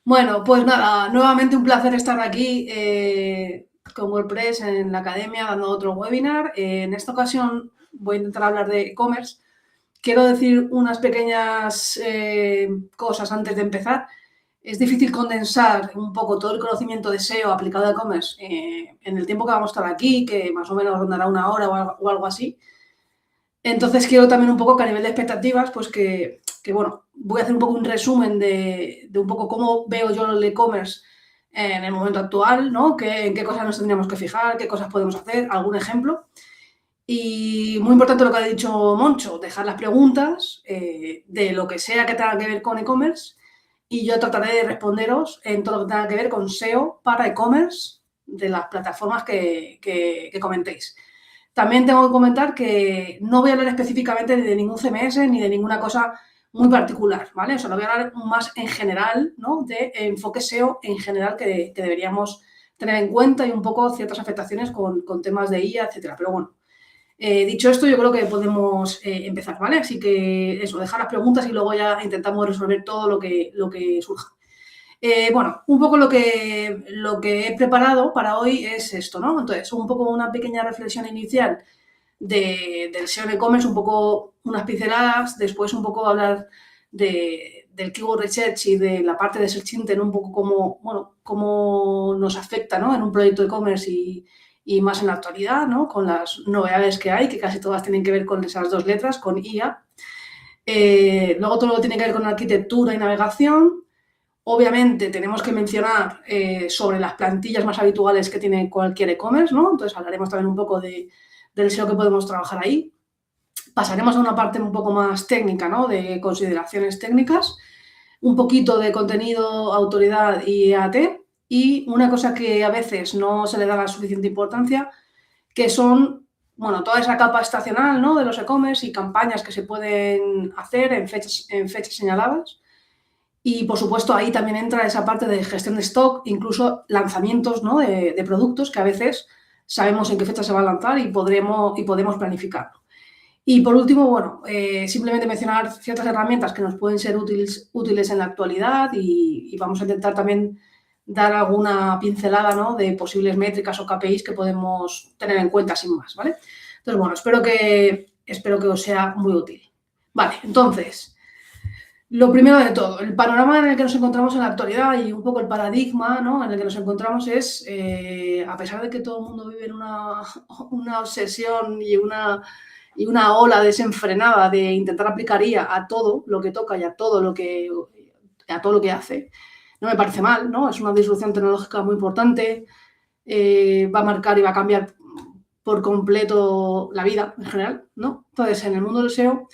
Bueno, pues nada, nuevamente un placer estar aquí con WordPress en la academia dando otro webinar. En esta ocasión voy a intentar hablar de e-commerce. Quiero decir unas pequeñas cosas antes de empezar. Es difícil condensar un poco todo el conocimiento de SEO aplicado a e-commerce en el tiempo que vamos a estar aquí, que más o menos rondará una hora o algo así. Entonces quiero también un poco que a nivel de expectativas, pues bueno, voy a hacer un poco un resumen de un poco cómo veo yo el e-commerce en el momento actual, ¿no? En qué cosas nos tendríamos que fijar, qué cosas podemos hacer, algún ejemplo. Y muy importante lo que ha dicho Moncho, dejar las preguntas de lo que sea que tenga que ver con e-commerce y yo trataré de responderos en todo lo que tenga que ver con SEO para e-commerce de las plataformas que comentéis. También tengo que comentar que no voy a hablar específicamente de ningún CMS ni de ninguna cosa muy particular, ¿vale? O sea, lo voy a hablar más en general, ¿no? De enfoque SEO en general que deberíamos tener en cuenta y un poco ciertas afectaciones con temas de IA, etcétera. Pero bueno, dicho esto, yo creo que podemos empezar, ¿vale? Así que eso, dejar las preguntas y luego ya intentamos resolver todo lo que surja. Bueno, un poco lo que he preparado para hoy es esto, ¿no? Entonces, un poco una pequeña reflexión inicial del SEO en e-commerce, un poco unas pinceladas, después un poco hablar del keyword research y de la parte de search engine, un poco cómo nos afecta, ¿no? En un proyecto de e-commerce y más en la actualidad, ¿no? Con las novedades que hay, que casi todas tienen que ver con esas dos letras, con IA. Luego todo lo que tiene que ver con arquitectura y navegación. Obviamente tenemos que mencionar sobre las plantillas más habituales que tiene cualquier e-commerce, ¿no? Entonces hablaremos también un poco del SEO que podemos trabajar ahí. Pasaremos a una parte un poco más técnica, ¿no? De consideraciones técnicas, un poquito de contenido, autoridad y EAT, y una cosa que a veces no se le da la suficiente importancia, que son, bueno, toda esa capa estacional, ¿no? De los e-commerce y campañas que se pueden hacer en fechas señaladas. Y, por supuesto, ahí también entra esa parte de gestión de stock, incluso lanzamientos, ¿no? de productos que a veces sabemos en qué fecha se va a lanzar y podemos planificarlo. Y, por último, bueno, simplemente mencionar ciertas herramientas que nos pueden ser útiles en la actualidad y vamos a intentar también dar alguna pincelada, ¿no? De posibles métricas o KPIs que podemos tener en cuenta sin más, ¿vale? Entonces, bueno, espero que os sea muy útil. Vale, entonces, lo primero de todo, el panorama en el que nos encontramos en la actualidad y un poco el paradigma, ¿no? En el que nos encontramos es, a pesar de que todo el mundo vive en una obsesión y una ola desenfrenada de intentar aplicar IA a todo lo que toca y a todo lo que hace, no me parece mal, ¿no? Es una disrupción tecnológica muy importante, va a marcar y va a cambiar por completo la vida en general, ¿no? Entonces, en el mundo del SEO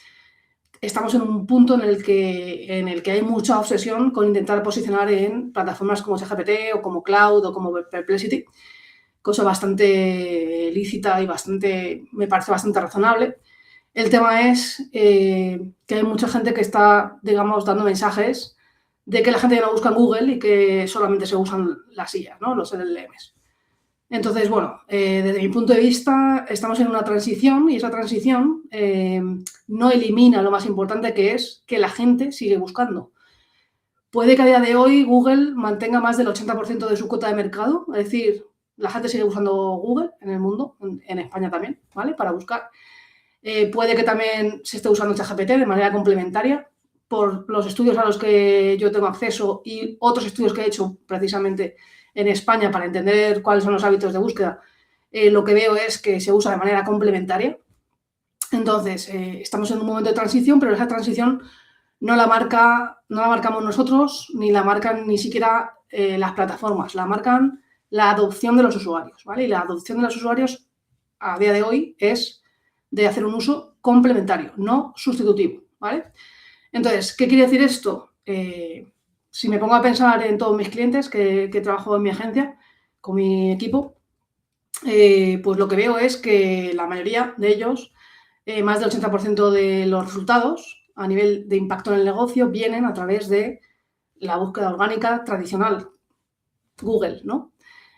estamos en un punto en el que hay mucha obsesión con intentar posicionar en plataformas como ChatGPT o como Cloud o como Perplexity, cosa bastante lícita y me parece bastante razonable. El tema es que hay mucha gente que está, digamos, dando mensajes de que la gente ya no busca en Google y que solamente se usan las IAs, ¿no? Los LLMs. Entonces, bueno, desde mi punto de vista estamos en una transición y esa transición no elimina lo más importante, que es que la gente sigue buscando. Puede que a día de hoy Google mantenga más del 80% de su cuota de mercado, es decir, la gente sigue usando Google en el mundo, en España también, ¿vale? Para buscar. Puede que también se esté usando ChatGPT de manera complementaria por los estudios a los que yo tengo acceso y otros estudios que he hecho precisamente en España para entender cuáles son los hábitos de búsqueda. Lo que veo es que se usa de manera complementaria. Entonces, estamos en un momento de transición, pero esa transición no la marcamos nosotros, ni la marcan ni siquiera las plataformas, la marcan la adopción de los usuarios, ¿vale? Y la adopción de los usuarios a día de hoy es de hacer un uso complementario, no sustitutivo, ¿vale? Entonces, ¿qué quiere decir esto? Si me pongo a pensar en todos mis clientes que trabajo en mi agencia, con mi equipo, pues lo que veo es que la mayoría de ellos, más del 80% de los resultados a nivel de impacto en el negocio vienen a través de la búsqueda orgánica tradicional, Google, ¿no?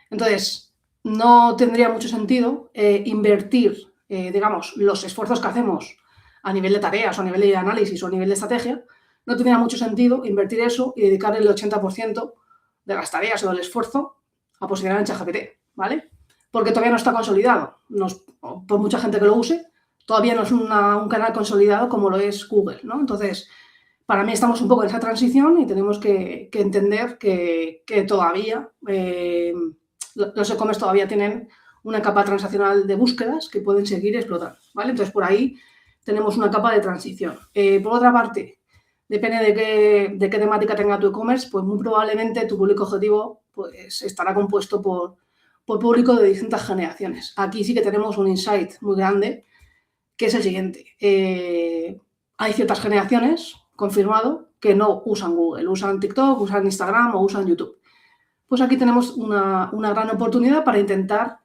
Entonces, no tendría mucho sentido invertir, digamos, los esfuerzos que hacemos a nivel de tareas o a nivel de análisis o a nivel de estrategia no tendría mucho sentido invertir eso y dedicar el 80% de las tareas o del esfuerzo a posicionar en ChatGPT, ¿vale? Porque todavía no está consolidado. Por mucha gente que lo use, todavía no es un canal consolidado como lo es Google, ¿no? Entonces, para mí estamos un poco en esa transición y tenemos que entender que todavía los e-commerce todavía tienen una capa transaccional de búsquedas que pueden seguir explotando, ¿vale? Entonces, por ahí tenemos una capa de transición. Por otra parte, depende de qué temática tenga tu e-commerce, pues muy probablemente tu público objetivo pues, estará compuesto por público de distintas generaciones. Aquí sí que tenemos un insight muy grande, que es el siguiente. Hay ciertas generaciones, confirmado, que no usan Google, usan TikTok, usan Instagram o usan YouTube. Pues aquí tenemos una gran oportunidad para intentar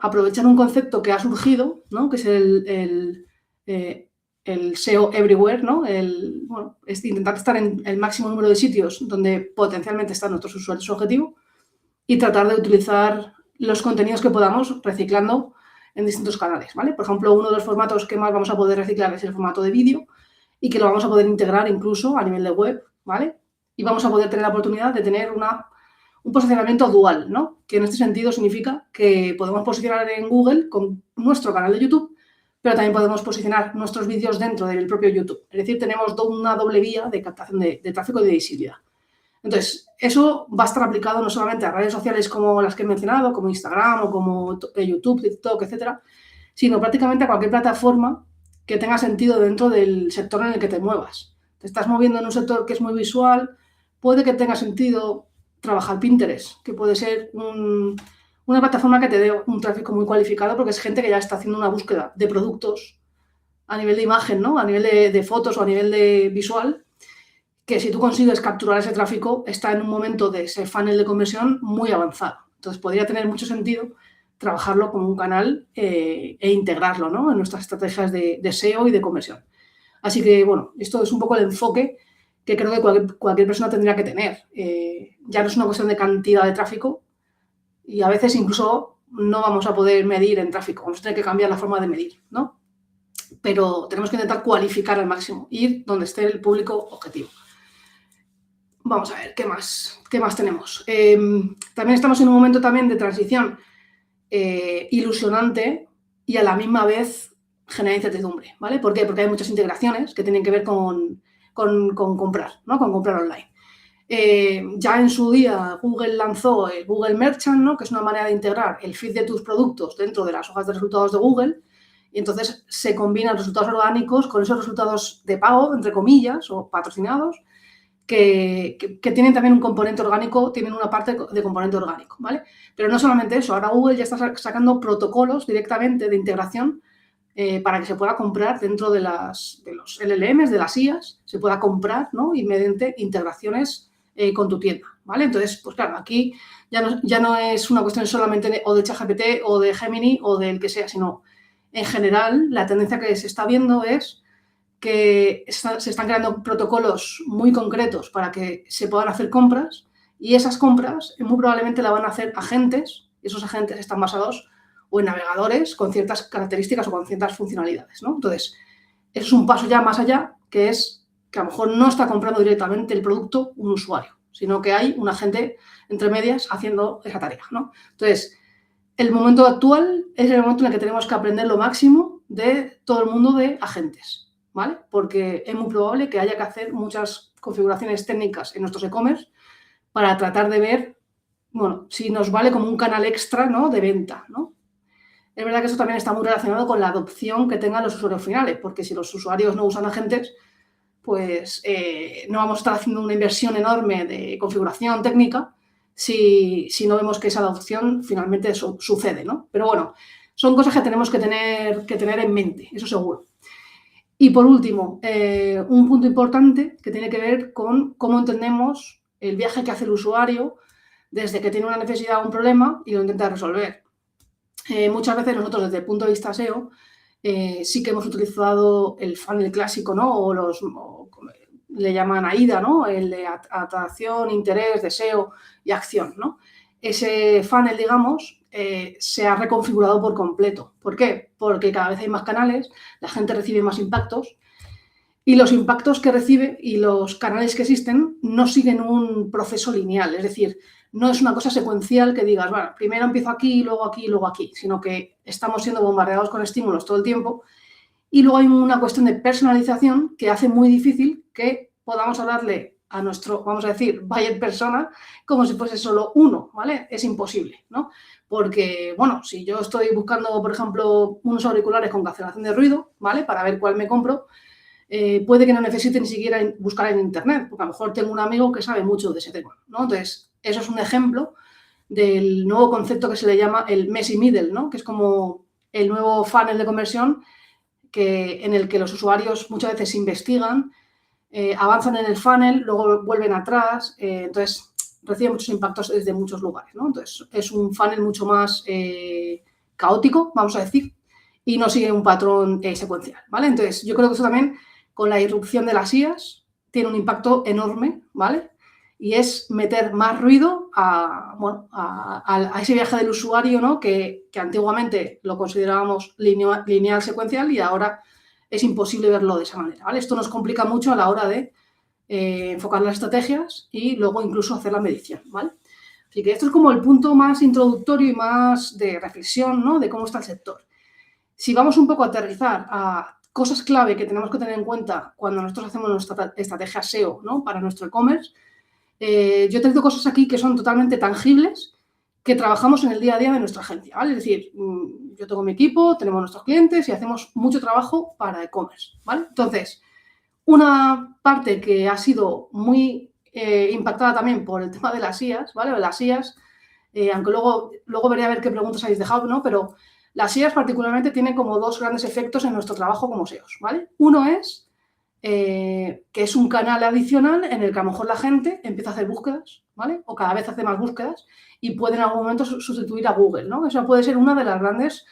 aprovechar un concepto que ha surgido, ¿no? Que es el SEO Everywhere, ¿no? Es intentar estar en el máximo número de sitios donde potencialmente están nuestros usuarios objetivo y tratar de utilizar los contenidos que podamos reciclando en distintos canales, ¿vale? Por ejemplo, uno de los formatos que más vamos a poder reciclar es el formato de vídeo y que lo vamos a poder integrar incluso a nivel de web, ¿vale? Y vamos a poder tener la oportunidad de tener un posicionamiento dual, ¿no? Que en este sentido significa que podemos posicionar en Google con nuestro canal de YouTube, pero también podemos posicionar nuestros vídeos dentro del propio YouTube. Es decir, tenemos una doble vía de captación de tráfico y de visibilidad. Entonces, eso va a estar aplicado no solamente a redes sociales como las que he mencionado, como Instagram o como YouTube, TikTok, etcétera, sino prácticamente a cualquier plataforma que tenga sentido dentro del sector en el que te muevas. Te estás moviendo en un sector que es muy visual, puede que tenga sentido trabajar Pinterest, que puede ser una plataforma que te dé un tráfico muy cualificado porque es gente que ya está haciendo una búsqueda de productos a nivel de imagen, ¿no? A nivel de fotos o a nivel de visual, que si tú consigues capturar ese tráfico, está en un momento de ese funnel de conversión muy avanzado. Entonces, podría tener mucho sentido trabajarlo como un canal e integrarlo, ¿no? En nuestras estrategias de SEO y de conversión. Así que, bueno, esto es un poco el enfoque que creo que cualquier persona tendría que tener. Ya no es una cuestión de cantidad de tráfico y a veces incluso no vamos a poder medir en tráfico, vamos a tener que cambiar la forma de medir, ¿no? Pero tenemos que intentar cualificar al máximo, ir donde esté el público objetivo. Vamos a ver, ¿qué más tenemos? También estamos en un momento también de transición ilusionante y a la misma vez genera incertidumbre, ¿vale? ¿Por qué? Porque hay muchas integraciones que tienen que ver con comprar, ¿no? Con comprar online. Ya en su día Google lanzó el Google Merchant, ¿no? Que es una manera de integrar el feed de tus productos dentro de las hojas de resultados de Google y entonces se combinan resultados orgánicos con esos resultados de pago, entre comillas, o patrocinados, que tienen también un componente orgánico, tienen una parte de componente orgánico, ¿vale? Pero no solamente eso, ahora Google ya está sacando protocolos directamente de integración para que se pueda comprar dentro de los LLMs, de las IAs, se pueda comprar, ¿no? Y mediante integraciones con tu tienda, ¿vale? Entonces, pues claro, aquí ya no es una cuestión solamente o de ChatGPT o de Gemini o del que sea, sino en general la tendencia que se está viendo es que se están creando protocolos muy concretos para que se puedan hacer compras y esas compras muy probablemente la van a hacer agentes y esos agentes están basados o en navegadores con ciertas características o con ciertas funcionalidades, ¿no? Entonces, eso es un paso ya más allá, que es que a lo mejor no está comprando directamente el producto un usuario, sino que hay un agente entre medias haciendo esa tarea, ¿no? Entonces, el momento actual es el momento en el que tenemos que aprender lo máximo de todo el mundo de agentes, ¿vale? Porque es muy probable que haya que hacer muchas configuraciones técnicas en nuestros e-commerce para tratar de ver, bueno, si nos vale como un canal extra, ¿no? De venta, ¿no? Es verdad que eso también está muy relacionado con la adopción que tengan los usuarios finales, porque si los usuarios no usan agentes, pues no vamos a estar haciendo una inversión enorme de configuración técnica si no vemos que esa adopción finalmente sucede, ¿no? Pero bueno, son cosas que tenemos que tener en mente, eso seguro. Y por último, un punto importante que tiene que ver con cómo entendemos el viaje que hace el usuario desde que tiene una necesidad o un problema y lo intenta resolver. Muchas veces nosotros desde el punto de vista SEO sí que hemos utilizado el funnel clásico, ¿no? O le llaman AIDA, ¿no? El de atracción, interés, deseo y acción, ¿no? Ese funnel, digamos, se ha reconfigurado por completo. ¿Por qué? Porque cada vez hay más canales, la gente recibe más impactos y los impactos que recibe y los canales que existen no siguen un proceso lineal, es decir, no es una cosa secuencial que digas, bueno, primero empiezo aquí, luego aquí, sino que estamos siendo bombardeados con estímulos todo el tiempo y luego hay una cuestión de personalización que hace muy difícil que podamos hablarle a nuestro, vamos a decir, buyer persona como si fuese solo uno, ¿vale? Es imposible, ¿no? Porque, bueno, si yo estoy buscando, por ejemplo, unos auriculares con cancelación de ruido, ¿vale? Para ver cuál me compro, puede que no necesite ni siquiera buscar en internet, porque a lo mejor tengo un amigo que sabe mucho de ese tema, ¿no? Entonces, eso es un ejemplo del nuevo concepto que se le llama el messy middle, ¿no? Que es como el nuevo funnel de conversión en el que los usuarios muchas veces investigan, avanzan en el funnel, luego vuelven atrás, entonces reciben muchos impactos desde muchos lugares, ¿no? Entonces, es un funnel mucho más caótico, vamos a decir, y no sigue un patrón secuencial, ¿vale? Entonces, yo creo que eso también, con la irrupción de las IAs, tiene un impacto enorme, ¿vale? Y es meter más ruido a ese viaje del usuario, ¿no? Que antiguamente lo considerábamos lineal, secuencial, y ahora es imposible verlo de esa manera, ¿vale? Esto nos complica mucho a la hora de enfocar las estrategias y luego incluso hacer la medición, ¿vale? Así que esto es como el punto más introductorio y más de reflexión, ¿no? De cómo está el sector. Si vamos un poco a aterrizar a cosas clave que tenemos que tener en cuenta cuando nosotros hacemos nuestra estrategia SEO, ¿no? Para nuestro e-commerce, yo he traído cosas aquí que son totalmente tangibles, que trabajamos en el día a día de nuestra agencia, ¿vale? Es decir, yo tengo mi equipo, tenemos nuestros clientes y hacemos mucho trabajo para e-commerce, ¿vale? Entonces, una parte que ha sido muy impactada también por el tema de las IAs, ¿vale? Las IAs, aunque luego veré a ver qué preguntas habéis dejado, ¿no? Pero las IAs particularmente tienen como dos grandes efectos en nuestro trabajo como SEOs, ¿vale? Uno es que es un canal adicional en el que a lo mejor la gente empieza a hacer búsquedas, ¿vale? O cada vez hace más búsquedas y puede en algún momento sustituir a Google, ¿no? Esa puede ser una de las grandes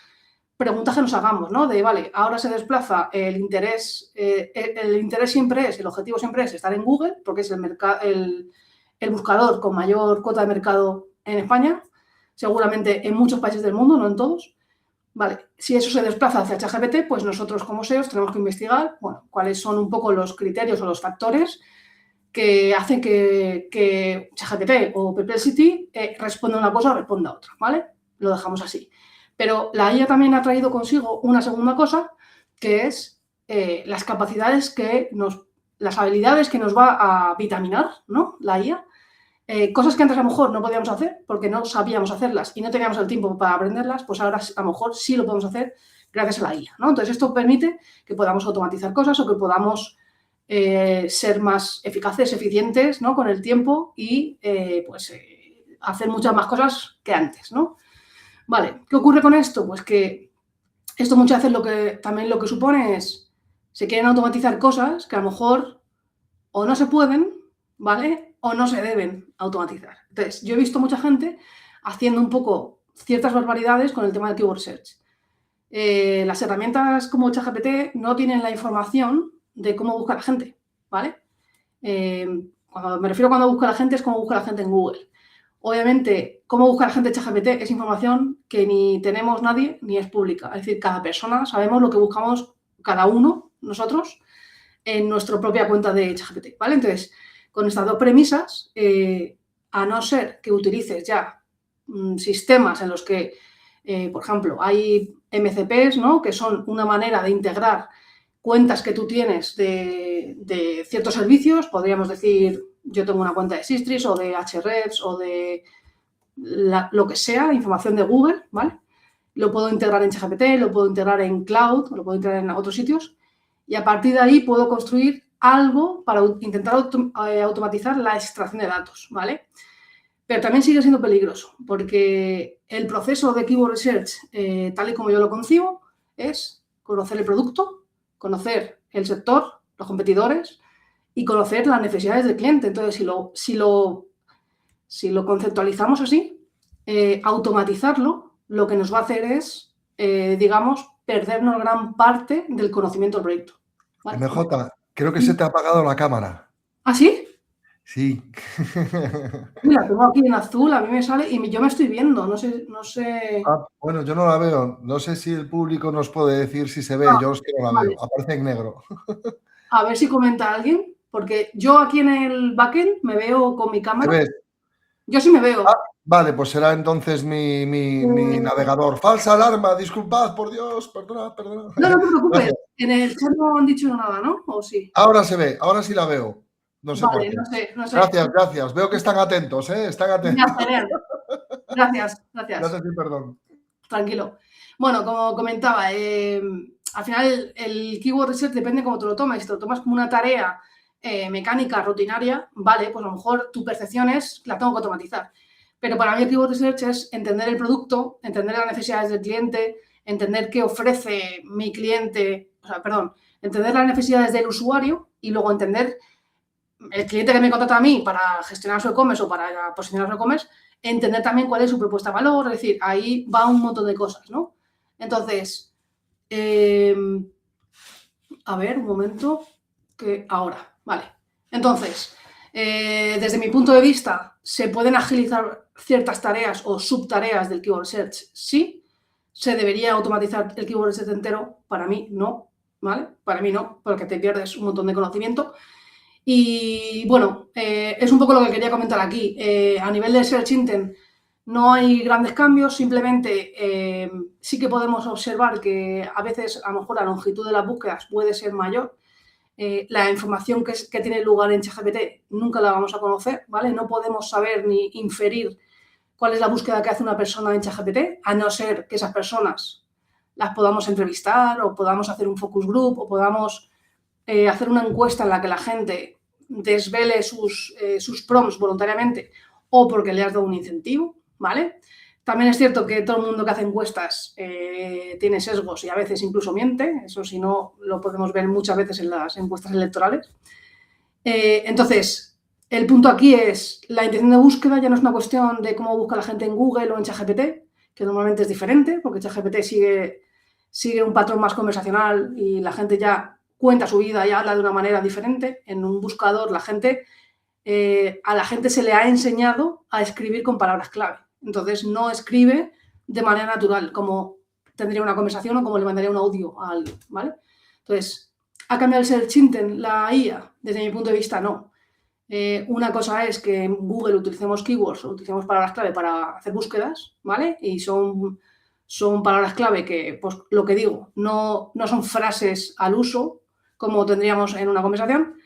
preguntas que nos hagamos, ¿no? De, vale, ahora se desplaza el interés siempre es, el objetivo siempre es estar en Google, porque es el buscador con mayor cuota de mercado en España, seguramente en muchos países del mundo, no en todos. Vale, si eso se desplaza hacia ChatGPT, pues nosotros como SEOs tenemos que investigar, bueno, cuáles son un poco los criterios o los factores que hacen que ChatGPT o Perplexity responda una cosa o responda otra, ¿vale? Lo dejamos así. Pero la IA también ha traído consigo una segunda cosa, que es las capacidades las habilidades que nos va a vitaminar, ¿no? La IA. Cosas que antes a lo mejor no podíamos hacer porque no sabíamos hacerlas y no teníamos el tiempo para aprenderlas, pues ahora a lo mejor sí lo podemos hacer gracias a la IA, ¿no? Entonces, esto permite que podamos automatizar cosas o que podamos ser más eficaces, eficientes, ¿no? Con el tiempo y hacer muchas más cosas que antes, ¿no? Vale, ¿qué ocurre con esto? Pues que esto muchas veces también lo que supone es se quieren automatizar cosas que a lo mejor o no se pueden, ¿vale? O no se deben automatizar. Entonces, yo he visto mucha gente haciendo un poco ciertas barbaridades con el tema del keyword search. Las herramientas como ChatGPT no tienen la información de cómo busca la gente, ¿vale? Cuando me refiero a cuando busca la gente es cómo busca la gente en Google. Obviamente, cómo busca la gente en ChatGPT es información que ni tenemos nadie ni es pública. Es decir, cada persona sabemos lo que buscamos cada uno, nosotros, en nuestra propia cuenta de ChatGPT, ¿vale? Entonces, con estas dos premisas, a no ser que utilices ya sistemas en los que, por ejemplo, hay MCPs, ¿no? Que son una manera de integrar cuentas que tú tienes de ciertos servicios, podríamos decir, yo tengo una cuenta de Sistris o de Ahrefs o de lo que sea, información de Google, ¿vale? Lo puedo integrar en ChatGPT, lo puedo integrar en Cloud, lo puedo integrar en otros sitios y a partir de ahí puedo construir algo para intentar automatizar la extracción de datos, ¿vale? Pero también sigue siendo peligroso porque el proceso de Keyword Research, tal y como yo lo concibo, es conocer el producto, conocer el sector, los competidores y conocer las necesidades del cliente. Entonces, si lo conceptualizamos así, automatizarlo, lo que nos va a hacer es, digamos, perdernos gran parte del conocimiento del proyecto. ¿Vale? MJ, creo que se te ha apagado la cámara. ¿Ah, sí? Sí. Mira, tengo aquí en azul, a mí me sale y yo me estoy viendo, no sé. Ah, bueno, yo no la veo. No sé si el público nos puede decir si se ve. Ah, Yo es que no la vale. veo. Aparece en negro. A ver si comenta alguien, porque yo aquí en el backend me veo con mi ¿Te cámara. ves? Yo sí me veo. Vale, pues será entonces mi navegador. Falsa alarma, disculpad, por Dios, perdona, perdona. No, no te preocupes. Gracias. En el chat no han dicho nada, ¿no? ¿O sí? Ahora se ve, ahora sí la veo. No sé por Vale, qué. no sé, no sé. Gracias, gracias. Veo que están atentos, ¿eh? Están Ya, atentos. genial. Gracias, gracias. Gracias y perdón. Tranquilo. Bueno, como comentaba, al final el keyword research depende cómo te lo tomes. Si te lo tomas como una tarea mecánica, rutinaria, vale, pues a lo mejor tu percepción es, la tengo que automatizar. Pero para mí el keyword research es entender el producto, entender las necesidades del cliente, entender qué ofrece mi cliente, o sea, perdón, entender las necesidades del usuario y luego entender el cliente que me contrata a mí para gestionar su e-commerce o para posicionar su e-commerce, entender también cuál es su propuesta de valor, es decir, ahí va un montón de cosas, ¿no? Entonces, a ver, un momento, que ahora, vale. Entonces, desde mi punto de vista, ¿se pueden agilizar ciertas tareas o subtareas del keyword search? Sí. ¿Se debería automatizar el keyword search entero? Para mí, no, ¿vale? Para mí no, porque te pierdes un montón de conocimiento. Y bueno, es un poco lo que quería comentar aquí. A nivel de Search Intent no hay grandes cambios, simplemente sí que podemos observar que a veces a lo mejor la longitud de las búsquedas puede ser mayor. La información que tiene lugar en ChatGPT nunca la vamos a conocer, ¿vale? No podemos saber ni inferir cuál es la búsqueda que hace una persona en ChatGPT, a no ser que esas personas las podamos entrevistar o podamos hacer un focus group o podamos hacer una encuesta en la que la gente desvele sus prompts voluntariamente o porque le has dado un incentivo, ¿vale? También es cierto que todo el mundo que hace encuestas tiene sesgos y a veces incluso miente, eso si no lo podemos ver muchas veces en las encuestas electorales. Entonces, el punto aquí es la intención de búsqueda ya no es una cuestión de cómo busca la gente en Google o en ChatGPT, que normalmente es diferente, porque ChatGPT sigue un patrón más conversacional y la gente ya cuenta su vida y habla de una manera diferente. En un buscador a la gente se le ha enseñado a escribir con palabras clave. Entonces no escribe de manera natural, como tendría una conversación o como le mandaría un audio a alguien, ¿vale? Entonces, ¿ha cambiado el search intent la IA? Desde mi punto de vista, no. Una cosa es que en Google utilicemos keywords o utilicemos palabras clave para hacer búsquedas, ¿vale? Y son palabras clave que, pues lo que digo, no son frases al uso como tendríamos en una conversación,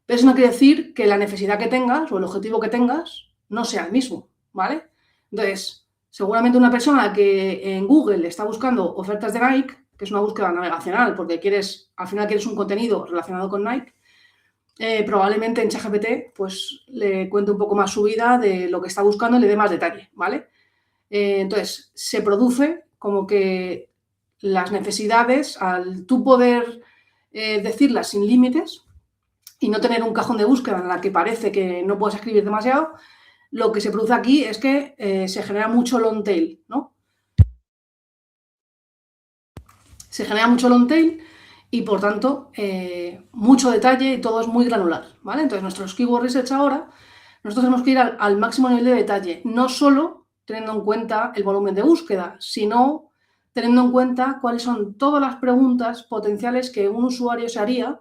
pero eso no quiere decir que la necesidad que tengas o el objetivo que tengas no sea el mismo, ¿vale? Entonces, seguramente una persona que en Google está buscando ofertas de Nike, que es una búsqueda navegacional porque al final quieres un contenido relacionado con Nike, probablemente en ChatGPT pues le cuente un poco más su vida de lo que está buscando y le dé más detalle, ¿vale? Entonces, se produce como que las necesidades, al tú poder decirlas sin límites y no tener un cajón de búsqueda en la que parece que no puedes escribir demasiado, lo que se produce aquí es que se genera mucho long tail, ¿no? Se genera mucho long tail y, por tanto, mucho detalle y todo es muy granular, ¿vale? Entonces, nuestros keyword research ahora, nosotros tenemos que ir al máximo nivel de detalle, no solo teniendo en cuenta el volumen de búsqueda, sino teniendo en cuenta cuáles son todas las preguntas potenciales que un usuario se haría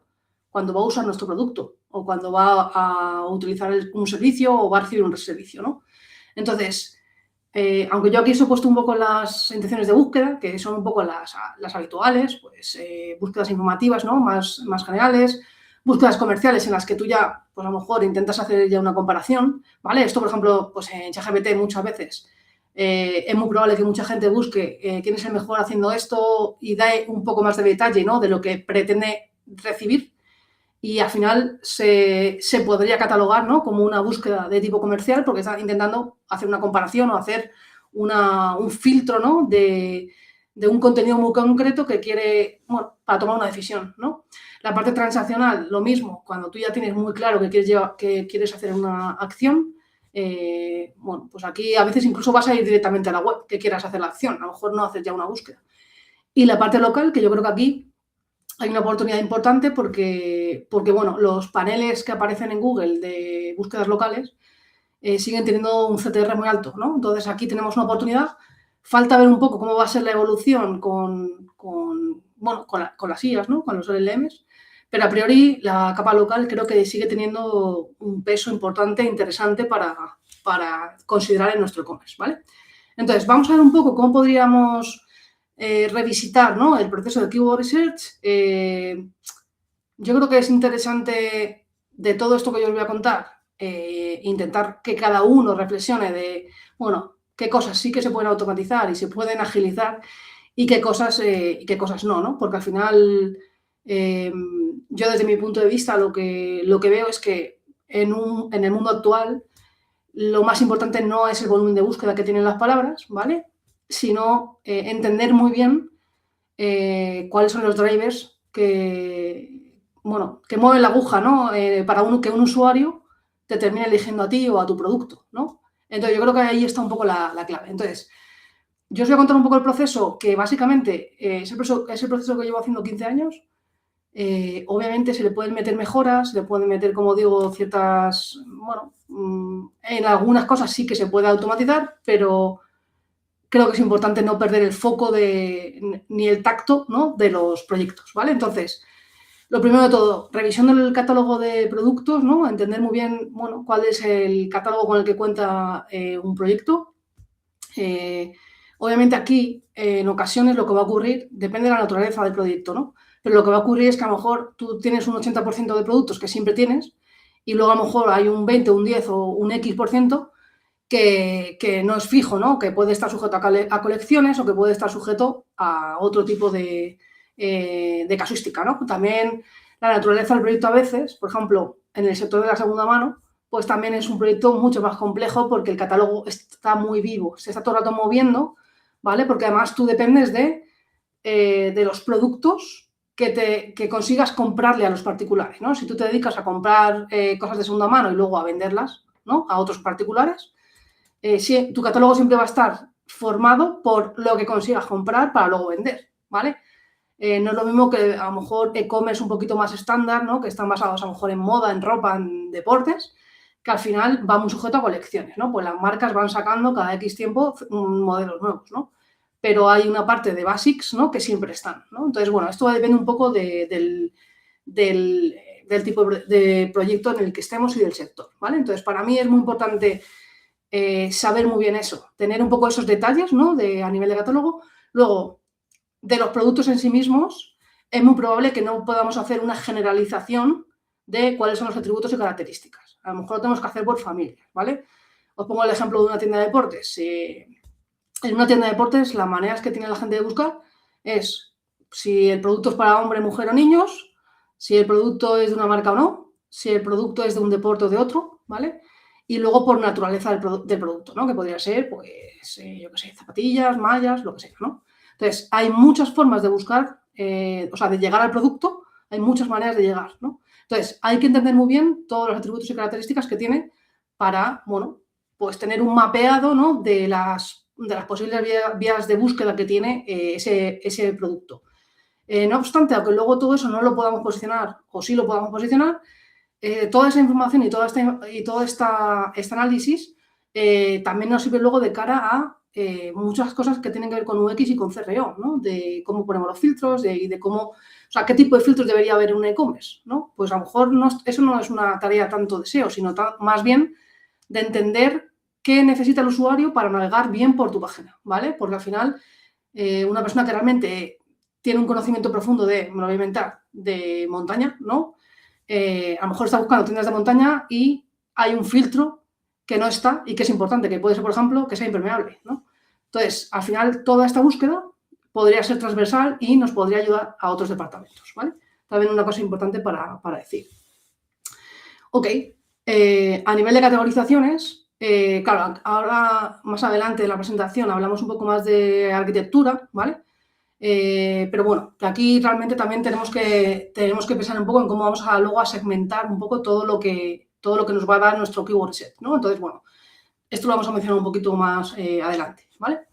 cuando va a usar nuestro producto o cuando va a utilizar un servicio o va a recibir un servicio, ¿no? Entonces, aunque yo aquí os he puesto un poco las intenciones de búsqueda, que son un poco las habituales, pues búsquedas informativas, ¿no? Más generales, búsquedas comerciales en las que tú ya, pues a lo mejor intentas hacer ya una comparación, ¿vale? Esto, por ejemplo, pues en ChatGPT muchas veces es muy probable que mucha gente busque quién es el mejor haciendo esto y dé un poco más de detalle, ¿no? De lo que pretende recibir. Y al final se podría catalogar, ¿no? Como una búsqueda de tipo comercial porque está intentando hacer una comparación o hacer un filtro, ¿no? de un contenido muy concreto que quiere, bueno, para tomar una decisión, ¿no? La parte transaccional, lo mismo, cuando tú ya tienes muy claro que quieres hacer una acción, bueno, pues aquí a veces incluso vas a ir directamente a la web que quieras hacer la acción, a lo mejor no haces ya una búsqueda. Y la parte local, que yo creo que aquí hay una oportunidad importante porque, bueno, los paneles que aparecen en Google de búsquedas locales siguen teniendo un CTR muy alto, ¿no? Entonces, aquí tenemos una oportunidad. Falta ver un poco cómo va a ser la evolución con las IAs, ¿no? Con los LLMs, Pero a priori la capa local creo que sigue teniendo un peso importante e interesante para considerar en nuestro e-commerce, ¿vale? Entonces, vamos a ver un poco cómo podríamos revisitar, ¿no?, el proceso de Keyword Research. Yo creo que es interesante de todo esto que yo os voy a contar, intentar que cada uno reflexione de, bueno, qué cosas sí que se pueden automatizar y se pueden agilizar y qué cosas no, ¿no? Porque al final, yo desde mi punto de vista lo que veo es que en el mundo actual lo más importante no es el volumen de búsqueda que tienen las palabras, ¿vale?, sino entender muy bien cuáles son los drivers que mueven la aguja, ¿no?, para que un usuario te termine eligiendo a ti o a tu producto, ¿no? Entonces, yo creo que ahí está un poco la clave. Entonces, yo os voy a contar un poco el proceso, que básicamente es el proceso que llevo haciendo 15 años. Obviamente se le pueden meter mejoras, se le pueden meter, como digo, ciertas, en algunas cosas sí que se puede automatizar, pero creo que es importante no perder el foco ni el tacto, ¿no?, de los proyectos, ¿vale? Entonces, lo primero de todo, revisión del catálogo de productos, ¿no?, entender muy bien, cuál es el catálogo con el que cuenta un proyecto. Obviamente aquí, en ocasiones, lo que va a ocurrir depende de la naturaleza del proyecto, ¿no? Pero lo que va a ocurrir es que a lo mejor tú tienes un 80% de productos que siempre tienes y luego a lo mejor hay un 20, un 10 o un X% que no es fijo, ¿no?, que puede estar sujeto a colecciones o que puede estar sujeto a otro tipo de casuística, ¿no? También la naturaleza del proyecto a veces, por ejemplo, en el sector de la segunda mano, pues también es un proyecto mucho más complejo porque el catálogo está muy vivo, se está todo el rato moviendo, ¿vale? Porque además tú dependes de los productos que consigas comprarle a los particulares, ¿no? Si tú te dedicas a comprar cosas de segunda mano y luego a venderlas, ¿no?, a otros particulares, tu catálogo siempre va a estar formado por lo que consigas comprar para luego vender, ¿vale? No es lo mismo que a lo mejor e-commerce un poquito más estándar, ¿no?, que están basados a lo mejor en moda, en ropa, en deportes, que al final va muy sujeto a colecciones, ¿no? Pues las marcas van sacando cada X tiempo modelos nuevos, ¿no? Pero hay una parte de basics, ¿no?, que siempre están, ¿no? Entonces, bueno, esto depende un poco del tipo de proyecto en el que estemos y del sector, ¿vale? Entonces, para mí es muy importante saber muy bien eso, tener un poco esos detalles, ¿no?, a nivel de catálogo. Luego, de los productos en sí mismos, es muy probable que no podamos hacer una generalización de cuáles son los atributos y características. A lo mejor lo tenemos que hacer por familias, ¿vale? Os pongo el ejemplo de una tienda de deportes. En una tienda de deportes, las maneras que tiene la gente de buscar es si el producto es para hombre, mujer o niños, si el producto es de una marca o no, si el producto es de un deporte o de otro, ¿vale? Y luego por naturaleza del producto, ¿no?, que podría ser, pues, yo qué sé, zapatillas, mallas, lo que sea, ¿no? Entonces, hay muchas formas de buscar, de llegar al producto, hay muchas maneras de llegar, ¿no? Entonces, hay que entender muy bien todos los atributos y características que tiene para, pues tener un mapeado, ¿no?, de las posibles vías de búsqueda que tiene ese producto. No obstante, aunque luego todo eso no lo podamos posicionar o sí lo podamos posicionar, toda esa información y todo este análisis también nos sirve luego de cara a muchas cosas que tienen que ver con UX y con CRO, ¿no?, de cómo ponemos los filtros y de cómo, qué tipo de filtros debería haber en un e-commerce, ¿no? Pues a lo mejor eso no es una tarea tanto de SEO, sino más bien de entender qué necesita el usuario para navegar bien por tu página, ¿vale? Porque al final, una persona que realmente tiene un conocimiento profundo me lo voy a inventar, de montaña, ¿no?, a lo mejor está buscando tiendas de montaña y hay un filtro que no está y que es importante, que puede ser, por ejemplo, que sea impermeable, ¿no? Entonces, al final, toda esta búsqueda podría ser transversal y nos podría ayudar a otros departamentos, ¿vale? También una cosa importante para decir. Ok, a nivel de categorizaciones, claro, ahora más adelante en la presentación hablamos un poco más de arquitectura, ¿vale? Pero bueno, que aquí realmente también tenemos que pensar un poco en cómo vamos luego a segmentar un poco todo lo que nos va a dar nuestro keyword set, ¿no? Entonces, bueno, esto lo vamos a mencionar un poquito más adelante, ¿vale?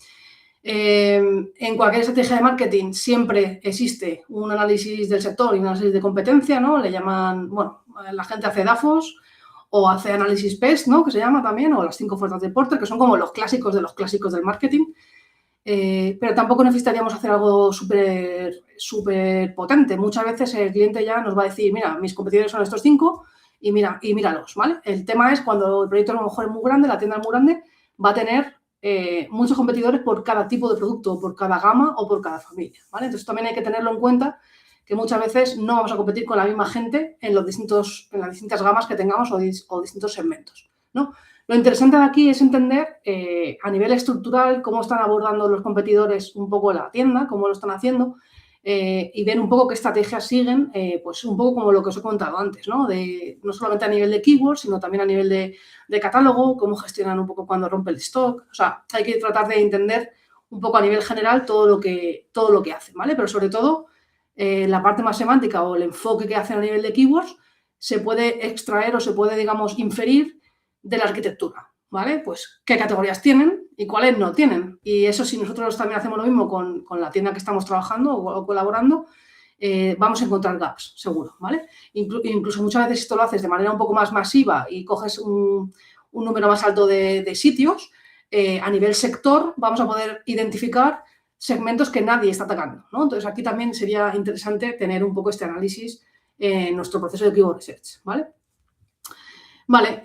En cualquier estrategia de marketing siempre existe un análisis del sector y un análisis de competencia, ¿no? Le llaman, la gente hace DAFOs o hace análisis PEST, ¿no?, que se llama también, o las 5 ofertas de Porter, que son como los clásicos de los clásicos del marketing. pero tampoco necesitaríamos hacer algo súper potente. Muchas veces el cliente ya nos va a decir, mira, mis competidores son estos 5 y míralos, ¿vale? El tema es cuando el proyecto a lo mejor es muy grande, la tienda es muy grande, va a tener muchos competidores por cada tipo de producto, por cada gama o por cada familia, ¿vale? Entonces también hay que tenerlo en cuenta que muchas veces no vamos a competir con la misma gente en las distintas gamas que tengamos o distintos segmentos, ¿no? Lo interesante de aquí es entender a nivel estructural cómo están abordando los competidores un poco la tienda, cómo lo están haciendo y ver un poco qué estrategias siguen, pues un poco como lo que os he contado antes, ¿no? No solamente a nivel de keywords, sino también a nivel de catálogo, cómo gestionan un poco cuando rompe el stock. O sea, hay que tratar de entender un poco a nivel general todo lo que hacen, ¿vale? Pero sobre todo la parte más semántica o el enfoque que hacen a nivel de keywords se puede extraer o se puede, digamos, inferir de la arquitectura, ¿vale? Pues qué categorías tienen y cuáles no tienen. Y eso, si nosotros también hacemos lo mismo con la tienda que estamos trabajando o colaborando, vamos a encontrar gaps, seguro, ¿vale? Incluso muchas veces esto lo haces de manera un poco más masiva y coges un número más alto de sitios, a nivel sector vamos a poder identificar segmentos que nadie está atacando, ¿no? Entonces, aquí también sería interesante tener un poco este análisis en nuestro proceso de keyword research, ¿vale? Vale,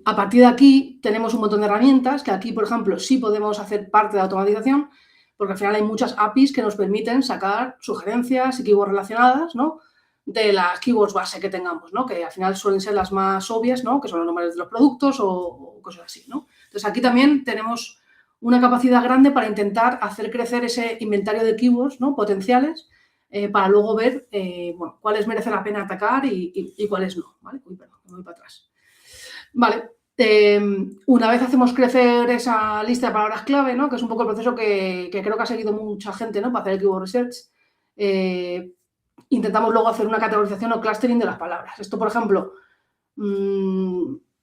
a partir de aquí tenemos un montón de herramientas que aquí, por ejemplo, sí podemos hacer parte de automatización porque al final hay muchas APIs que nos permiten sacar sugerencias y keywords relacionadas, ¿no? De las keywords base que tengamos, ¿no? Que al final suelen ser las más obvias, ¿no? Que son los nombres de los productos o cosas así, ¿no? Entonces, aquí también tenemos una capacidad grande para intentar hacer crecer ese inventario de keywords, ¿no? Potenciales para luego ver, bueno, cuáles merece la pena atacar y cuáles no, ¿vale? Uy, perdón, me voy para atrás. Vale, una vez hacemos crecer esa lista de palabras clave, ¿no? Que es un poco el proceso que creo que ha seguido mucha gente, ¿no? Para hacer el keyword research, intentamos luego hacer una categorización o clustering de las palabras. Esto, por ejemplo,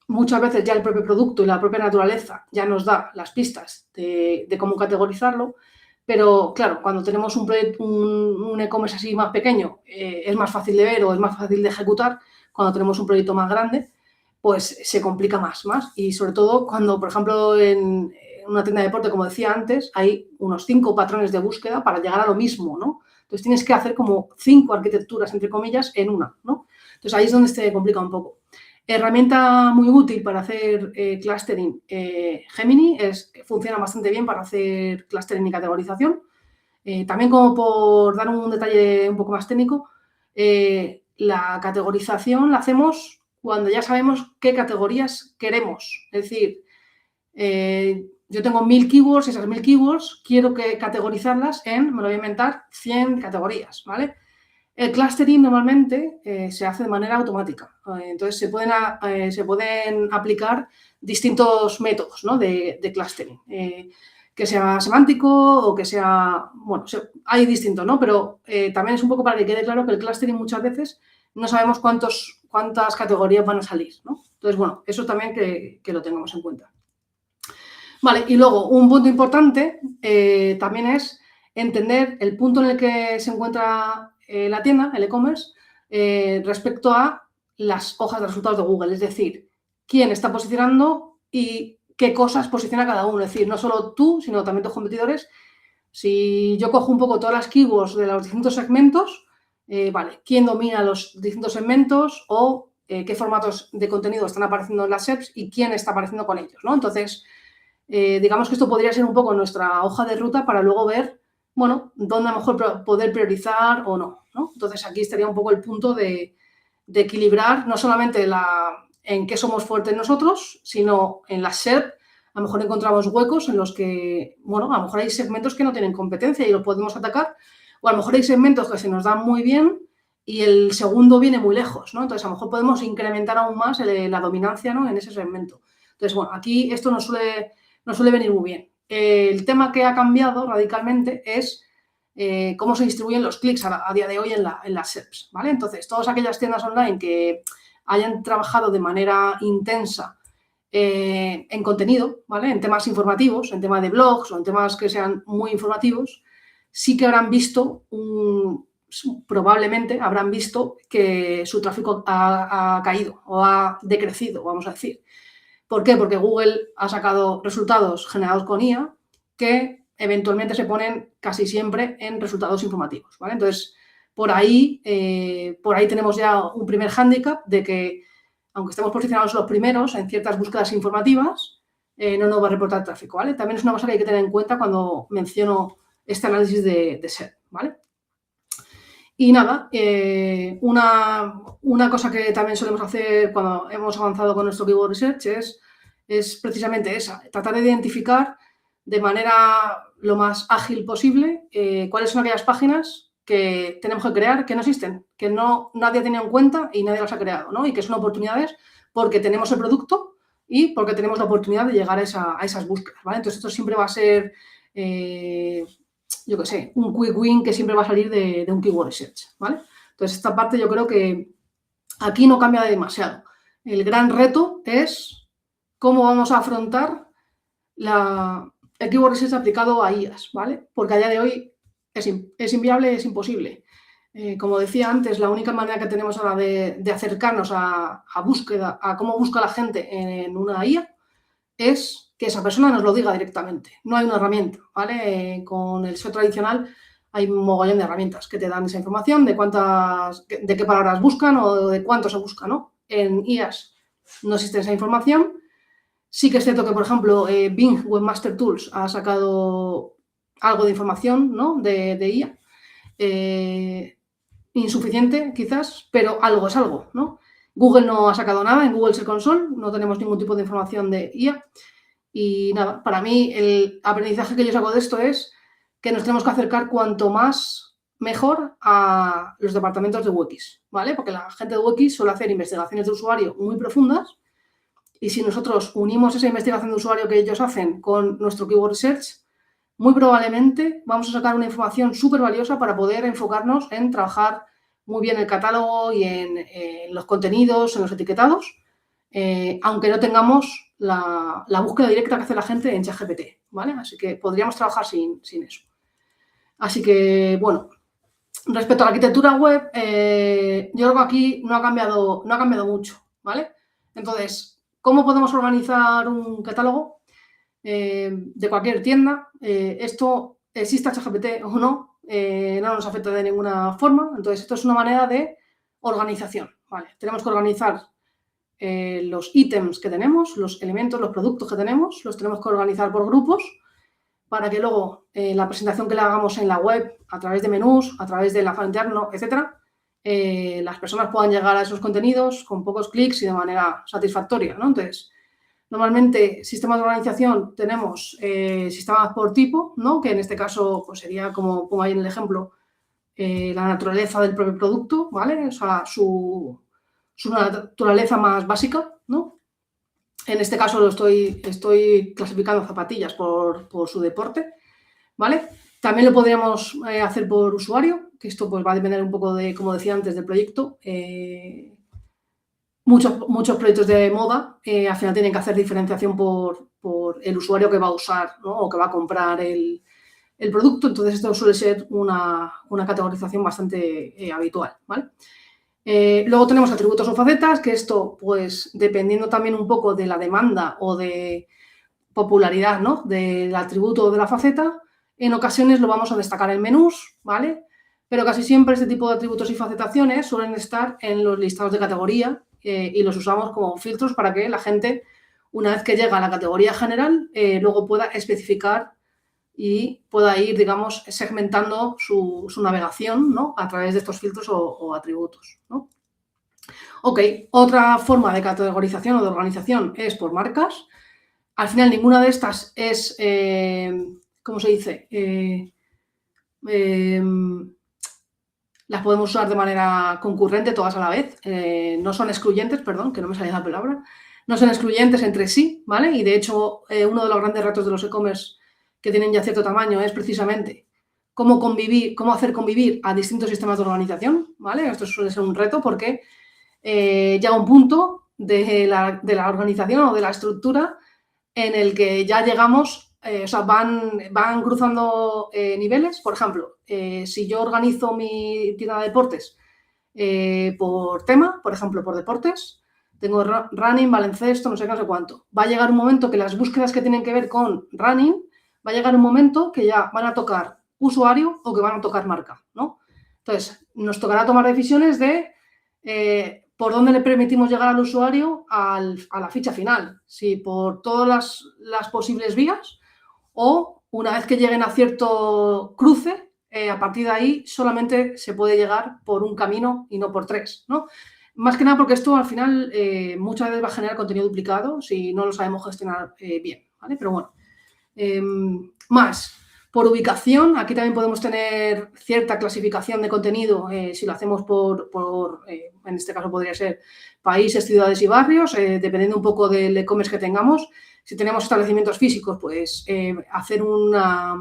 muchas veces ya el propio producto y la propia naturaleza ya nos da las pistas de cómo categorizarlo, pero claro, cuando tenemos un e-commerce así más pequeño, es más fácil de ver o es más fácil de ejecutar. Cuando tenemos un proyecto más grande, pues se complica más. Y sobre todo cuando, por ejemplo, en una tienda de deporte, como decía antes, hay unos 5 patrones de búsqueda para llegar a lo mismo, ¿no? Entonces tienes que hacer como 5 arquitecturas, entre comillas, en una, ¿no? Entonces ahí es donde se complica un poco. Herramienta muy útil para hacer clustering, Gemini, funciona bastante bien para hacer clustering y categorización. También, como por dar un detalle un poco más técnico, la categorización la hacemos cuando ya sabemos qué categorías queremos. Es decir, yo tengo 1000 keywords, esas 1000 keywords quiero categorizarlas en, me lo voy a inventar, 100 categorías, ¿vale? El clustering normalmente se hace de manera automática. Entonces, se pueden aplicar distintos métodos, ¿no? de clustering. Que sea semántico o que sea... Bueno, hay distintos, ¿no? Pero también es un poco para que quede claro que el clustering muchas veces no sabemos cuántas categorías van a salir, ¿no? Entonces, bueno, eso también que lo tengamos en cuenta. Vale, y luego un punto importante también es entender el punto en el que se encuentra la tienda, el e-commerce, respecto a las hojas de resultados de Google. Es decir, quién está posicionando y qué cosas posiciona cada uno. Es decir, no solo tú, sino también tus competidores. Si yo cojo un poco todas las keywords de los distintos segmentos, vale, quién domina los distintos segmentos o qué formatos de contenido están apareciendo en las SERPs y quién está apareciendo con ellos, ¿no? Entonces, digamos que esto podría ser un poco nuestra hoja de ruta para luego ver, bueno, dónde a lo mejor poder priorizar o no, ¿no? Entonces, aquí estaría un poco el punto de equilibrar no solamente en qué somos fuertes nosotros, sino en la SERP. A lo mejor encontramos huecos en los que, bueno, a lo mejor hay segmentos que no tienen competencia y los podemos atacar, o a lo mejor hay segmentos que se nos dan muy bien y el segundo viene muy lejos, ¿no? Entonces, a lo mejor podemos incrementar aún más la dominancia, ¿no? En ese segmento. Entonces, bueno, aquí esto nos suele venir muy bien. El tema que ha cambiado radicalmente es cómo se distribuyen los clics a día de hoy en las SERPs, ¿vale? Entonces, todas aquellas tiendas online que hayan trabajado de manera intensa en contenido, ¿vale? En temas informativos, en temas de blogs o en temas que sean muy informativos, sí que habrán visto, probablemente habrán visto que su tráfico ha caído o ha decrecido, vamos a decir. ¿Por qué? Porque Google ha sacado resultados generados con IA que eventualmente se ponen casi siempre en resultados informativos, ¿vale? Entonces, por ahí tenemos ya un primer hándicap de que, aunque estemos posicionados los primeros en ciertas búsquedas informativas, no nos va a reportar tráfico, ¿vale? También es una cosa que hay que tener en cuenta cuando menciono este análisis de SERP, ¿vale? Y nada, una cosa que también solemos hacer cuando hemos avanzado con nuestro Keyword Research es precisamente esa, tratar de identificar de manera lo más ágil posible cuáles son aquellas páginas que tenemos que crear que no existen, que nadie ha tenido en cuenta y nadie las ha creado, ¿no? Y que son oportunidades porque tenemos el producto y porque tenemos la oportunidad de llegar a esas búsquedas, ¿vale? Entonces, esto siempre va a ser, yo qué sé, un quick win que siempre va a salir de un Keyword Research, ¿vale? Entonces, esta parte yo creo que aquí no cambia demasiado. El gran reto es cómo vamos a afrontar el Keyword Research aplicado a IAS, ¿vale? Porque a día de hoy es inviable, es imposible. Como decía antes, la única manera que tenemos ahora de acercarnos a búsqueda, a cómo busca la gente en una IA, es que esa persona nos lo diga directamente. No hay una herramienta, ¿vale? Con el SEO tradicional hay un mogollón de herramientas que te dan esa información de qué palabras buscan o de cuánto se busca, ¿no? En IAS no existe esa información. Sí que es cierto que, por ejemplo, Bing Webmaster Tools ha sacado algo de información, ¿no? de IA. Insuficiente, quizás, pero algo es algo, ¿no? Google no ha sacado nada en Google Search Console, no tenemos ningún tipo de información de IA. Y nada, para mí el aprendizaje que yo saco de esto es que nos tenemos que acercar cuanto más mejor a los departamentos de UX, ¿vale? Porque la gente de UX suele hacer investigaciones de usuario muy profundas y si nosotros unimos esa investigación de usuario que ellos hacen con nuestro Keyword Research, muy probablemente vamos a sacar una información súper valiosa para poder enfocarnos en trabajar muy bien el catálogo y en los contenidos, en los etiquetados, aunque no tengamos la búsqueda directa que hace la gente en ChatGPT, ¿vale? Así que podríamos trabajar sin eso. Así que, bueno, respecto a la arquitectura web, yo creo que aquí no ha cambiado mucho, ¿vale? Entonces, ¿cómo podemos organizar un catálogo de cualquier tienda? Esto, exista ChatGPT o no, no nos afecta de ninguna forma. Entonces, esto es una manera de organización, ¿vale? Tenemos que organizar los ítems que tenemos, los elementos, los productos que tenemos, los tenemos que organizar por grupos para que luego la presentación que le hagamos en la web, a través de menús, a través del enlace interno, etcétera, las personas puedan llegar a esos contenidos con pocos clics y de manera satisfactoria, ¿no? Entonces, normalmente, sistemas de organización tenemos sistemas por tipo, ¿no? Que en este caso pues sería, como pongo ahí en el ejemplo, la naturaleza del propio producto, ¿vale? O sea, su naturaleza más básica, ¿no? En este caso lo estoy clasificando zapatillas por su deporte, ¿vale? También lo podríamos hacer por usuario, que esto pues va a depender un poco de, como decía antes, del proyecto. Muchos proyectos de moda al final tienen que hacer diferenciación por el usuario que va a usar, ¿no? O que va a comprar el producto. Entonces, esto suele ser una categorización bastante habitual, ¿vale? Luego tenemos atributos o facetas, que esto, pues, dependiendo también un poco de la demanda o de popularidad, ¿no? Del atributo o de la faceta, en ocasiones lo vamos a destacar en menús, ¿vale? Pero casi siempre este tipo de atributos y facetaciones suelen estar en los listados de categoría y los usamos como filtros para que la gente, una vez que llega a la categoría general, luego pueda especificar y pueda ir, digamos, segmentando su navegación, ¿no? A través de estos filtros o atributos, ¿no? Ok, otra forma de categorización o de organización es por marcas. Al final, ninguna de estas es, ¿cómo se dice? Las podemos usar de manera concurrente todas a la vez. No son excluyentes, perdón, que no me salía la palabra. No son excluyentes entre sí, ¿vale? Y de hecho, uno de los grandes retos de los e-commerce que tienen ya cierto tamaño es precisamente cómo hacer convivir a distintos sistemas de organización, ¿vale? Esto suele ser un reto porque llega un punto de la organización o de la estructura en el que ya llegamos, o sea, van cruzando niveles. Por ejemplo, si yo organizo mi tienda de deportes por tema, por ejemplo, por deportes, tengo running, baloncesto, no sé qué, no sé cuánto. Va a llegar un momento que las búsquedas que tienen que ver con running va a llegar un momento que ya van a tocar usuario o que van a tocar marca, ¿no? Entonces, nos tocará tomar decisiones de por dónde le permitimos llegar al usuario a la ficha final, si por todas las posibles vías o una vez que lleguen a cierto cruce, a partir de ahí solamente se puede llegar por un camino y no por 3, ¿no? Más que nada porque esto al final muchas veces va a generar contenido duplicado si no lo sabemos gestionar bien, ¿vale? Pero bueno, más. Por ubicación, aquí también podemos tener cierta clasificación de contenido si lo hacemos en este caso podría ser países, ciudades y barrios, dependiendo un poco del e-commerce que tengamos. Si tenemos establecimientos físicos, pues hacer una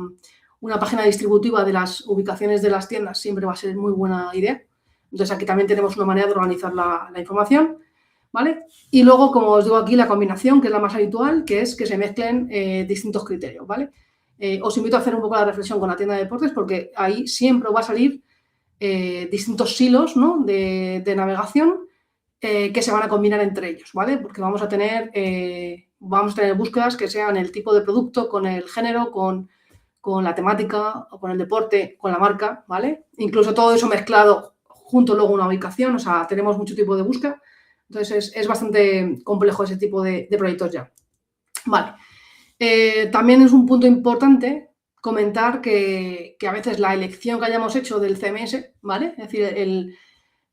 página distributiva de las ubicaciones de las tiendas siempre va a ser muy buena idea. Entonces, aquí también tenemos una manera de organizar la información, ¿vale? Y luego, como os digo aquí, la combinación, que es la más habitual, que es que se mezclen distintos criterios, ¿vale? Os invito a hacer un poco la reflexión con la tienda de deportes porque ahí siempre va a salir distintos silos, ¿no? de navegación que se van a combinar entre ellos, ¿vale? Porque vamos a tener búsquedas que sean el tipo de producto, con el género, con la temática, o con el deporte, con la marca, ¿vale? Incluso todo eso mezclado junto luego una ubicación, o sea, tenemos mucho tipo de búsqueda. Entonces, es bastante complejo ese tipo de proyectos ya. Vale. También es un punto importante comentar que a veces la elección que hayamos hecho del CMS, ¿vale? Es decir,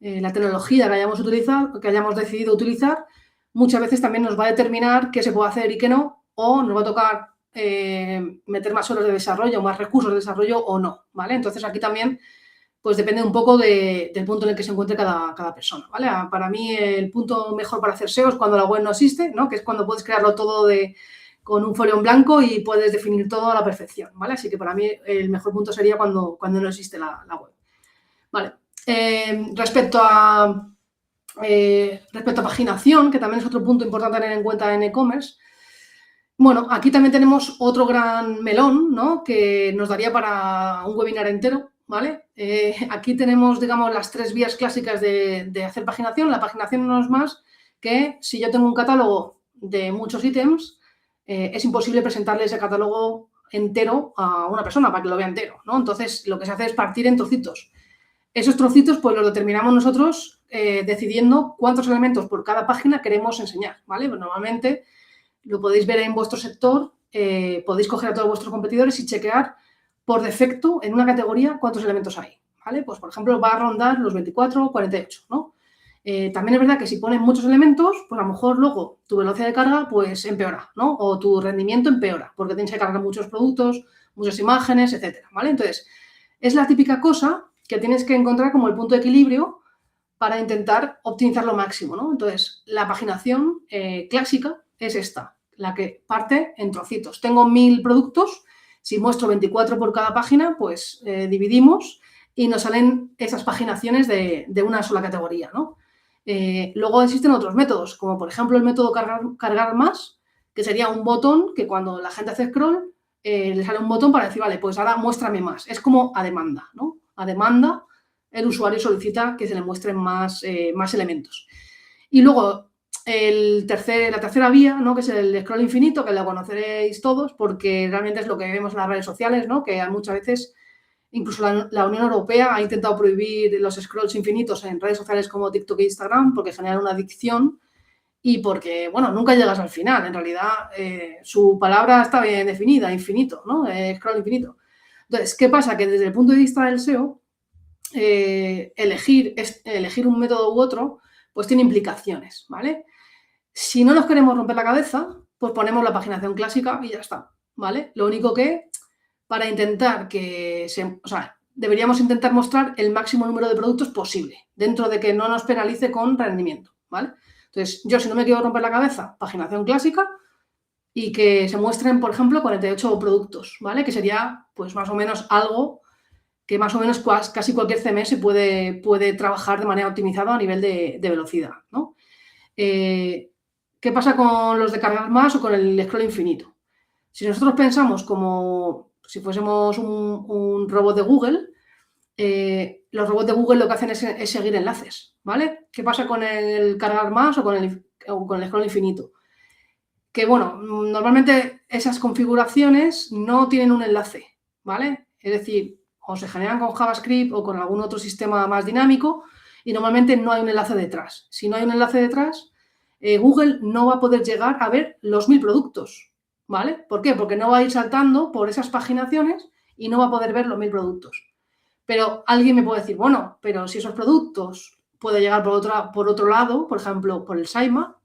la tecnología que hayamos utilizado, que hayamos decidido utilizar, muchas veces también nos va a determinar qué se puede hacer y qué no, o nos va a tocar meter más horas de desarrollo, más recursos de desarrollo o no, ¿vale? Entonces aquí también pues depende un poco del punto en el que se encuentre cada persona, ¿vale? Para mí el punto mejor para hacer SEO es cuando la web no existe, ¿no? Que es cuando puedes crearlo todo con un folio en blanco y puedes definir todo a la perfección, ¿vale? Así que para mí el mejor punto sería cuando no existe la web, ¿vale? Respecto a paginación, que también es otro punto importante a tener en cuenta en e-commerce, bueno, aquí también tenemos otro gran melón, ¿no? Que nos daría para un webinar entero, ¿vale? Aquí tenemos, digamos, las 3 vías clásicas de hacer paginación. La paginación no es más que si yo tengo un catálogo de muchos ítems, es imposible presentarle ese catálogo entero a una persona para que lo vea entero, ¿no? Entonces, lo que se hace es partir en trocitos. Esos trocitos, pues los determinamos nosotros decidiendo cuántos elementos por cada página queremos enseñar, ¿vale? Pues normalmente lo podéis ver en vuestro sector, podéis coger a todos vuestros competidores y chequear por defecto en una categoría cuántos elementos hay, ¿vale? Pues, por ejemplo, va a rondar los 24 o 48, ¿no? También es verdad que si ponen muchos elementos, pues a lo mejor luego tu velocidad de carga pues empeora, ¿no? O tu rendimiento empeora, porque tienes que cargar muchos productos, muchas imágenes, etcétera, ¿vale? Entonces, es la típica cosa que tienes que encontrar como el punto de equilibrio para intentar optimizar lo máximo, ¿no? Entonces, la paginación clásica es esta, la que parte en trocitos. Tengo 1000 productos, si muestro 24 por cada página, pues dividimos y nos salen esas paginaciones de una sola categoría, ¿no? Luego existen otros métodos, como por ejemplo el método cargar más, que sería un botón que cuando la gente hace scroll, le sale un botón para decir, vale, pues ahora muéstrame más. Es como a demanda, ¿no? A demanda, el usuario solicita que se le muestren más elementos. Y luego, la tercera vía, ¿no? Que es el scroll infinito, que lo conoceréis todos, porque realmente es lo que vemos en las redes sociales, ¿no? Que muchas veces, incluso la Unión Europea ha intentado prohibir los scrolls infinitos en redes sociales como TikTok e Instagram, porque generan una adicción y porque, bueno, nunca llegas al final. En realidad, su palabra está bien definida, infinito, ¿no? Scroll infinito. Entonces, ¿qué pasa? Que desde el punto de vista del SEO, elegir un método u otro, pues tiene implicaciones, ¿vale? Si no nos queremos romper la cabeza, pues ponemos la paginación clásica y ya está, ¿vale? Lo único que, para intentar deberíamos intentar mostrar el máximo número de productos posible, dentro de que no nos penalice con rendimiento, ¿vale? Entonces, yo si no me quiero romper la cabeza, paginación clásica y que se muestren, por ejemplo, 48 productos, ¿vale? Que sería, pues, más o menos algo que más o menos casi cualquier CMS puede trabajar de manera optimizada a nivel de velocidad, ¿no? ¿Qué pasa con los de cargar más o con el scroll infinito? Si nosotros pensamos como si fuésemos un robot de Google, los robots de Google lo que hacen es seguir enlaces, ¿vale? ¿Qué pasa con el cargar más o con el scroll infinito? que, bueno, normalmente esas configuraciones no tienen un enlace, ¿vale? Es decir, o se generan con JavaScript o con algún otro sistema más dinámico y normalmente no hay un enlace detrás. Si no hay un enlace detrás, Google no va a poder llegar a ver los 1000 productos, ¿vale? ¿Por qué? Porque no va a ir saltando por esas paginaciones y no va a poder ver los 1000 productos. Pero alguien me puede decir, bueno, pero si esos productos pueden llegar por otro lado, por ejemplo, por el sitemap,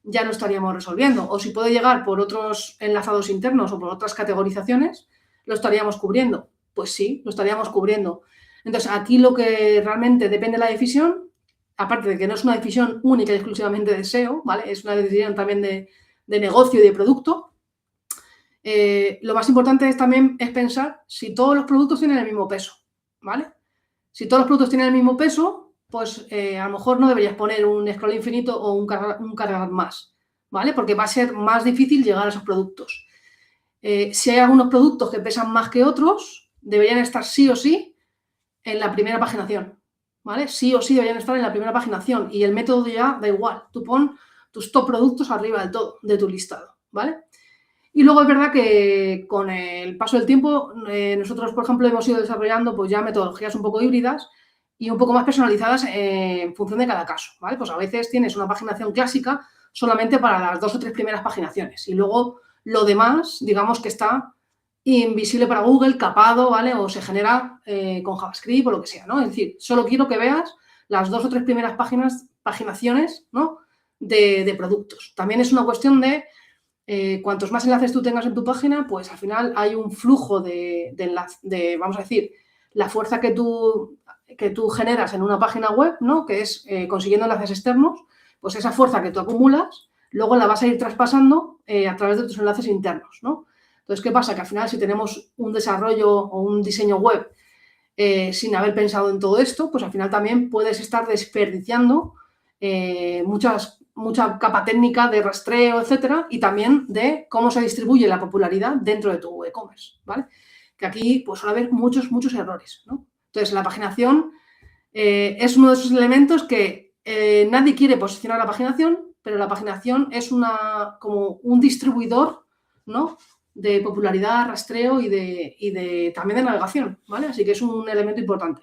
ya lo estaríamos resolviendo. O si puede llegar por otros enlazados internos o por otras categorizaciones, lo estaríamos cubriendo. Pues sí, lo estaríamos cubriendo. Entonces, aquí lo que realmente depende de la decisión, aparte de que no es una decisión única y exclusivamente de SEO, ¿vale? Es una decisión también de negocio y de producto. Lo más importante es pensar si todos los productos tienen el mismo peso, ¿vale? Si todos los productos tienen el mismo peso, pues a lo mejor no deberías poner un scroll infinito o un cargar más, ¿vale? Porque va a ser más difícil llegar a esos productos. Si hay algunos productos que pesan más que otros, deberían estar sí o sí en la primera paginación, ¿vale? Sí o sí deberían estar en la primera paginación y el método ya da igual. Tú pon tus top productos arriba del todo de tu listado, ¿vale? Y luego es verdad que con el paso del tiempo nosotros, por ejemplo, hemos ido desarrollando pues ya metodologías un poco híbridas y un poco más personalizadas en función de cada caso, ¿vale? Pues a veces tienes una paginación clásica solamente para las 2 o 3 primeras paginaciones y luego lo demás, digamos que está invisible para Google, capado, ¿vale? O se genera con JavaScript o lo que sea, ¿no? Es decir, solo quiero que veas las 2 o 3 primeras paginaciones, ¿no? De productos. También es una cuestión de cuantos más enlaces tú tengas en tu página, pues al final hay un flujo de vamos a decir, la fuerza que tú generas en una página web, ¿no? Que es consiguiendo enlaces externos, pues esa fuerza que tú acumulas, luego la vas a ir traspasando a través de tus enlaces internos, ¿no? Entonces, ¿qué pasa? Que al final, si tenemos un desarrollo o un diseño web sin haber pensado en todo esto, pues al final también puedes estar desperdiciando mucha capa técnica de rastreo, etcétera, y también de cómo se distribuye la popularidad dentro de tu e-commerce, ¿vale? Que aquí pues suele haber muchos errores, ¿no? Entonces, la paginación es uno de esos elementos que nadie quiere posicionar la paginación, pero la paginación es como un distribuidor, ¿no? De popularidad, rastreo y también de navegación, ¿vale? Así que es un elemento importante.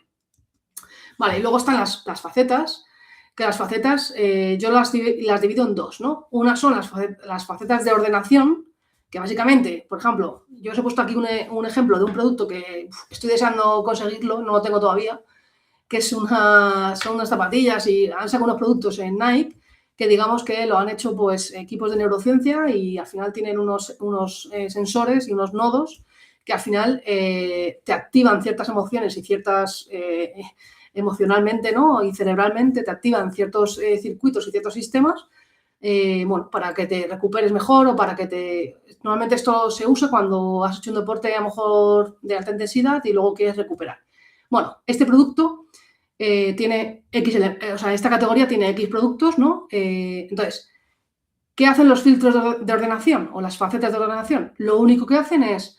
Vale, y luego están las facetas, que las facetas yo las divido en dos, ¿no? Una son las facetas de ordenación, que básicamente, por ejemplo, yo os he puesto aquí un ejemplo de un producto que estoy deseando conseguirlo, no lo tengo todavía, que son unas zapatillas y han sacado unos productos en Nike que digamos que lo han hecho pues equipos de neurociencia y al final tienen unos sensores y unos nodos que al final te activan ciertas emociones y ciertas emocionalmente, ¿no? Y cerebralmente te activan ciertos circuitos y ciertos sistemas bueno, para que te recuperes mejor o para que te... Normalmente esto se usa cuando has hecho un deporte a lo mejor de alta intensidad y luego quieres recuperar. Bueno, este producto tiene X, o sea, esta categoría tiene X productos, ¿no? Entonces, ¿qué hacen los filtros de ordenación o las facetas de ordenación? Lo único que hacen es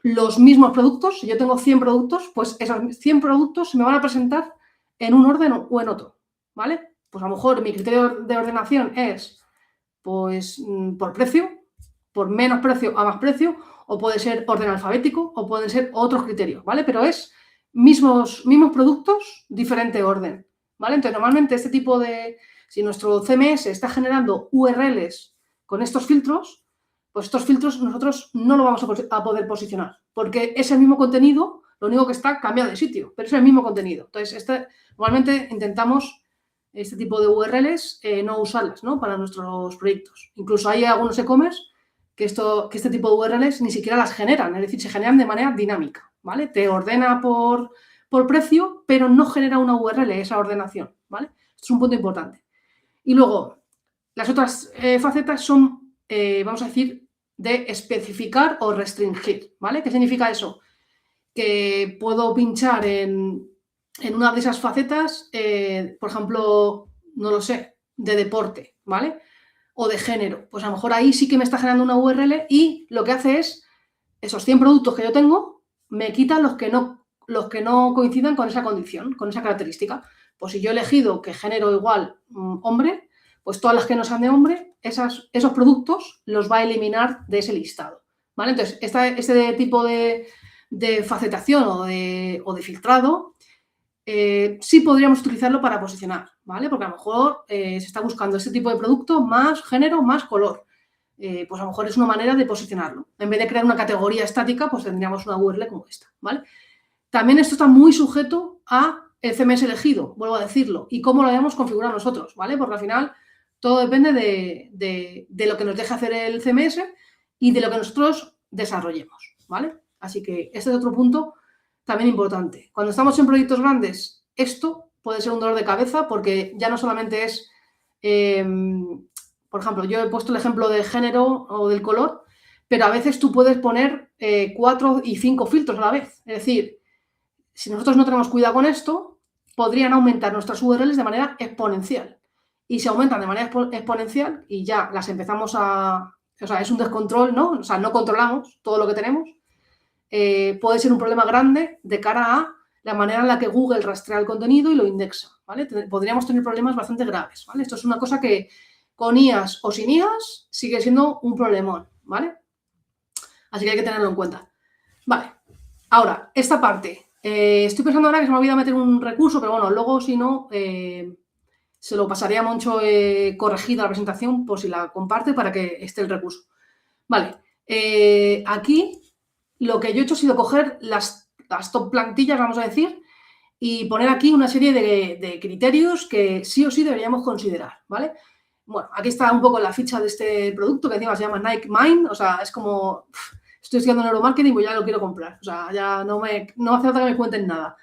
los mismos productos. Si yo tengo 100 productos, pues esos 100 productos se me van a presentar en un orden o en otro, ¿vale? Pues a lo mejor mi criterio de ordenación es, pues, por precio, por menos precio a más precio, o puede ser orden alfabético, o pueden ser otros criterios, ¿vale? Pero es mismos productos, diferente orden, ¿vale? Entonces, normalmente este tipo de... Si nuestro CMS está generando URLs con estos filtros, pues estos filtros nosotros no lo vamos a poder posicionar, porque es el mismo contenido, lo único que está cambiado de sitio, pero es el mismo contenido. Entonces, normalmente intentamos este tipo de URLs no usarlas, ¿no? Para nuestros proyectos. Incluso hay algunos e-commerce que este tipo de URLs ni siquiera las generan, es decir, se generan de manera dinámica, ¿vale? Te ordena por precio, pero no genera una URL esa ordenación, ¿vale? Esto es un punto importante. Y luego, las otras facetas son, vamos a decir, de especificar o restringir, ¿vale? ¿Qué significa eso? Que puedo pinchar en una de esas facetas, por ejemplo, no lo sé, de deporte, ¿vale? O de género. Pues a lo mejor ahí sí que me está generando una URL y lo que hace es, esos 100 productos que yo tengo, me quita los que no coincidan con esa condición, con esa característica. Pues si yo he elegido que género igual hombre, pues todas las que no sean de hombre, esos productos los va a eliminar de ese listado, ¿vale? Entonces, este tipo de facetación o de filtrado sí podríamos utilizarlo para posicionar, ¿vale? Porque a lo mejor se está buscando este tipo de producto más género, más color. Pues a lo mejor es una manera de posicionarlo. En vez de crear una categoría estática, pues tendríamos una URL como esta, ¿vale? También esto está muy sujeto a el CMS elegido, vuelvo a decirlo, y cómo lo hayamos configurado nosotros, ¿vale? Porque al final todo depende de lo que nos deje hacer el CMS y de lo que nosotros desarrollemos, ¿vale? Así que este es otro punto también importante. Cuando estamos en proyectos grandes, esto puede ser un dolor de cabeza porque ya no solamente es, por ejemplo, yo he puesto el ejemplo del género o del color, pero a veces tú puedes poner 4 y 5 filtros a la vez. Es decir, si nosotros no tenemos cuidado con esto, podrían aumentar nuestras URLs de manera exponencial. Y si aumentan de manera exponencial y ya las empezamos a... O sea, es un descontrol, ¿no? O sea, no controlamos todo lo que tenemos. Puede ser un problema grande de cara a la manera en la que Google rastrea el contenido y lo indexa, ¿vale? Podríamos tener problemas bastante graves, ¿vale? Esto es una cosa que con IAS o sin IAS sigue siendo un problemón, ¿vale? Así que hay que tenerlo en cuenta. Vale, ahora, esta parte. Estoy pensando ahora que se me ha olvidado meter un recurso, pero bueno, luego si no, se lo pasaría a Moncho corregida la presentación por si la comparte para que esté el recurso. Vale, aquí lo que yo he hecho ha sido coger las top plantillas, vamos a decir, y poner aquí una serie de criterios que sí o sí deberíamos considerar, ¿vale? Bueno, aquí está un poco la ficha de este producto que encima se llama Nike Mind, o sea, es como... Estoy estudiando neuromarketing, pues ya lo quiero comprar. O sea, ya no hace falta que me cuenten nada.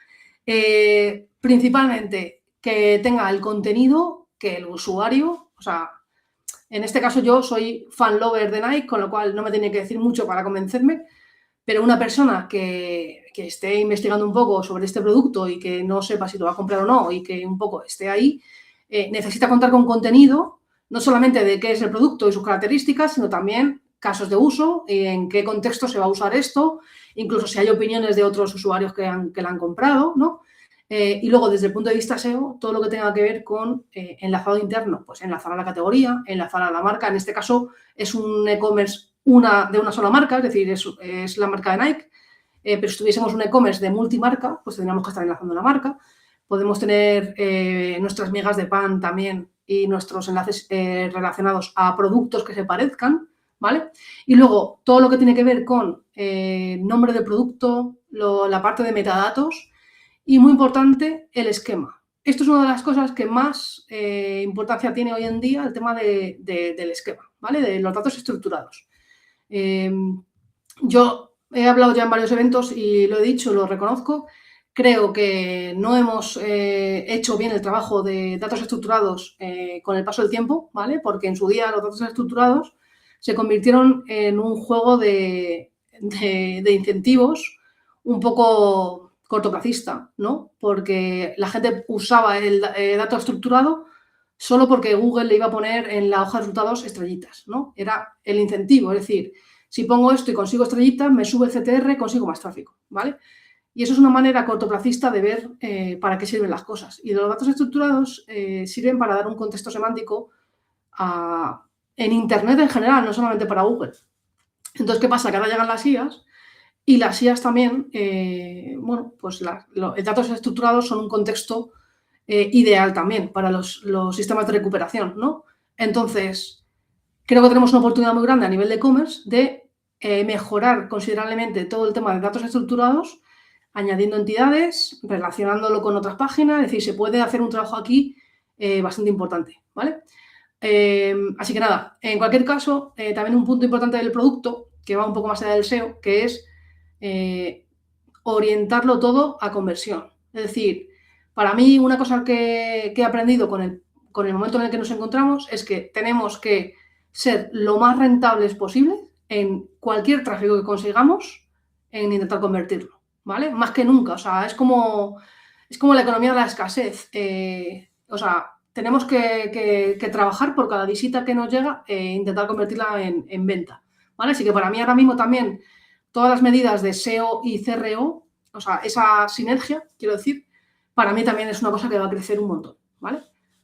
Principalmente que tenga el contenido que el usuario, o sea, en este caso yo soy fan lover de Nike, con lo cual no me tiene que decir mucho para convencerme, pero una persona que esté investigando un poco sobre este producto y que no sepa si lo va a comprar o no y que un poco esté ahí, necesita contar con contenido, no solamente de qué es el producto y sus características, sino también casos de uso, en qué contexto se va a usar esto, incluso si hay opiniones de otros usuarios que la han comprado, ¿no? Y luego, desde el punto de vista SEO, todo lo que tenga que ver con enlazado interno, pues enlazar a la categoría, enlazar a la marca. En este caso es un e-commerce de una sola marca, es decir, es la marca de Nike, pero si tuviésemos un e-commerce de multimarca, pues tendríamos que estar enlazando la marca. Podemos tener nuestras migas de pan también y nuestros enlaces relacionados a productos que se parezcan, ¿vale? Y luego, todo lo que tiene que ver con nombre del producto, la parte de metadatos y, muy importante, el esquema. Esto es una de las cosas que más importancia tiene hoy en día, el tema del esquema, ¿vale? De los datos estructurados. Yo he hablado ya en varios eventos y lo he dicho, lo reconozco. Creo que no hemos hecho bien el trabajo de datos estructurados con el paso del tiempo, ¿vale? Porque en su día los datos estructurados se convirtieron en un juego de incentivos un poco cortoplacista, ¿no? Porque la gente usaba el dato estructurado solo porque Google le iba a poner en la hoja de resultados estrellitas, ¿no? Era el incentivo, es decir, si pongo esto y consigo estrellitas, me sube el CTR, consigo más tráfico, ¿vale? Y eso es una manera cortoplacista de ver para qué sirven las cosas. Y los datos estructurados sirven para dar un contexto semántico en Internet en general, no solamente para Google. Entonces, ¿qué pasa? Que ahora llegan las IAs y las IAs también, bueno, pues los datos estructurados son un contexto ideal también para los sistemas de recuperación, ¿no? Entonces, creo que tenemos una oportunidad muy grande a nivel de e-commerce de mejorar considerablemente todo el tema de datos estructurados, añadiendo entidades, relacionándolo con otras páginas, es decir, se puede hacer un trabajo aquí bastante importante, ¿vale? Así que nada, en cualquier caso, también un punto importante del producto, que va un poco más allá del SEO, que es orientarlo todo a conversión. Es decir, para mí una cosa que he aprendido con el momento en el que nos encontramos es que tenemos que ser lo más rentables posible en cualquier tráfico que consigamos en intentar convertirlo, ¿vale? Más que nunca, o sea, es como la economía de la escasez. O sea, tenemos que trabajar por cada visita que nos llega e intentar convertirla en venta, ¿vale? Así que para mí ahora mismo también todas las medidas de SEO y CRO, o sea, esa sinergia, quiero decir, para mí también es una cosa que va a crecer un montón, ¿vale?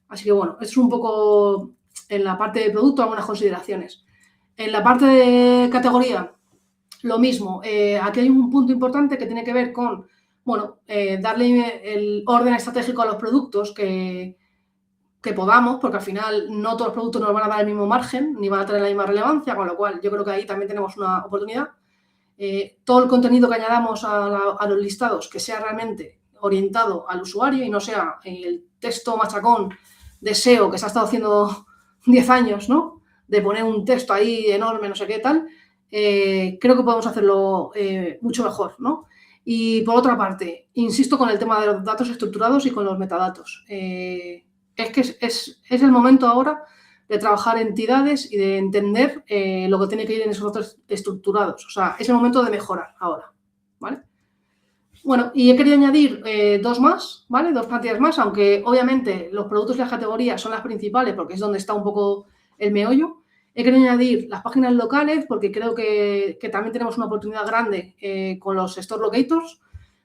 Así que bueno, esto es un poco en la parte de producto algunas consideraciones. En la parte de categoría, lo mismo. Aquí hay un punto importante que tiene que ver con, bueno, darle el orden estratégico a los productos que podamos, porque al final no todos los productos nos van a dar el mismo margen, ni van a tener la misma relevancia, con lo cual yo creo que ahí también tenemos una oportunidad. Todo el contenido que añadamos a los listados que sea realmente orientado al usuario y no sea el texto machacón de SEO que se ha estado haciendo 10 años, ¿no? De poner un texto ahí enorme, no sé qué tal, creo que podemos hacerlo mucho mejor, ¿no? Y por otra parte, insisto con el tema de los datos estructurados y con los metadatos. Es que es el momento ahora de trabajar entidades y de entender lo que tiene que ir en esos datos estructurados. O sea, es el momento de mejorar ahora, ¿vale? Bueno, y he querido añadir dos más, ¿vale? Dos plantillas más, aunque obviamente los productos y las categorías son las principales porque es donde está un poco el meollo. He querido añadir las páginas locales porque creo que también tenemos una oportunidad grande con los Store Locators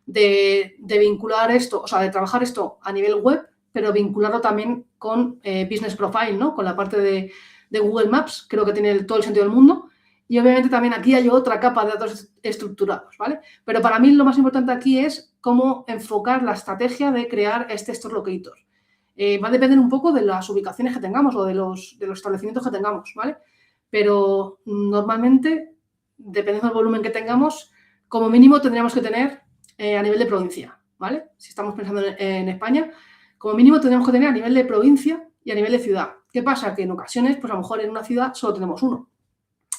de vincular esto, o sea, de trabajar esto a nivel web, pero vincularlo también con Business Profile, ¿no? Con la parte de Google Maps, creo que tiene todo el sentido del mundo. Y obviamente también aquí hay otra capa de datos estructurados, ¿vale? Pero para mí lo más importante aquí es cómo enfocar la estrategia de crear este Store Locator. Va a depender un poco de las ubicaciones que tengamos o de los establecimientos que tengamos, ¿vale? Pero normalmente, dependiendo del volumen que tengamos, como mínimo tendríamos que tener a nivel de provincia, ¿vale? Si estamos pensando en España, como mínimo tendríamos que tener a nivel de provincia y a nivel de ciudad. ¿Qué pasa? Que en ocasiones, pues a lo mejor en una ciudad solo tenemos uno,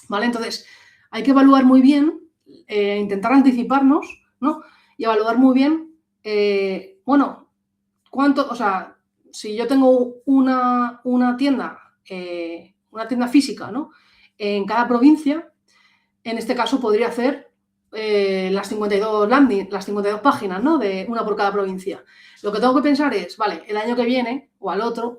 ¿vale? Entonces, hay que evaluar muy bien, intentar anticiparnos, ¿no? Y evaluar muy bien, bueno, cuánto, o sea, si yo tengo una tienda física, ¿no? En cada provincia, en este caso podría hacer las 52 las 52 páginas, ¿no? De una por cada provincia. Lo que tengo que pensar es, vale, el año que viene, o al otro,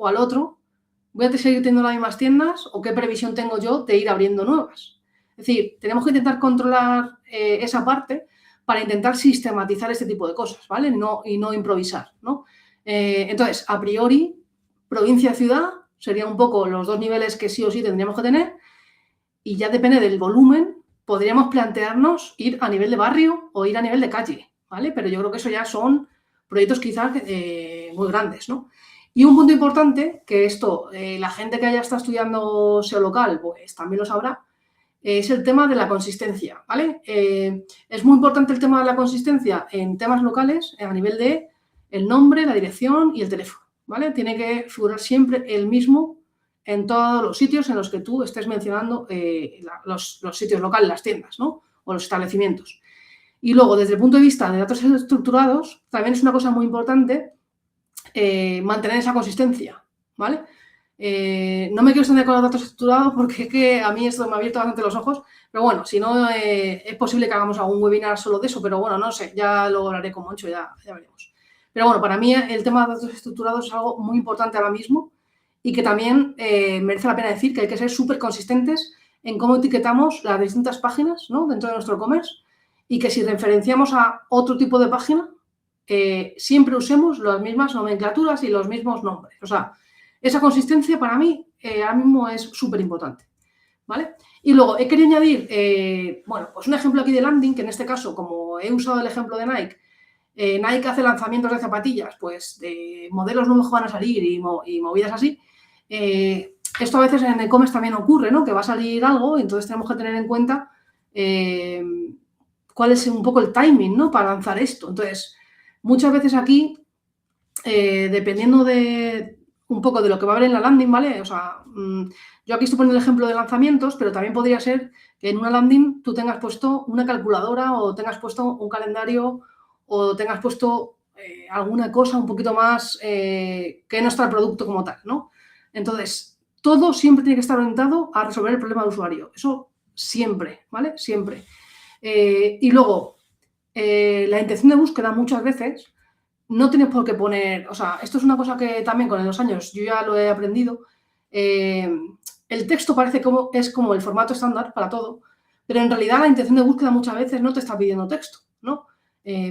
¿voy a seguir teniendo las mismas tiendas o qué previsión tengo yo de ir abriendo nuevas? Es decir, tenemos que intentar controlar esa parte para intentar sistematizar este tipo de cosas, ¿vale? Y no improvisar, ¿no? Entonces, a priori, provincia-ciudad serían un poco los dos niveles que sí o sí tendríamos que tener y ya depende del volumen, podríamos plantearnos ir a nivel de barrio o ir a nivel de calle, ¿vale? Pero yo creo que eso ya son proyectos quizás muy grandes, ¿no? Y un punto importante, que esto la gente que haya estado estudiando SEO local, pues también lo sabrá, es el tema de la consistencia, ¿vale? Es muy importante el tema de la consistencia en temas locales a nivel de el nombre, la dirección y el teléfono, ¿vale? Tiene que figurar siempre el mismo en todos los sitios en los que tú estés mencionando los sitios locales, las tiendas, ¿no? O los establecimientos. Y luego, desde el punto de vista de datos estructurados, también es una cosa muy importante mantener esa consistencia, ¿vale? No me quiero extender con los datos estructurados porque es que a mí esto me ha abierto bastante los ojos, pero bueno, si no, es posible que hagamos algún webinar solo de eso, pero bueno, no sé, ya lo hablaré con Moncho, ya veremos. Pero bueno, para mí el tema de datos estructurados es algo muy importante ahora mismo y que también merece la pena decir que hay que ser súper consistentes en cómo etiquetamos las distintas páginas, ¿no? Dentro de nuestro e-commerce y que si referenciamos a otro tipo de página, siempre usemos las mismas nomenclaturas y los mismos nombres. O sea, esa consistencia para mí ahora mismo es súper importante, ¿vale? Y luego he querido añadir, bueno, pues un ejemplo aquí de landing, que en este caso, como he usado el ejemplo de Nike, Nike hace lanzamientos de zapatillas, pues de modelos nuevos que van a salir y movidas así. Esto a veces en e-commerce también ocurre, ¿no? Que va a salir algo y entonces tenemos que tener en cuenta cuál es un poco el timing, ¿no? Para lanzar esto. Entonces, muchas veces aquí, dependiendo de un poco de lo que va a haber en la landing, ¿vale? O sea, yo aquí estoy poniendo el ejemplo de lanzamientos, pero también podría ser que en una landing tú tengas puesto una calculadora o tengas puesto un calendario o tengas puesto alguna cosa un poquito más que no está el producto como tal, ¿no? Entonces, todo siempre tiene que estar orientado a resolver el problema del usuario. Eso siempre, ¿vale? Siempre. Y luego, la intención de búsqueda muchas veces no tienes por qué poner, o sea, esto es una cosa que también con los años yo ya lo he aprendido. El texto parece como es como el formato estándar para todo, pero en realidad la intención de búsqueda muchas veces no te está pidiendo texto, ¿no?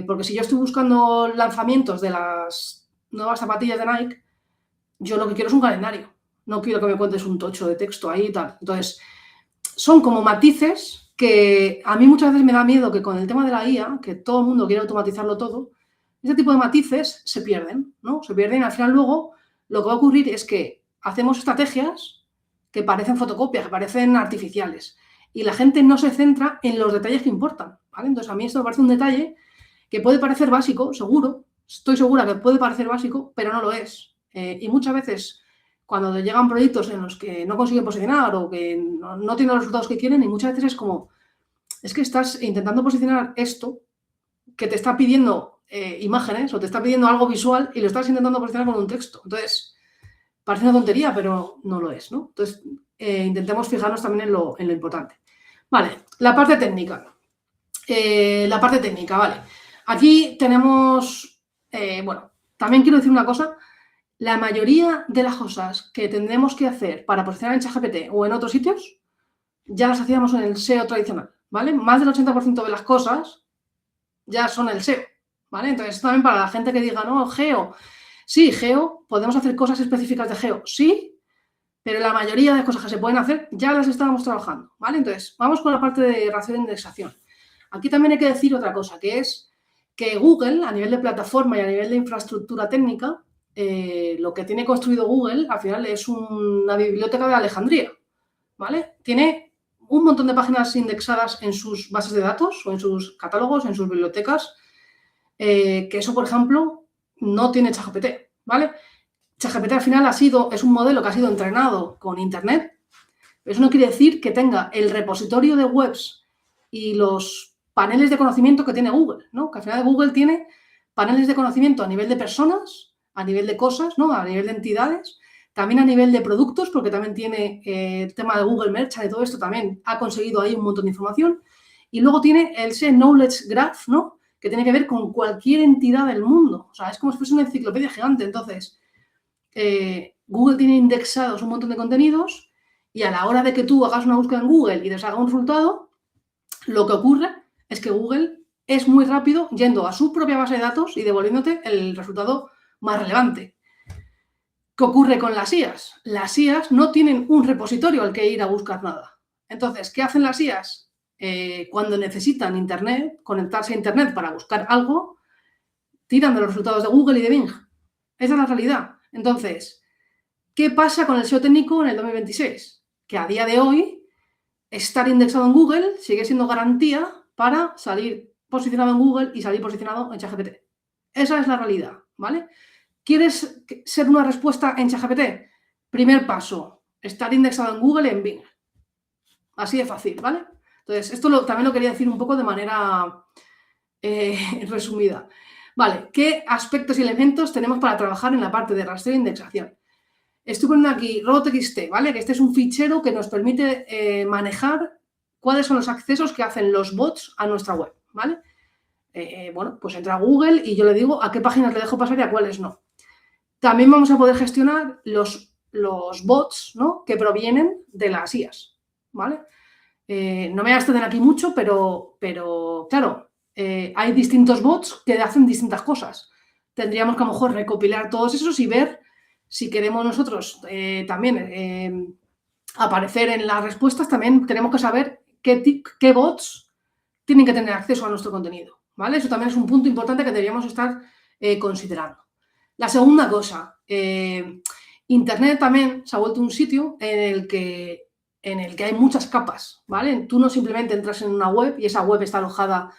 Porque si yo estoy buscando lanzamientos de las nuevas zapatillas de Nike, yo lo que quiero es un calendario, no quiero que me cuentes un tocho de texto ahí y tal. Entonces, son como matices que a mí muchas veces me da miedo que con el tema de la IA, que todo el mundo quiere automatizarlo todo, ese tipo de matices se pierden, ¿no? Se pierden y al final luego lo que va a ocurrir es que hacemos estrategias que parecen fotocopias, que parecen artificiales y la gente no se centra en los detalles que importan, ¿vale? Entonces a mí esto me parece un detalle que puede parecer básico, seguro, estoy segura que puede parecer básico, pero no lo es. Y muchas veces cuando llegan proyectos en los que no consiguen posicionar o que no tienen los resultados que quieren y muchas veces es como, es que estás intentando posicionar esto que te está pidiendo imágenes o te está pidiendo algo visual y lo estás intentando posicionar con un texto. Entonces, parece una tontería, pero no lo es, ¿no? Entonces, intentemos fijarnos también en lo importante. Vale, la parte técnica. Vale. Aquí tenemos, bueno, también quiero decir una cosa. La mayoría de las cosas que tendremos que hacer para posicionar en ChatGPT o en otros sitios, ya las hacíamos en el SEO tradicional, ¿vale? Más del 80% de las cosas ya son el SEO, ¿vale? Entonces, también para la gente que diga, no, Geo. Sí, Geo, podemos hacer cosas específicas de Geo, sí, pero la mayoría de las cosas que se pueden hacer ya las estábamos trabajando, ¿vale? Entonces, vamos con la parte de rastreo de indexación. Aquí también hay que decir otra cosa, que es que Google, a nivel de plataforma y a nivel de infraestructura técnica, lo que tiene construido Google, al final, es una biblioteca de Alejandría, ¿vale? Tiene un montón de páginas indexadas en sus bases de datos o en sus catálogos, en sus bibliotecas, que eso, por ejemplo, no tiene ChatGPT, ¿vale? ChatGPT al final es un modelo que ha sido entrenado con Internet. Eso no quiere decir que tenga el repositorio de webs y los paneles de conocimiento que tiene Google, ¿no? Que al final Google tiene paneles de conocimiento a nivel de personas, a nivel de cosas, ¿no? A nivel de entidades, también a nivel de productos, porque también tiene el tema de Google Merchant y todo esto, también ha conseguido ahí un montón de información. Y luego tiene ese Knowledge Graph, ¿no? Que tiene que ver con cualquier entidad del mundo. O sea, es como si fuese una enciclopedia gigante. Entonces, Google tiene indexados un montón de contenidos y a la hora de que tú hagas una búsqueda en Google y te salga un resultado, lo que ocurre es que Google es muy rápido yendo a su propia base de datos y devolviéndote el resultado más relevante. ¿Qué ocurre con las IAs? Las IAs no tienen un repositorio al que ir a buscar nada. Entonces, ¿qué hacen las IAs? Cuando necesitan Internet, conectarse a Internet para buscar algo, tiran de los resultados de Google y de Bing. Esa es la realidad. Entonces, ¿qué pasa con el SEO técnico en el 2026? Que a día de hoy, estar indexado en Google sigue siendo garantía para salir posicionado en Google y salir posicionado en ChatGPT. Esa es la realidad, ¿vale? ¿Quieres ser una respuesta en ChatGPT? Primer paso, estar indexado en Google y en Bing. Así de fácil, ¿vale? Entonces, esto también lo quería decir un poco de manera resumida. Vale, ¿qué aspectos y elementos tenemos para trabajar en la parte de rastreo e indexación? Estoy poniendo aquí robot.txt, ¿vale? Que este es un fichero que nos permite manejar cuáles son los accesos que hacen los bots a nuestra web, ¿vale? Bueno, pues entra a Google y yo le digo a qué páginas le dejo pasar y a cuáles no. También vamos a poder gestionar los bots, ¿no? Que provienen de las IAs, ¿vale? No me voy a extender aquí mucho, pero claro, hay distintos bots que hacen distintas cosas. Tendríamos que a lo mejor recopilar todos esos y ver si queremos nosotros también aparecer en las respuestas. También tenemos que saber qué bots tienen que tener acceso a nuestro contenido, ¿vale? Eso también es un punto importante que deberíamos estar considerando. La segunda cosa, Internet también se ha vuelto un sitio en el que hay muchas capas, ¿vale? Tú no simplemente entras en una web y esa web está alojada,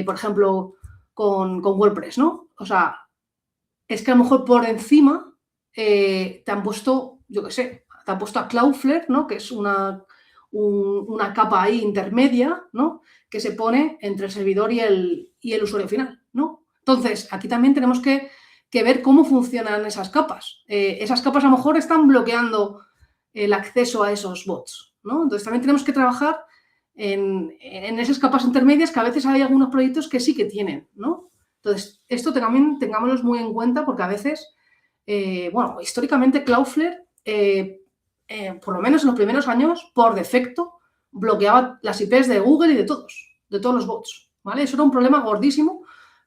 por ejemplo, con WordPress, ¿no? O sea, es que a lo mejor por encima te han puesto, yo qué sé, te han puesto a Cloudflare, ¿no? Que es una capa ahí intermedia, ¿no? Que se pone entre el servidor y el usuario final, ¿no? Entonces, aquí también tenemos que ver cómo funcionan esas capas. Esas capas a lo mejor están bloqueando el acceso a esos bots, ¿no? Entonces también tenemos que trabajar en esas capas intermedias que a veces hay algunos proyectos que sí que tienen, ¿no? Entonces, esto también tengámoslo muy en cuenta porque a veces, bueno, históricamente Cloudflare, por lo menos en los primeros años, por defecto, bloqueaba las IPs de Google y de todos los bots, ¿vale? Eso era un problema gordísimo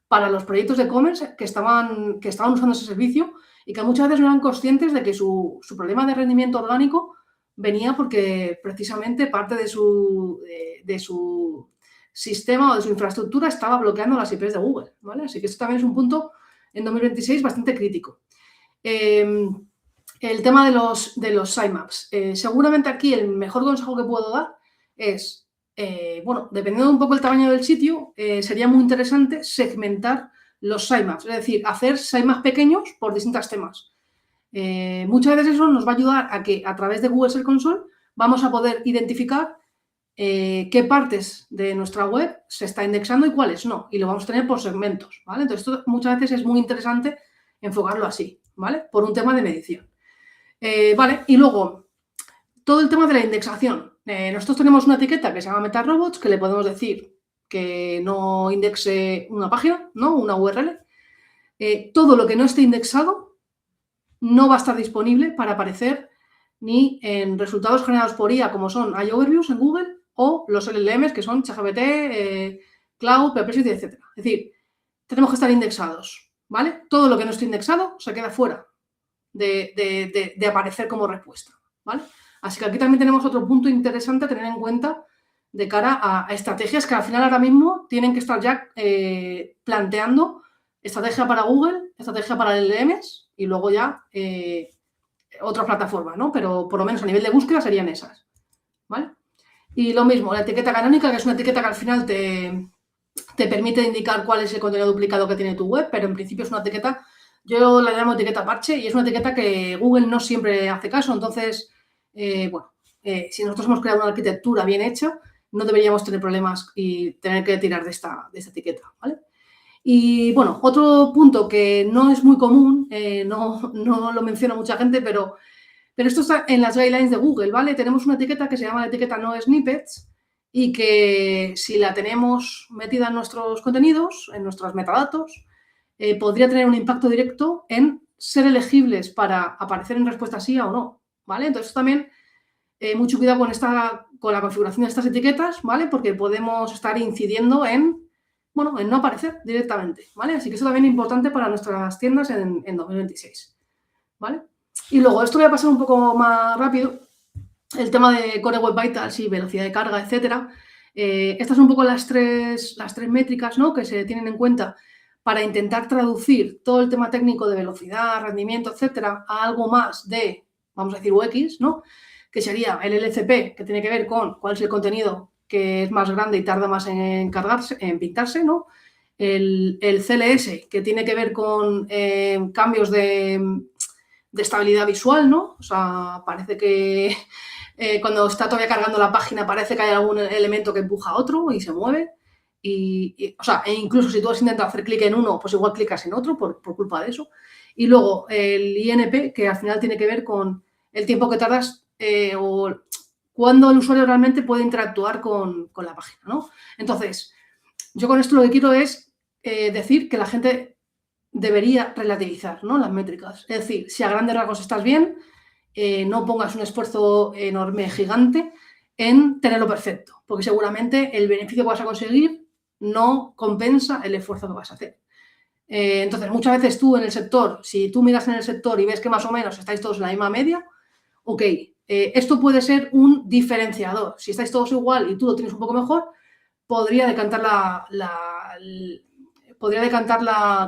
para los proyectos de e-commerce que estaban usando ese servicio y que muchas veces no eran conscientes de que su problema de rendimiento orgánico venía porque precisamente parte de su sistema o de su infraestructura estaba bloqueando las IPs de Google, ¿vale? Así que esto también es un punto en 2026 bastante crítico. El tema de los sitemaps. Seguramente aquí el mejor consejo que puedo dar es, bueno, dependiendo un poco del tamaño del sitio, sería muy interesante segmentar los sitemaps, es decir, hacer sitemaps pequeños por distintos temas. Muchas veces eso nos va a ayudar a que a través de Google Search Console vamos a poder identificar qué partes de nuestra web se está indexando y cuáles no, y lo vamos a tener por segmentos, ¿vale? Entonces, esto muchas veces es muy interesante enfocarlo así, ¿vale? Por un tema de medición. Vale, y luego, todo el tema de la indexación. Nosotros tenemos una etiqueta que se llama MetaRobots, que le podemos decir que no indexe una página, ¿no? Una URL. Todo lo que no esté indexado no va a estar disponible para aparecer ni en resultados generados por IA, como son iOverviews en Google, o los LLMs, que son ChatGPT, Cloud, Perplexity, etc. Es decir, tenemos que estar indexados, ¿vale? Todo lo que no esté indexado se queda fuera de aparecer como respuesta, ¿vale? Así que aquí también tenemos otro punto interesante a tener en cuenta de cara a estrategias que al final ahora mismo tienen que estar ya planteando estrategia para Google, estrategia para LLMs y luego ya otras plataformas, ¿no? Pero por lo menos a nivel de búsqueda serían esas, ¿vale? Y lo mismo, la etiqueta canónica, que es una etiqueta que al final te permite indicar cuál es el contenido duplicado que tiene tu web, pero en principio es una etiqueta, yo la llamo etiqueta parche, y es una etiqueta que Google no siempre hace caso. Entonces, bueno, si nosotros hemos creado una arquitectura bien hecha, no deberíamos tener problemas y tener que tirar de esta etiqueta, ¿vale? Y bueno, otro punto que no es muy común, no lo menciona mucha gente, pero esto está en las guidelines de Google, ¿vale? Tenemos una etiqueta que se llama la etiqueta no snippets y que si la tenemos metida en nuestros contenidos, en nuestros metadatos, podría tener un impacto directo en ser elegibles para aparecer en respuesta sí o no, ¿vale? Entonces también mucho cuidado con la configuración de estas etiquetas, ¿vale? Porque podemos estar incidiendo en no aparecer directamente, ¿vale? Así que eso también es importante para nuestras tiendas en 2026, ¿vale? Y luego, esto voy a pasar un poco más rápido, el tema de Core Web Vitals y velocidad de carga, etcétera. Estas son un poco las tres métricas, ¿no?, que se tienen en cuenta para intentar traducir todo el tema técnico de velocidad, rendimiento, etcétera, a algo más de, vamos a decir, UX, ¿no?, que sería el LCP, que tiene que ver con cuál es el contenido que es más grande y tarda más en cargarse, en pintarse, ¿no? El CLS, que tiene que ver con cambios de estabilidad visual, ¿no? O sea, parece que cuando está todavía cargando la página parece que hay algún elemento que empuja a otro y se mueve. O sea, e incluso si tú has intentado hacer clic en uno, pues igual clicas en otro por culpa de eso. Y luego el INP, que al final tiene que ver con el tiempo que tardas o cuándo el usuario realmente puede interactuar con la página, ¿no? Entonces, yo con esto lo que quiero es decir que la gente debería relativizar, ¿no?, las métricas. Es decir, si a grandes rasgos estás bien, no pongas un esfuerzo enorme, gigante, en tenerlo perfecto, porque seguramente el beneficio que vas a conseguir no compensa el esfuerzo que vas a hacer. Entonces, muchas veces tú en el sector, si tú miras en el sector y ves que más o menos estáis todos en la misma media, ok, esto puede ser un diferenciador. Si estáis todos igual y tú lo tienes un poco mejor, podría decantar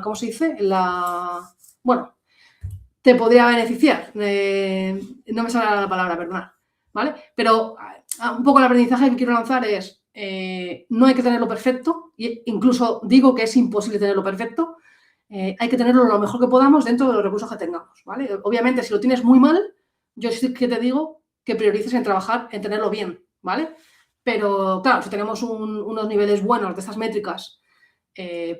¿cómo se dice? Bueno, te podría beneficiar. No me sale la palabra, perdonad, ¿vale? Pero un poco el aprendizaje que quiero lanzar es, no hay que tenerlo perfecto, e incluso digo que es imposible tenerlo perfecto, hay que tenerlo lo mejor que podamos dentro de los recursos que tengamos, ¿vale? Obviamente, si lo tienes muy mal, yo sí que te digo que priorices en trabajar en tenerlo bien, ¿vale? Pero claro, si tenemos unos niveles buenos de estas métricas,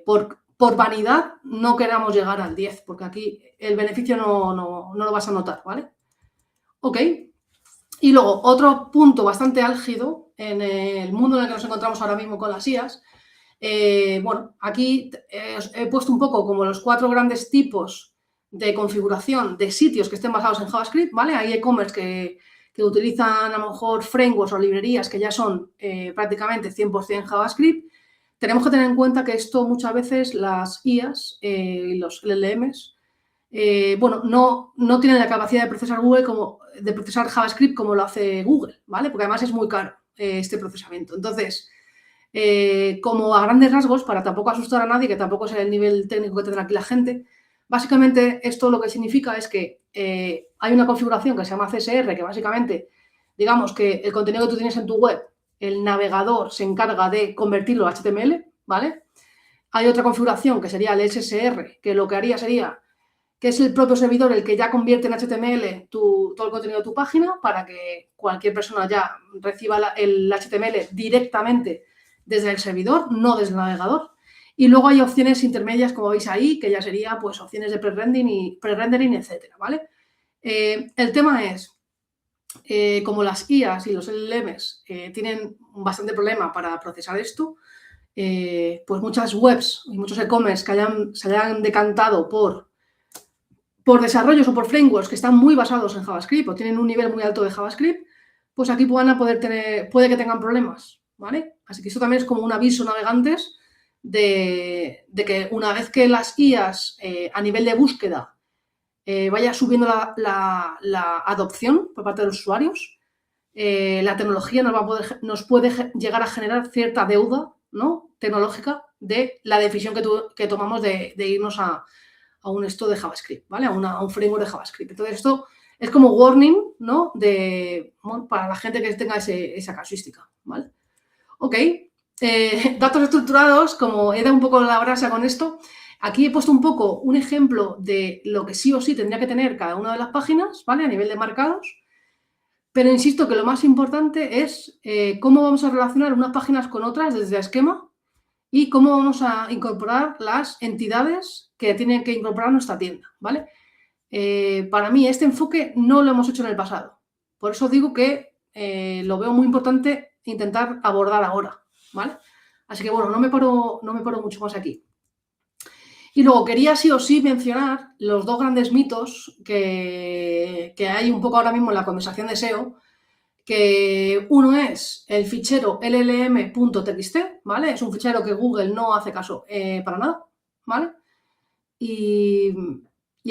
por vanidad no queramos llegar al 10, porque aquí el beneficio no lo vas a notar, ¿vale? Ok. Y luego, otro punto bastante álgido en el mundo en el que nos encontramos ahora mismo con las IAs, bueno, aquí os he puesto un poco como los 4 grandes tipos de configuración de sitios que estén basados en JavaScript, ¿vale? Hay e-commerce que utilizan a lo mejor frameworks o librerías que ya son prácticamente 100% JavaScript. Tenemos que tener en cuenta que esto muchas veces las IAs y los LLMs bueno, no tienen la capacidad de procesar de procesar JavaScript como lo hace Google, ¿vale? Porque además es muy caro este procesamiento. Entonces, como a grandes rasgos, para tampoco asustar a nadie, que tampoco es el nivel técnico que tendrá aquí la gente, básicamente esto lo que significa es que hay una configuración que se llama CSR, que básicamente, digamos que el contenido que tú tienes en tu web, el navegador se encarga de convertirlo a HTML, ¿vale? Hay otra configuración que sería el SSR, que lo que haría sería que es el propio servidor el que ya convierte en HTML todo el contenido de tu página para que cualquier persona ya reciba el HTML directamente desde el servidor, no desde el navegador. Y luego hay opciones intermedias, como veis ahí, que ya sería pues opciones de pre-rendering, etcétera, ¿vale? El tema es, como las IAs y los LLMs tienen bastante problema para procesar esto, pues muchas webs y muchos e-commerce que se hayan decantado por desarrollos o por frameworks que están muy basados en JavaScript o tienen un nivel muy alto de JavaScript, pues aquí puede que tengan problemas, ¿vale? Así que esto también es como un aviso navegantes de que una vez que las IAs a nivel de búsqueda vaya subiendo la adopción por parte de los usuarios, la tecnología nos puede llegar a generar cierta deuda, ¿no?, tecnológica de la decisión que tomamos de irnos a un esto de JavaScript, ¿vale? A un framework de JavaScript. Entonces, esto es como warning, ¿no?, para la gente que tenga esa casuística, ¿vale? Ok. Datos estructurados, como he dado un poco la brasa con esto, aquí he puesto un poco un ejemplo de lo que sí o sí tendría que tener cada una de las páginas, ¿vale?, a nivel de marcados. Pero insisto que lo más importante es cómo vamos a relacionar unas páginas con otras desde el esquema y cómo vamos a incorporar las entidades que tienen que incorporar nuestra tienda, ¿vale? Para mí este enfoque no lo hemos hecho en el pasado. Por eso digo que lo veo muy importante intentar abordar ahora, ¿vale? Así que bueno, no me paro mucho más aquí. Y luego quería sí o sí mencionar los dos grandes mitos que hay un poco ahora mismo en la conversación de SEO, que uno es el fichero llm.txt, ¿vale? Es un fichero que Google no hace caso para nada, ¿vale? Y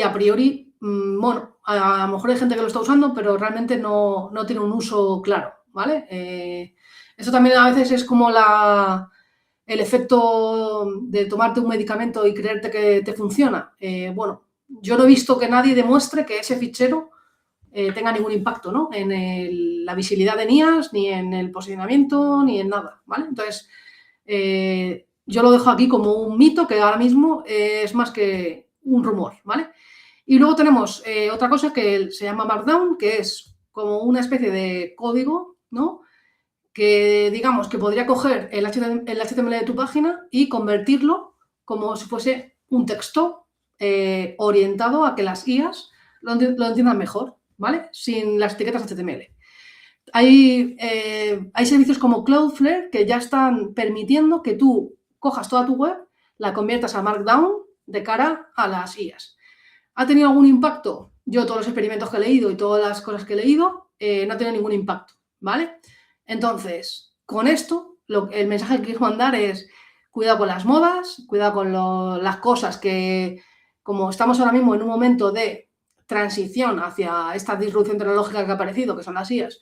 a priori, bueno, a lo mejor hay gente que lo está usando, pero realmente no tiene un uso claro, ¿vale? Eso también a veces es como el efecto de tomarte un medicamento y creerte que te funciona. Bueno, yo no he visto que nadie demuestre que ese fichero tenga ningún impacto, ¿no?, en la visibilidad de NIAS, ni en el posicionamiento, ni en nada, ¿vale? Entonces, yo lo dejo aquí como un mito que ahora mismo es más que un rumor, ¿vale? Y luego tenemos otra cosa que se llama Markdown, que es como una especie de código, ¿no?, que digamos que podría coger el HTML de tu página y convertirlo como si fuese un texto orientado a que las IAs lo entiendan mejor, ¿vale? Sin las etiquetas HTML. Hay servicios como Cloudflare que ya están permitiendo que tú cojas toda tu web, la conviertas a Markdown de cara a las IAs. ¿Ha tenido algún impacto? Yo todos los experimentos que he leído y todas las cosas que he leído no ha tenido ningún impacto, ¿vale? Entonces, con esto, el mensaje que quiero mandar es cuidado con las modas, cuidado con las cosas que, como estamos ahora mismo en un momento de transición hacia esta disrupción tecnológica que ha aparecido, que son las IAs,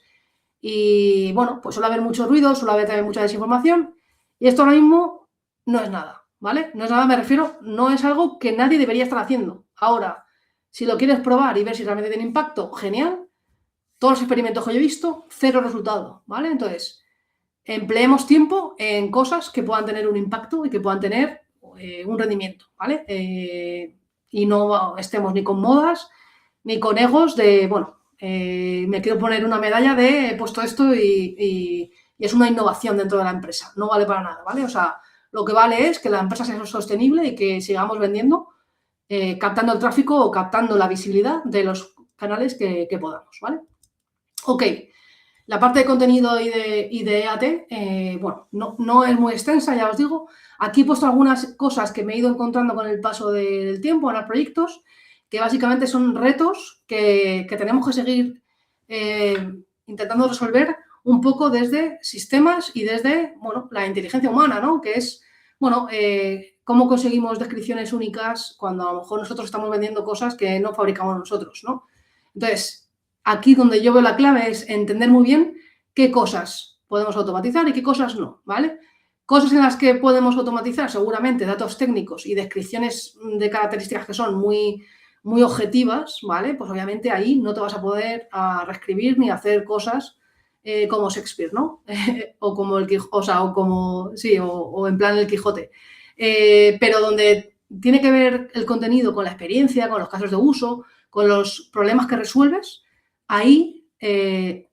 y bueno, pues suele haber mucho ruido, suele haber también mucha desinformación, y esto ahora mismo no es nada, ¿vale? No es nada, me refiero, no es algo que nadie debería estar haciendo. Ahora, si lo quieres probar y ver si realmente tiene impacto, genial. Todos los experimentos que yo he visto, cero resultado, ¿vale? Entonces, empleemos tiempo en cosas que puedan tener un impacto y que puedan tener un rendimiento, ¿vale? Y no estemos ni con modas ni con egos de, bueno, me quiero poner una medalla de he puesto esto y es una innovación dentro de la empresa. No vale para nada, ¿vale? O sea, lo que vale es que la empresa sea sostenible y que sigamos vendiendo, captando el tráfico o captando la visibilidad de los canales que podamos, ¿vale? Ok, la parte de contenido y de EAT, bueno, no es muy extensa, ya os digo. Aquí he puesto algunas cosas que me he ido encontrando con el paso del tiempo en los proyectos, que básicamente son retos que tenemos que seguir intentando resolver un poco desde sistemas y desde, bueno, la inteligencia humana, ¿no?, que es bueno, cómo conseguimos descripciones únicas cuando a lo mejor nosotros estamos vendiendo cosas que no fabricamos nosotros, ¿no? Entonces, aquí donde yo veo la clave es entender muy bien qué cosas podemos automatizar y qué cosas no, ¿vale? Cosas en las que podemos automatizar, seguramente, datos técnicos y descripciones de características que son muy objetivas, ¿vale? Pues obviamente ahí no te vas a poder reescribir ni hacer cosas como Shakespeare, ¿no? O como el Quijote, o sea, o como, sí, o en plan el Quijote. Pero donde tiene que ver el contenido con la experiencia, con los casos de uso, con los problemas que resuelves, ahí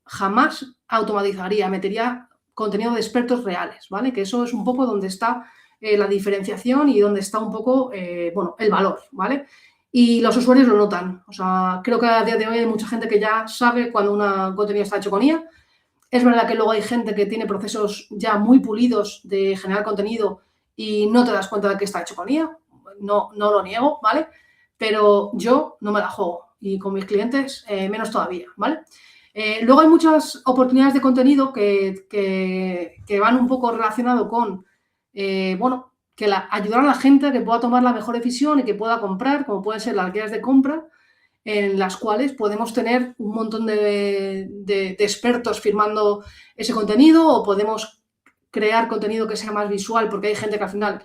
jamás automatizaría, metería contenido de expertos reales, ¿vale? Que eso es un poco donde está la diferenciación y donde está un poco, bueno, el valor, ¿vale? Y los usuarios lo notan. O sea, creo que a día de hoy hay mucha gente que ya sabe cuando un contenido está hecho con IA. Es verdad que luego hay gente que tiene procesos ya muy pulidos de generar contenido y no te das cuenta de que está hecho con IA. No lo niego, ¿vale? Pero yo no me la juego y con mis clientes menos todavía, ¿vale? Luego hay muchas oportunidades de contenido que van un poco relacionado con, bueno, que ayudar a la gente a que pueda tomar la mejor decisión y que pueda comprar, como pueden ser las guías de compra, en las cuales podemos tener un montón de expertos firmando ese contenido o podemos crear contenido que sea más visual, porque hay gente que al final,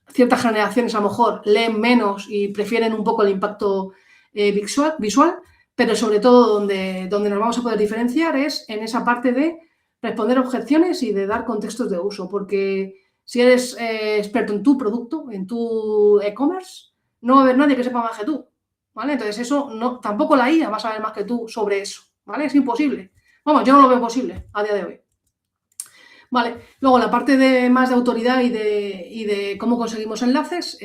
ciertas generaciones a lo mejor leen menos y prefieren un poco el impacto visual, pero sobre todo donde nos vamos a poder diferenciar es en esa parte de responder objeciones y de dar contextos de uso, porque si eres experto en tu producto, en tu e-commerce, no va a haber nadie que sepa más que tú, ¿vale? Entonces eso, no, tampoco la IA va a saber más que tú sobre eso, ¿vale? Es imposible. Vamos, yo no lo veo posible a día de hoy. Vale, luego la parte más de autoridad y de cómo conseguimos enlaces,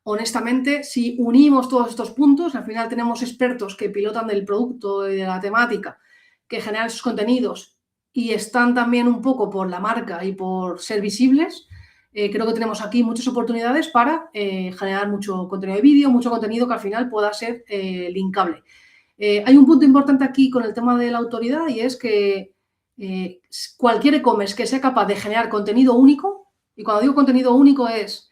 honestamente, si unimos todos estos puntos, al final tenemos expertos que pilotan del producto y de la temática, que generan sus contenidos y están también un poco por la marca y por ser visibles. Creo que tenemos aquí muchas oportunidades para generar mucho contenido de vídeo, mucho contenido que al final pueda ser linkable. Hay un punto importante aquí con el tema de la autoridad y es que cualquier e-commerce que sea capaz de generar contenido único, y cuando digo contenido único es,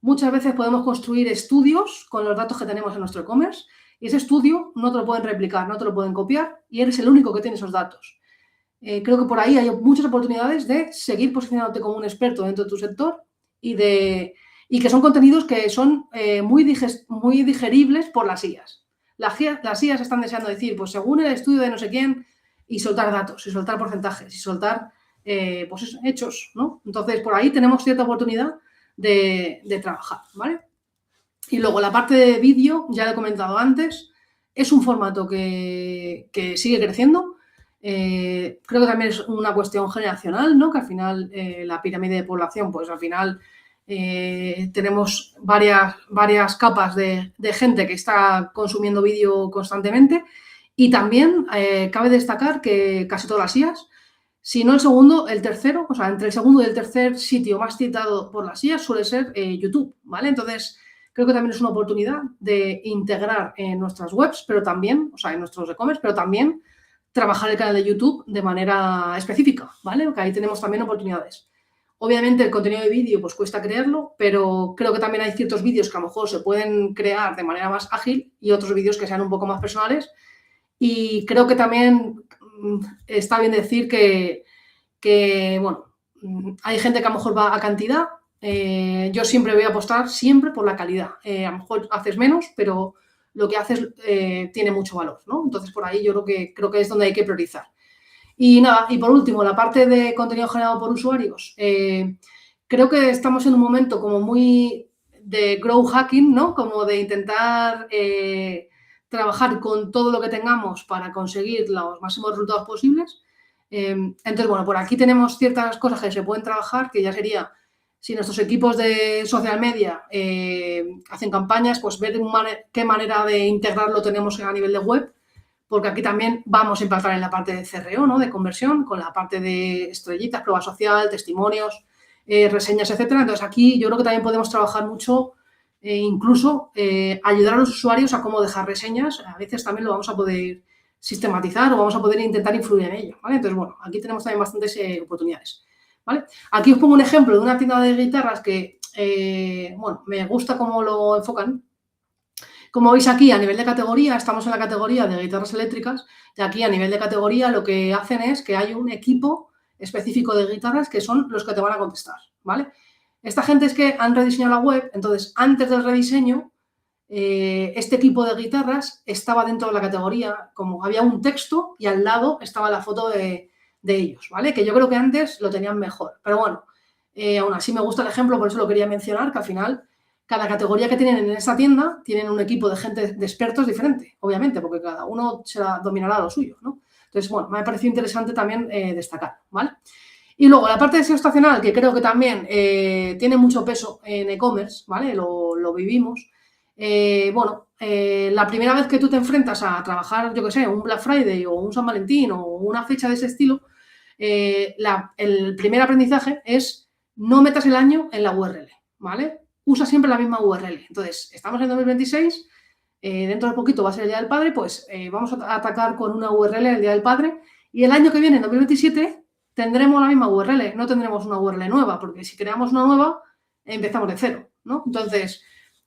muchas veces podemos construir estudios con los datos que tenemos en nuestro e-commerce y ese estudio no te lo pueden replicar, no te lo pueden copiar y eres el único que tiene esos datos. Creo que por ahí hay muchas oportunidades de seguir posicionándote como un experto dentro de tu sector y que son contenidos que son muy digeribles por las IAs. Las IAs están deseando decir, pues según el estudio de no sé quién, y soltar datos, y soltar porcentajes, y soltar pues eso, hechos, ¿no? Entonces, por ahí tenemos cierta oportunidad de trabajar, ¿vale? Y luego la parte de vídeo, ya lo he comentado antes, es un formato que sigue creciendo. Creo que también es una cuestión generacional, ¿no? Que al final la pirámide de población, pues al final tenemos varias capas de gente que está consumiendo vídeo constantemente y también cabe destacar que casi todas las IAs, si no el segundo, el tercero, o sea, entre el segundo y el tercer sitio más citado por las IAs suele ser YouTube, ¿vale? Entonces, creo que también es una oportunidad de integrar en nuestras webs, pero también, o sea, en nuestros e-commerce, pero también trabajar el canal de YouTube de manera específica, ¿vale? Porque ahí tenemos también oportunidades. Obviamente el contenido de vídeo pues cuesta crearlo, pero creo que también hay ciertos vídeos que a lo mejor se pueden crear de manera más ágil y otros vídeos que sean un poco más personales. Y creo que también está bien decir que bueno, hay gente que a lo mejor va a cantidad. Yo siempre voy a apostar siempre por la calidad. A lo mejor haces menos, pero lo que haces tiene mucho valor, ¿no? Entonces, por ahí yo creo que es donde hay que priorizar. Y nada, y por último, la parte de contenido generado por usuarios. Creo que estamos en un momento como muy de grow hacking, ¿no? Como de intentar trabajar con todo lo que tengamos para conseguir los máximos resultados posibles. Entonces, bueno, por aquí tenemos ciertas cosas que se pueden trabajar, que ya sería, si nuestros equipos de social media hacen campañas, pues ver qué manera de integrarlo tenemos a nivel de web, porque aquí también vamos a impactar en la parte de CRO, ¿no? De conversión, con la parte de estrellitas, prueba social, testimonios, reseñas, etcétera. Entonces, aquí yo creo que también podemos trabajar mucho, incluso ayudar a los usuarios a cómo dejar reseñas. A veces también lo vamos a poder sistematizar o vamos a poder intentar influir en ello, ¿vale? Entonces, bueno, aquí tenemos también bastantes oportunidades. ¿vale? Aquí os pongo un ejemplo de una tienda de guitarras que, bueno, me gusta cómo lo enfocan. Como veis aquí, a nivel de categoría, estamos en la categoría de guitarras eléctricas, y aquí a nivel de categoría lo que hacen es que hay un equipo específico de guitarras que son los que te van a contestar, ¿vale? Esta gente es que han rediseñado la web, entonces antes del rediseño, este equipo de guitarras estaba dentro de la categoría, como había un texto y al lado estaba la foto de ellos, ¿vale? Que yo creo que antes lo tenían mejor, pero bueno, aún así me gusta el ejemplo, por eso lo quería mencionar, que al final cada categoría que tienen en esa tienda tienen un equipo de gente, de expertos diferente, obviamente, porque cada uno dominará lo suyo, ¿no? Entonces, bueno, me ha parecido interesante también destacar, ¿vale? Y luego la parte de SEO estacional, que creo que también tiene mucho peso en e-commerce, ¿vale? Lo vivimos. Bueno, la primera vez que tú te enfrentas a trabajar, yo qué sé, un Black Friday o un San Valentín o una fecha de ese estilo, el primer aprendizaje es no metas el año en la URL, ¿vale? Usa siempre la misma URL. Entonces, estamos en 2026, dentro de poquito va a ser el Día del Padre, pues vamos a atacar con una URL el Día del Padre y el año que viene, en 2027, tendremos la misma URL, no tendremos una URL nueva, porque si creamos una nueva, empezamos de cero, ¿no? Entonces,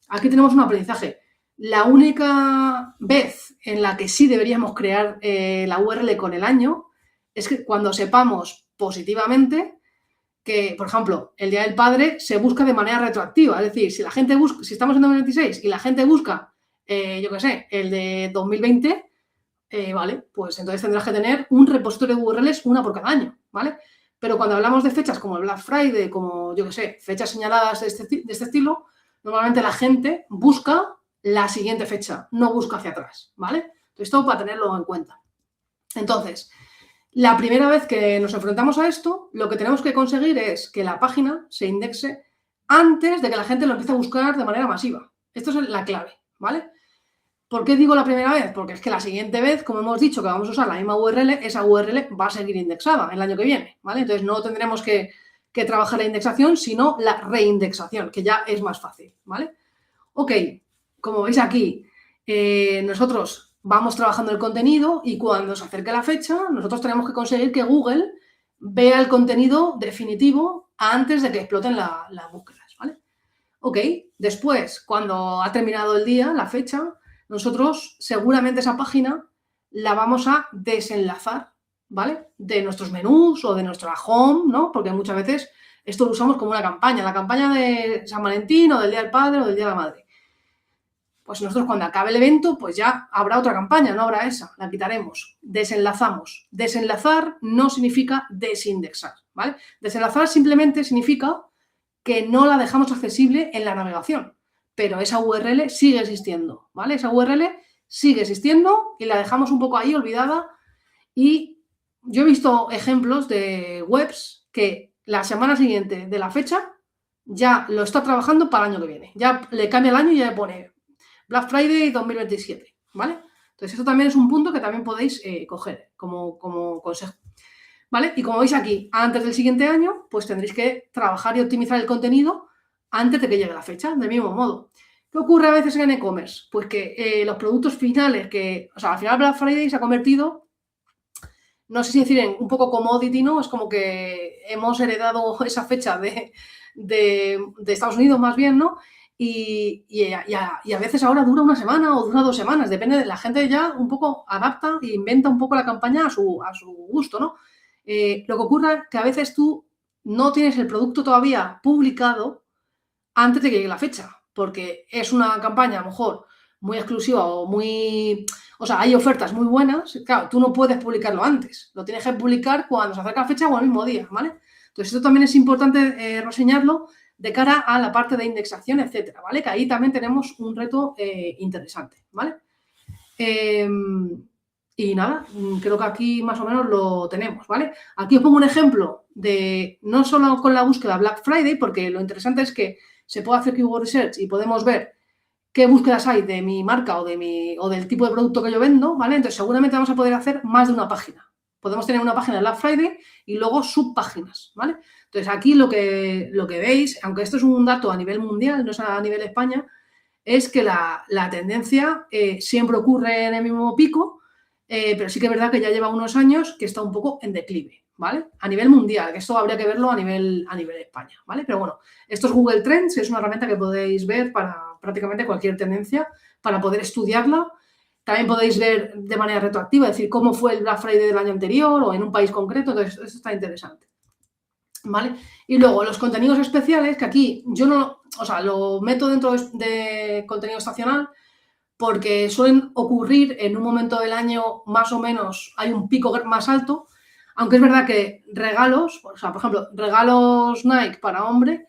aquí tenemos un aprendizaje. La única vez en la que sí deberíamos crear la URL con el año es que cuando sepamos positivamente que, por ejemplo, el Día del Padre se busca de manera retroactiva. Es decir, si la gente busca, si estamos en 2026 y la gente busca, yo qué sé, el de 2020, vale, pues entonces tendrás que tener un repositorio de URLs, una por cada año, ¿vale? Pero cuando hablamos de fechas como el Black Friday, como, yo qué sé, fechas señaladas de este estilo, normalmente la gente busca la siguiente fecha, no busca hacia atrás, ¿vale? Entonces, esto para tenerlo en cuenta. Entonces, la primera vez que nos enfrentamos a esto, lo que tenemos que conseguir es que la página se indexe antes de que la gente lo empiece a buscar de manera masiva. Esto es la clave, ¿vale? ¿Por qué digo la primera vez? Porque es que la siguiente vez, como hemos dicho que vamos a usar la misma URL, esa URL va a seguir indexada el año que viene, ¿vale? Entonces no tendremos que trabajar la indexación, sino la reindexación, que ya es más fácil, ¿vale? Ok, como veis aquí, nosotros vamos trabajando el contenido y cuando se acerque la fecha, nosotros tenemos que conseguir que Google vea el contenido definitivo antes de que exploten las búsquedas, ¿vale? Ok, después, cuando ha terminado el día, la fecha, nosotros seguramente esa página la vamos a desenlazar, ¿vale? De nuestros menús o de nuestra home, ¿no? Porque muchas veces esto lo usamos como una campaña, la campaña de San Valentín o del Día del Padre o del Día de la Madre. Pues nosotros cuando acabe el evento, pues ya habrá otra campaña, no habrá esa, la quitaremos, desenlazamos. Desenlazar no significa desindexar, ¿vale? Desenlazar simplemente significa que no la dejamos accesible en la navegación, pero esa URL sigue existiendo, ¿vale? Esa URL sigue existiendo y la dejamos un poco ahí olvidada y yo he visto ejemplos de webs que la semana siguiente de la fecha ya lo está trabajando para el año que viene, ya le cambia el año y ya le pone Black Friday 2027, ¿vale? Entonces, esto también es un punto que también podéis coger como consejo, ¿vale? Y como veis aquí, antes del siguiente año, pues tendréis que trabajar y optimizar el contenido antes de que llegue la fecha, del mismo modo. ¿Qué ocurre a veces en e-commerce? Pues que los productos finales, o sea, al final Black Friday se ha convertido, no sé si decir, en un poco commodity, ¿no? Es como que hemos heredado esa fecha de Estados Unidos más bien, ¿no? Y a veces ahora dura una semana o dura 2 semanas, depende de la gente ya un poco adapta e inventa un poco la campaña a su gusto, ¿no? Lo que ocurre es que a veces tú no tienes el producto todavía publicado antes de que llegue la fecha, porque es una campaña a lo mejor muy exclusiva o muy... O sea, hay ofertas muy buenas, claro, tú no puedes publicarlo antes, lo tienes que publicar cuando se acerca la fecha o el mismo día, ¿vale? Entonces, esto también es importante reseñarlo de cara a la parte de indexación, etcétera, ¿vale? Que ahí también tenemos un reto interesante, ¿vale? Y nada, creo que aquí más o menos lo tenemos, ¿vale? Aquí os pongo un ejemplo de, no solo con la búsqueda Black Friday, porque lo interesante es que se puede hacer keyword research y podemos ver qué búsquedas hay de mi marca o del tipo de producto que yo vendo, ¿vale? Entonces, seguramente vamos a poder hacer más de una página. Podemos tener una página de Black Friday y luego subpáginas, ¿vale? Entonces, aquí lo que veis, aunque esto es un dato a nivel mundial, no es a nivel España, es que la tendencia siempre ocurre en el mismo pico, pero sí que es verdad que ya lleva unos años que está un poco en declive, ¿vale? A nivel mundial, que esto habría que verlo a nivel España, ¿vale? Pero bueno, esto es Google Trends, es una herramienta que podéis ver para prácticamente cualquier tendencia, para poder estudiarla. También podéis ver de manera retroactiva, es decir, cómo fue el Black Friday del año anterior o en un país concreto, entonces eso está interesante, ¿vale? Y luego los contenidos especiales, que aquí yo no, o sea, lo meto dentro de contenido estacional porque suelen ocurrir en un momento del año más o menos, hay un pico más alto, aunque es verdad que regalos, o sea, por ejemplo, regalos Nike para hombre,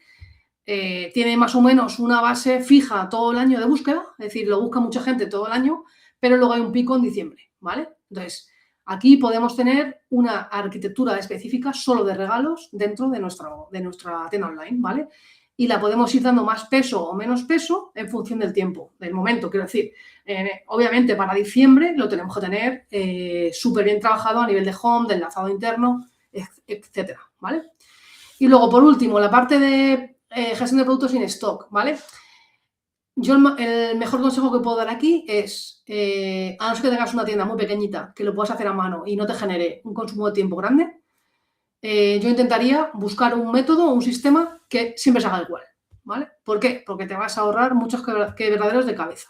tiene más o menos una base fija todo el año de búsqueda, es decir, lo busca mucha gente todo el año, pero luego hay un pico en diciembre, ¿vale? Entonces, aquí podemos tener una arquitectura específica solo de regalos dentro de nuestra tienda online, ¿vale? Y la podemos ir dando más peso o menos peso en función del tiempo, del momento, quiero decir. Obviamente, para diciembre lo tenemos que tener súper bien trabajado a nivel de home, de enlazado interno, etcétera, ¿vale? Y luego, por último, la parte de gestión de productos in stock, ¿vale? Yo el mejor consejo que puedo dar aquí es, a no ser que tengas una tienda muy pequeñita, que lo puedas hacer a mano y no te genere un consumo de tiempo grande, yo intentaría buscar un método o un sistema que siempre se haga igual, ¿vale? ¿Por qué? Porque te vas a ahorrar muchos quebraderos de cabeza.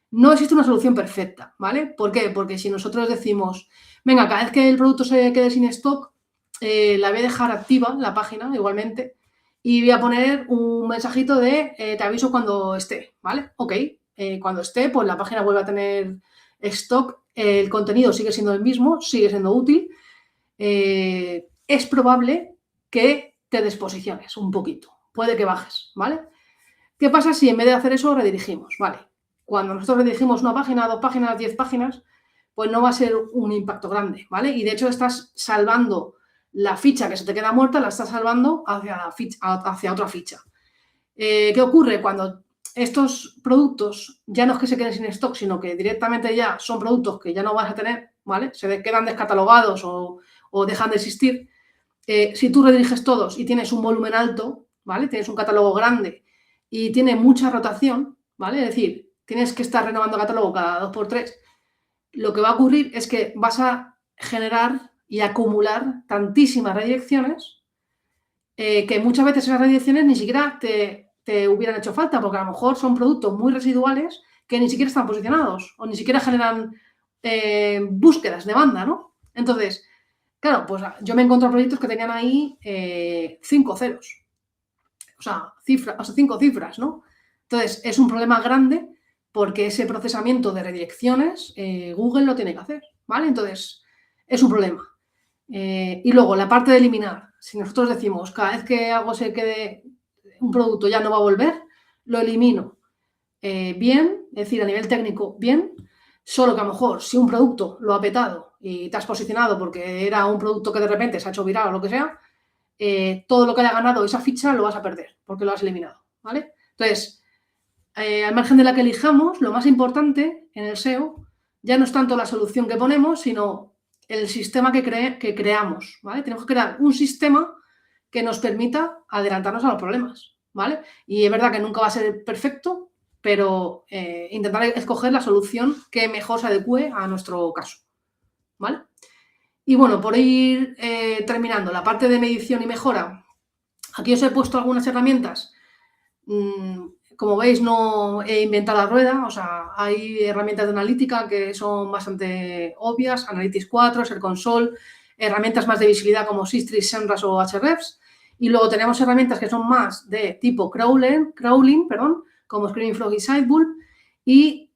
No existe una solución perfecta, ¿vale? ¿Por qué? Porque si nosotros decimos, venga, cada vez que el producto se quede sin stock, la voy a dejar activa, la página, igualmente, y voy a poner un mensajito de te aviso cuando esté, ¿vale? Ok, cuando esté, pues la página vuelve a tener stock, el contenido sigue siendo el mismo, sigue siendo útil. Es probable que te desposiciones un poquito, puede que bajes, ¿vale? ¿Qué pasa si en vez de hacer eso redirigimos? Vale, cuando nosotros redirigimos una página, 2 páginas, 10 páginas, pues no va a ser un impacto grande, ¿vale? Y de hecho estás salvando la ficha que se te queda muerta, la estás salvando hacia otra ficha. ¿Qué ocurre? Cuando estos productos ya no es que se queden sin stock, sino que directamente ya son productos que ya no vas a tener, ¿vale? Se quedan descatalogados o dejan de existir. Si tú rediriges todos y tienes un volumen alto, ¿vale? Tienes un catálogo grande y tiene mucha rotación, ¿vale? Es decir, tienes que estar renovando catálogo cada 2x3. Lo que va a ocurrir es que vas a generar y acumular tantísimas redirecciones que muchas veces esas redirecciones ni siquiera te hubieran hecho falta, porque a lo mejor son productos muy residuales que ni siquiera están posicionados o ni siquiera generan búsquedas de banda, ¿no? Entonces, claro, pues yo me encontré proyectos que tenían ahí 5 ceros, o sea, 5 cifras, ¿no? Entonces, es un problema grande porque ese procesamiento de redirecciones Google lo tiene que hacer, ¿vale? Entonces, es un problema. Y luego, la parte de eliminar. Si nosotros decimos, cada vez que algo se quede, un producto ya no va a volver, lo elimino. Bien, es decir, a nivel técnico, bien, solo que a lo mejor si un producto lo ha petado y te has posicionado porque era un producto que de repente se ha hecho viral o lo que sea, todo lo que haya ganado esa ficha lo vas a perder porque lo has eliminado, ¿vale? Entonces, al margen de la que elijamos, lo más importante en el SEO ya no es tanto la solución que ponemos, sino el sistema que creamos, ¿vale? Tenemos que crear un sistema que nos permita adelantarnos a los problemas, ¿vale? Y es verdad que nunca va a ser perfecto, pero intentar escoger la solución que mejor se adecue a nuestro caso, ¿vale? Y bueno, por ir terminando, la parte de medición y mejora, aquí os he puesto algunas herramientas. Como veis, no he inventado la rueda, o sea, hay herramientas de analítica que son bastante obvias, Analytics 4, Search Console, herramientas más de visibilidad como Sistrix, Semrush o Ahrefs, y luego tenemos herramientas que son más de tipo crawling, como Screaming Frog y Sitebull, y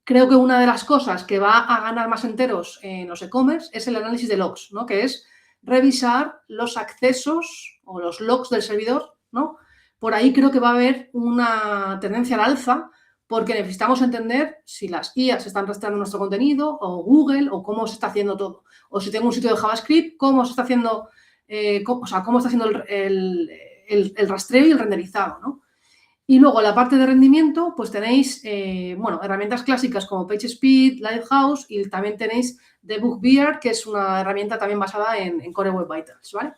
creo que una de las cosas que va a ganar más enteros en los e-commerce es el análisis de logs, ¿no? Que es revisar los accesos o los logs del servidor, ¿no? Por ahí creo que va a haber una tendencia al alza porque necesitamos entender si las IAs están rastreando nuestro contenido o Google o cómo se está haciendo todo. O si tengo un sitio de JavaScript, cómo se está haciendo, cómo está haciendo el rastreo y el renderizado, ¿no? Y luego, la parte de rendimiento, pues tenéis, herramientas clásicas como PageSpeed, Lighthouse y también tenéis Debugbear, que es una herramienta también basada en Core Web Vitals, ¿vale?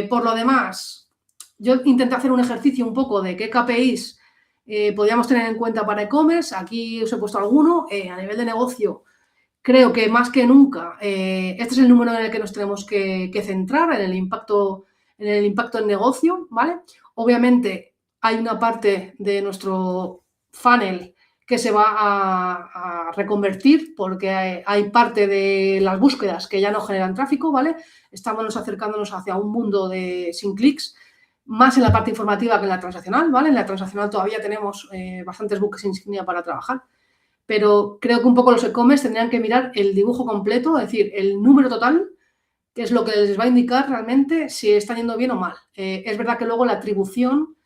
Por lo demás, yo intenté hacer un ejercicio un poco de qué KPIs podríamos tener en cuenta para e-commerce. Aquí os he puesto alguno. A nivel de negocio, creo que más que nunca este es el número en el que nos tenemos que centrar, en el impacto en negocio, ¿vale? Obviamente hay una parte de nuestro funnel que se va a reconvertir porque hay parte de las búsquedas que ya no generan tráfico, ¿vale? Estamos acercándonos hacia un mundo sin clics, más en la parte informativa que en la transaccional, ¿vale? En la transaccional todavía tenemos bastantes buques insignia para trabajar, pero creo que un poco los e-commerce tendrían que mirar el dibujo completo, es decir, el número total, que es lo que les va a indicar realmente si están yendo bien o mal. Es verdad que luego la atribución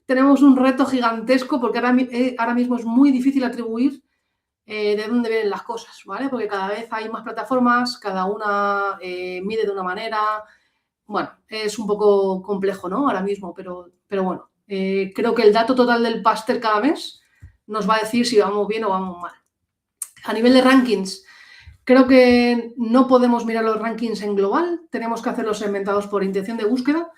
tenemos un reto gigantesco porque ahora mismo es muy difícil atribuir de dónde vienen las cosas, ¿vale? Porque cada vez hay más plataformas, cada una mide de una manera. Bueno, es un poco complejo, ¿no? Ahora mismo, pero bueno, creo que el dato total del pastel cada mes nos va a decir si vamos bien o vamos mal. A nivel de rankings, creo que no podemos mirar los rankings en global, tenemos que hacerlos segmentados por intención de búsqueda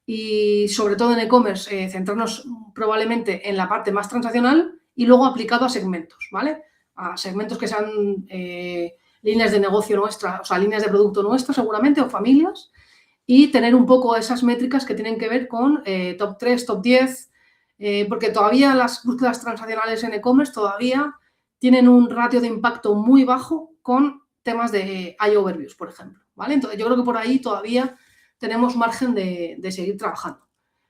y sobre todo en e-commerce centrarnos probablemente en la parte más transaccional y luego aplicado a segmentos, ¿vale? A segmentos que sean líneas de negocio nuestras, o sea, líneas de producto nuestras seguramente o familias, y tener un poco esas métricas que tienen que ver con top 3, top 10, porque todavía las búsquedas transaccionales en e-commerce todavía tienen un ratio de impacto muy bajo con temas de iOverviews, por ejemplo, ¿vale? Entonces, yo creo que por ahí todavía tenemos margen de seguir trabajando.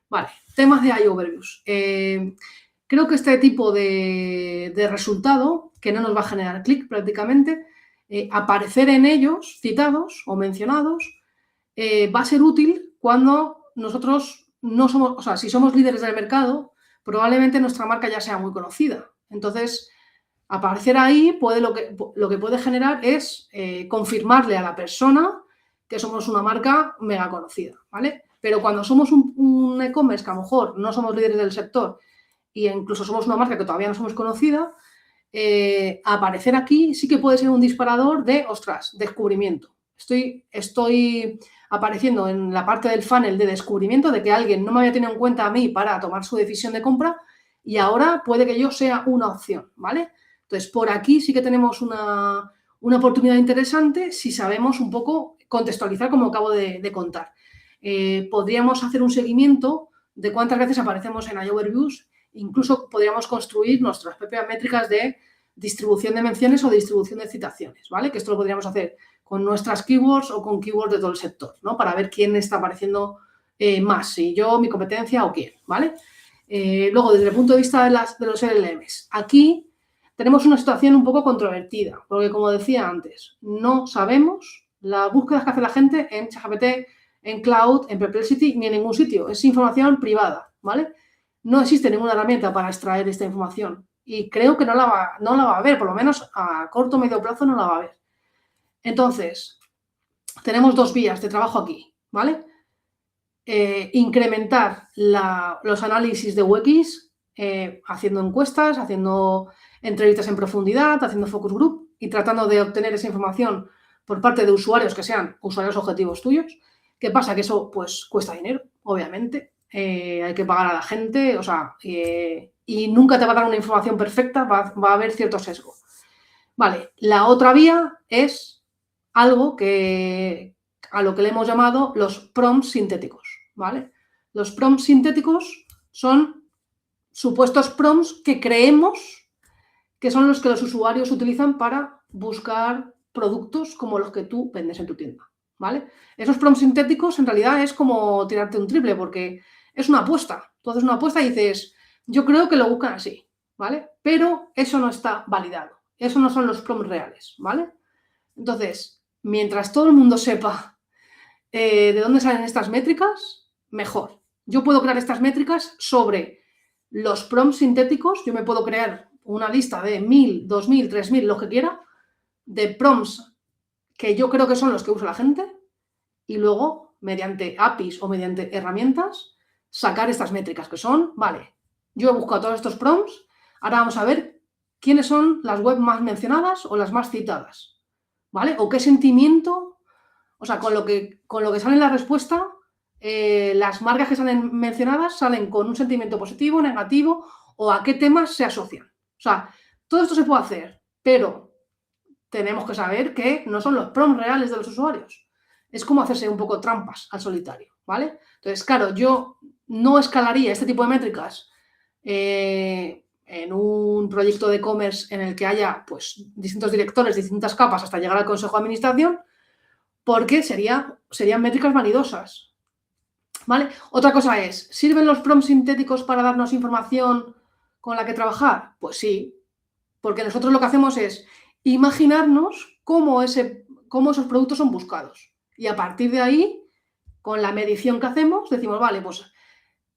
Vale, temas de iOverviews. Creo que este tipo de resultado, que no nos va a generar clic prácticamente, aparecer en ellos citados o mencionados, va a ser útil cuando nosotros no somos, o sea, si somos líderes del mercado, probablemente nuestra marca ya sea muy conocida. Entonces, aparecer ahí lo que puede generar es confirmarle a la persona que somos una marca mega conocida, ¿vale? Pero cuando somos un e-commerce que a lo mejor no somos líderes del sector e incluso somos una marca que todavía no somos conocida, aparecer aquí sí que puede ser un disparador de, ostras, descubrimiento. Estoy apareciendo en la parte del funnel de descubrimiento de que alguien no me había tenido en cuenta a mí para tomar su decisión de compra y ahora puede que yo sea una opción, ¿vale? Entonces, por aquí sí que tenemos una oportunidad interesante si sabemos un poco contextualizar como acabo de contar. Podríamos hacer un seguimiento de cuántas veces aparecemos en iOverviews, incluso podríamos construir nuestras propias métricas de distribución de menciones o de distribución de citaciones, ¿vale? Que esto lo podríamos hacer con nuestras keywords o con keywords de todo el sector, ¿no? Para ver quién está apareciendo más, si yo, mi competencia o quién, ¿vale? Luego, desde el punto de vista de los LLMs, aquí tenemos una situación un poco controvertida, porque como decía antes, no sabemos las búsquedas que hace la gente en ChatGPT, en Cloud, en Perplexity, ni en ningún sitio. Es información privada, ¿vale? No existe ninguna herramienta para extraer esta información y creo que no la va a haber, por lo menos a corto o medio plazo no la va a haber. Entonces, tenemos dos vías de trabajo aquí, ¿vale? Incrementar los análisis de UX, haciendo encuestas, haciendo entrevistas en profundidad, haciendo focus group y tratando de obtener esa información por parte de usuarios que sean usuarios objetivos tuyos. ¿Qué pasa? Que eso pues cuesta dinero, obviamente. Hay que pagar a la gente, o sea, y nunca te va a dar una información perfecta, va a haber cierto sesgo. Vale, la otra vía es algo a lo que le hemos llamado los prompts sintéticos, ¿vale? Los prompts sintéticos son supuestos prompts que creemos que son los que los usuarios utilizan para buscar productos como los que tú vendes en tu tienda, ¿vale? Esos prompts sintéticos en realidad es como tirarte un triple porque es una apuesta. Tú haces una apuesta y dices, yo creo que lo buscan así, ¿vale? Pero eso no está validado. Eso no son los prompts reales, ¿vale? Entonces, mientras todo el mundo sepa de dónde salen estas métricas, mejor. Yo puedo crear estas métricas sobre los prompts sintéticos. Yo me puedo crear una lista de 1000, 2000, 3000, lo que quiera, de prompts que yo creo que son los que usa la gente y luego, mediante APIs o mediante herramientas, sacar estas métricas que son, vale, yo he buscado todos estos prompts, ahora vamos a ver quiénes son las webs más mencionadas o las más citadas, ¿vale? O qué sentimiento, o sea, con lo que sale en la respuesta, las marcas que salen mencionadas salen con un sentimiento positivo, negativo o a qué temas se asocian. O sea, todo esto se puede hacer, pero tenemos que saber que no son los prompts reales de los usuarios. Es como hacerse un poco trampas al solitario, ¿vale? Entonces, claro, yo no escalaría este tipo de métricas en un proyecto de e-commerce en el que haya pues, distintos directores, distintas capas hasta llegar al consejo de administración, porque serían métricas vanidosas, ¿vale? Otra cosa es, ¿sirven los prompts sintéticos para darnos información con la que trabajar? Pues sí, porque nosotros lo que hacemos es imaginarnos cómo esos productos son buscados. Y a partir de ahí, con la medición que hacemos, decimos, vale, pues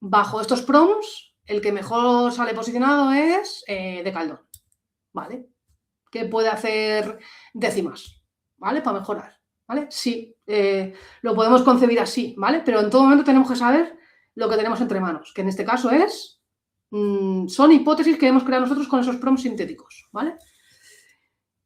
bajo estos prompts, el que mejor sale posicionado es Decathlon, ¿vale? Que puede hacer décimas, ¿vale? Para mejorar, ¿vale? Sí, lo podemos concebir así, ¿vale? Pero en todo momento tenemos que saber lo que tenemos entre manos, que en este caso son hipótesis que hemos creado nosotros con esos prompts sintéticos, ¿vale?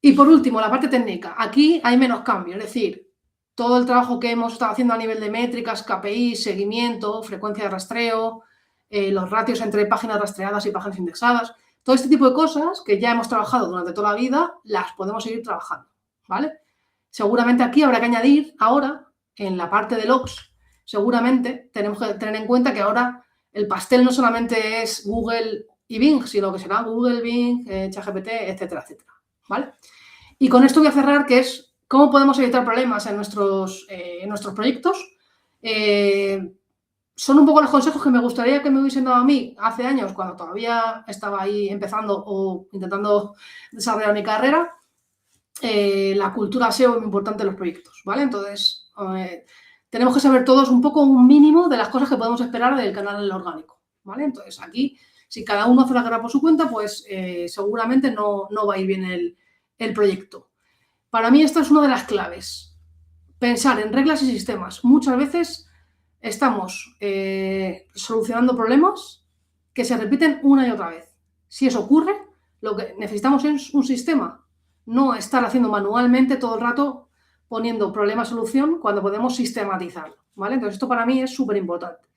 Y por último, la parte técnica. Aquí hay menos cambio, es decir, todo el trabajo que hemos estado haciendo a nivel de métricas, KPI, seguimiento, frecuencia de rastreo, los ratios entre páginas rastreadas y páginas indexadas, todo este tipo de cosas que ya hemos trabajado durante toda la vida, las podemos seguir trabajando, ¿vale? Seguramente aquí habrá que añadir ahora, en la parte de logs, seguramente tenemos que tener en cuenta que ahora el pastel no solamente es Google y Bing, sino que será Google, Bing, ChatGPT, etcétera, etcétera, ¿vale? Y con esto voy a cerrar, que es cómo podemos evitar problemas en nuestros proyectos. Son un poco los consejos que me gustaría que me hubiesen dado a mí hace años, cuando todavía estaba ahí empezando o intentando desarrollar mi carrera. La cultura SEO es muy importante en los proyectos, ¿vale? Entonces, tenemos que saber todos un poco un mínimo de las cosas que podemos esperar del canal en el orgánico, ¿vale? Entonces, aquí, si cada uno hace la guerra por su cuenta, pues seguramente no va a ir bien el proyecto. Para mí esta es una de las claves. Pensar en reglas y sistemas. Muchas veces estamos solucionando problemas que se repiten una y otra vez. Si eso ocurre, lo que necesitamos es un sistema. No estar haciendo manualmente todo el rato poniendo problema-solución cuando podemos sistematizarlo, ¿vale? Entonces esto para mí es súper importante.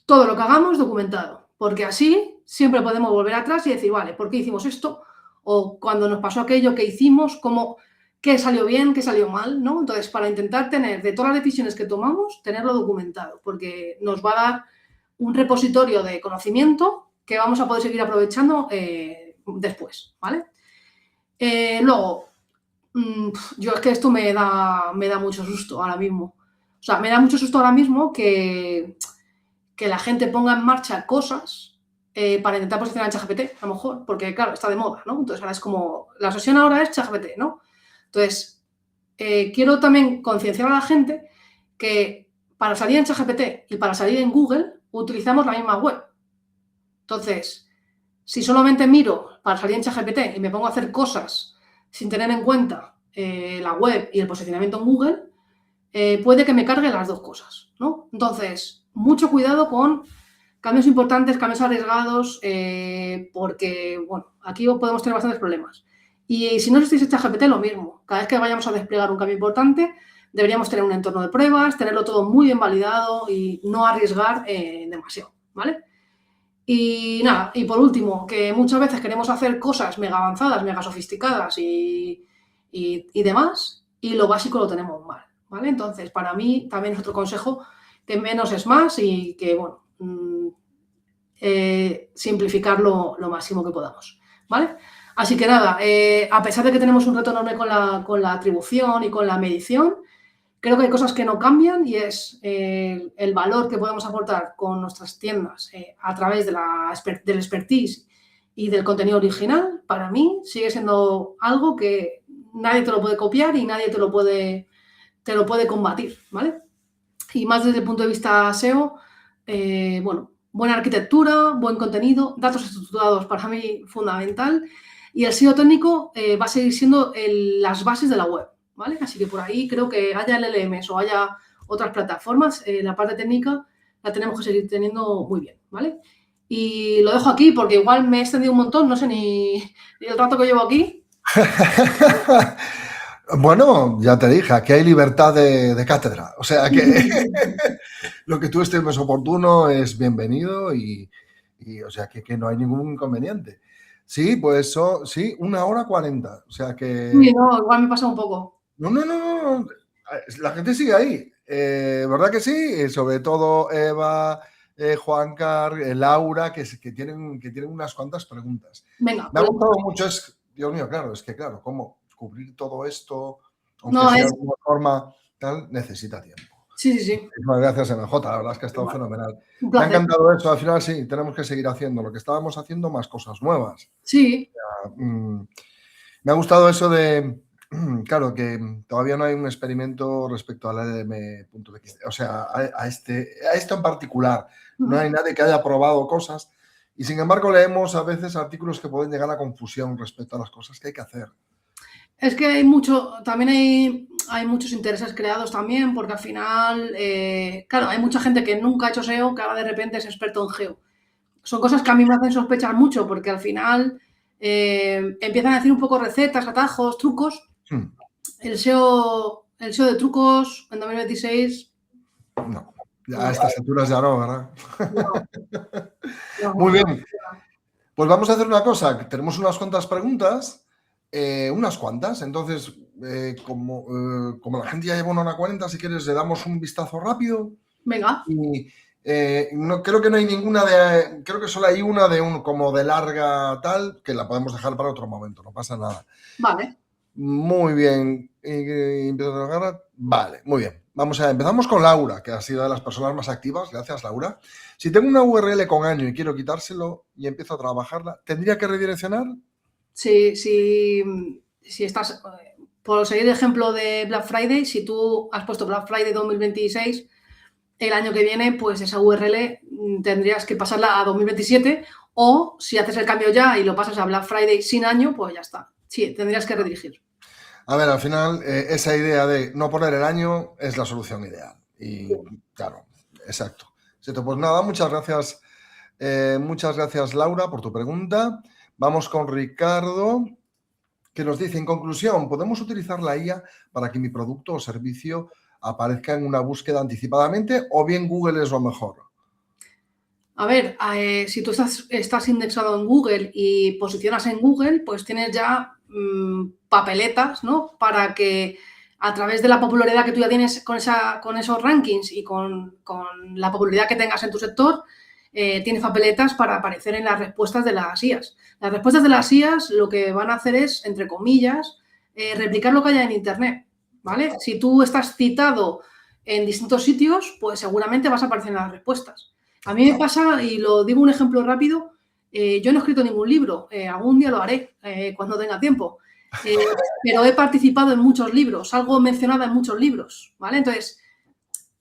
Todo lo que hagamos documentado, porque así siempre podemos volver atrás y decir, vale, ¿por qué hicimos esto? O cuando nos pasó aquello que hicimos, qué salió bien, qué salió mal, ¿no? Entonces, para intentar tener de todas las decisiones que tomamos, tenerlo documentado, porque nos va a dar un repositorio de conocimiento que vamos a poder seguir aprovechando después, ¿vale? Luego, yo es que esto me da mucho susto ahora mismo. O sea, me da mucho susto ahora mismo que la gente ponga en marcha cosas para intentar posicionar en ChatGPT, a lo mejor, porque claro, está de moda, ¿no? Entonces ahora es como, la obsesión ahora es ChatGPT, ¿no? Entonces, quiero también concienciar a la gente que para salir en ChatGPT y para salir en Google utilizamos la misma web. Entonces, si solamente miro para salir en ChatGPT y me pongo a hacer cosas sin tener en cuenta la web y el posicionamiento en Google, puede que me cargue las dos cosas, ¿no? Entonces, mucho cuidado con cambios importantes, cambios arriesgados, porque, bueno, aquí podemos tener bastantes problemas. Y si no estáis en ChatGPT, lo mismo. Cada vez que vayamos a desplegar un cambio importante, deberíamos tener un entorno de pruebas, tenerlo todo muy bien validado y no arriesgar demasiado, ¿vale? Y nada, y por último, que muchas veces queremos hacer cosas mega avanzadas, mega sofisticadas y demás, y lo básico lo tenemos mal, ¿vale? Entonces, para mí también es otro consejo que menos es más y que, bueno, simplificarlo lo máximo que podamos, ¿vale? Así que nada, a pesar de que tenemos un reto enorme con la atribución y con la medición, creo que hay cosas que no cambian y es el valor que podemos aportar con nuestras tiendas a través del expertise y del contenido original. Para mí sigue siendo algo que nadie te lo puede copiar y nadie te lo puede combatir, ¿vale? Y más desde el punto de vista SEO, bueno, buena arquitectura, buen contenido, datos estructurados para mí fundamental, y el SEO técnico va a seguir siendo las bases de la web, ¿vale? Así que por ahí creo que haya LLMs o haya otras plataformas, la parte técnica la tenemos que seguir teniendo muy bien, ¿vale? Y lo dejo aquí porque igual me he extendido un montón, no sé ni el rato que llevo aquí. Bueno, ya te dije, aquí hay libertad de cátedra. O sea que lo que tú estimes oportuno es bienvenido y o sea que no hay ningún inconveniente. Sí, pues sí, 1 hora 40. O sea Sí, que... no, igual me pasa un poco. No, no, no, no. La gente sigue ahí. ¿Verdad que sí? Sobre todo Eva, Juancar, Laura, que tienen unas cuantas preguntas. Venga, Me ha pues gustado mucho, Dios mío, claro, es que claro, cómo cubrir todo esto, aunque no sea de es. alguna forma, tal, necesita tiempo. Sí, sí, sí. Muchísimas gracias, MJ, la verdad es que ha estado Igual. fenomenal. Un Me ha placer. encantado eso, al final sí, tenemos que seguir haciendo lo que estábamos haciendo, más cosas nuevas. Sí, Mm, Me ha gustado eso de, claro, que todavía no hay un experimento respecto al LM.txt, o sea, a esto en particular. No hay nadie que haya probado cosas y, sin embargo, leemos a veces artículos que pueden llegar a confusión respecto a las cosas que hay que hacer. es que hay mucho, también hay muchos intereses creados también, porque al final, claro, hay mucha gente que nunca ha hecho SEO, que ahora de repente es experto en GEO. Son cosas que a mí me hacen sospechar mucho, porque al final empiezan a decir un poco recetas, atajos, trucos. Hmm, El SEO de trucos en 2026, No, ya a no, estas alturas ya no, ¿verdad? no, no, Muy no. bien, pues vamos a hacer una cosa, que tenemos unas cuantas preguntas, unas cuantas, entonces, como la gente ya lleva 1 hora 40, si quieres le damos un vistazo rápido. Venga, Y no, creo que no hay ninguna creo que solo hay una como de larga tal, que la podemos dejar para otro momento, no pasa nada. vale. Muy bien. Vale, muy bien. Empezamos con Laura, que ha sido de las personas más activas. Gracias, Laura. Si tengo una URL con año y quiero quitárselo y empiezo a trabajarla, ¿tendría que redireccionar? Si estás, por seguir el ejemplo de Black Friday, si tú has puesto Black Friday 2026, el año que viene, pues esa URL tendrías que pasarla a 2027, o si haces el cambio ya y lo pasas a Black Friday sin año, pues ya está. Sí, tendrías que redirigir. A ver, al final, esa idea de no poner el año es la solución ideal. Y claro, exacto. Pues nada, muchas gracias, Laura, por tu pregunta. Vamos con Ricardo, que nos dice, en conclusión, ¿podemos utilizar la IA para que mi producto o servicio aparezca en una búsqueda anticipadamente o bien Google es lo mejor? A ver, si tú estás indexado en Google y posicionas en Google, pues tienes ya papeletas, ¿no? Para que a través de la popularidad que tú ya tienes con esos rankings y con la popularidad que tengas en tu sector, tienes papeletas para aparecer en las respuestas de las IAs. Las respuestas de las IAs lo que van a hacer es, entre comillas, replicar lo que haya en Internet, ¿vale? Si tú estás citado en distintos sitios, pues seguramente vas a aparecer en las respuestas. A mí me pasa, y lo digo un ejemplo rápido, yo no he escrito ningún libro, algún día lo haré cuando tenga tiempo, pero he participado en muchos libros, salgo mencionada en muchos libros, ¿vale? Entonces,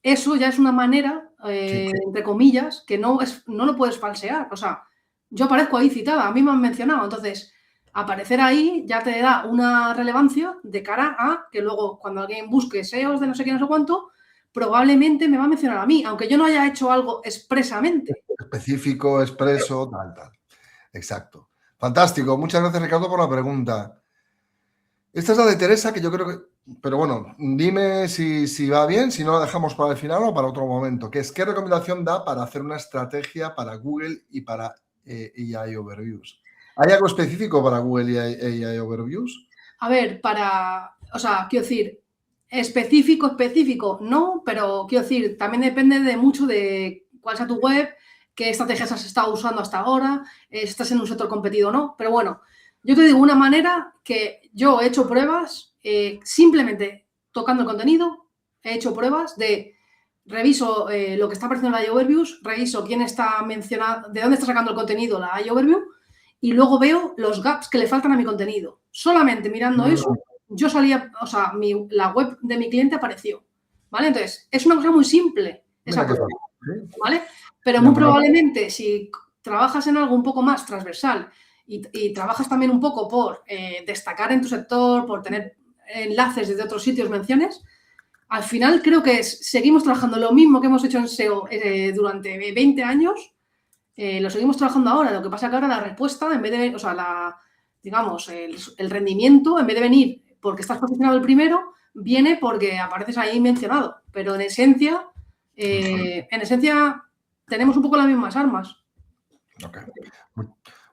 eso ya es una manera, Sí. entre comillas, que no lo puedes falsear. O sea, yo aparezco ahí citada, a mí me han mencionado, entonces aparecer ahí ya te da una relevancia de cara a que luego cuando alguien busque SEOs de no sé qué, no sé cuánto, probablemente me va a mencionar a mí, aunque yo no haya hecho algo expresamente. Específico, expreso, tal, tal. Exacto. Fantástico. Muchas gracias, Ricardo, por la pregunta. Esta es la de Teresa, que yo creo que... Pero bueno, dime si va bien, si no la dejamos para el final o para otro momento. ¿Qué recomendación da para hacer una estrategia para Google y para AI Overviews? ¿Hay algo específico para Google y AI Overviews? A ver, o sea, quiero decir, específico, no, pero quiero decir, también depende de mucho de cuál sea tu web, qué estrategias has estado usando hasta ahora, si estás en un sector competido o no. Pero bueno, yo te digo una manera que yo he hecho pruebas simplemente tocando el contenido, he hecho pruebas de reviso lo que está apareciendo en la iOverviews, reviso quién está mencionando, de dónde está sacando el contenido la iOverview, y luego veo los gaps que le faltan a mi contenido. Solamente mirando eso, yo salía, o sea, la web de mi cliente apareció, ¿vale? Entonces, es una cosa muy simple esa Mira que prueba, sí. ¿vale? Pero Mira, muy pero... probablemente si trabajas en algo un poco más transversal y trabajas también un poco por destacar en tu sector, por tener enlaces desde otros sitios, menciones, al final creo que seguimos trabajando lo mismo que hemos hecho en SEO durante 20 años, lo seguimos trabajando ahora. Lo que pasa es que ahora la respuesta, en vez de, o sea, digamos, el rendimiento, en vez de venir porque estás posicionado el primero, viene porque apareces ahí mencionado. Pero en esencia tenemos un poco las mismas armas. Okay.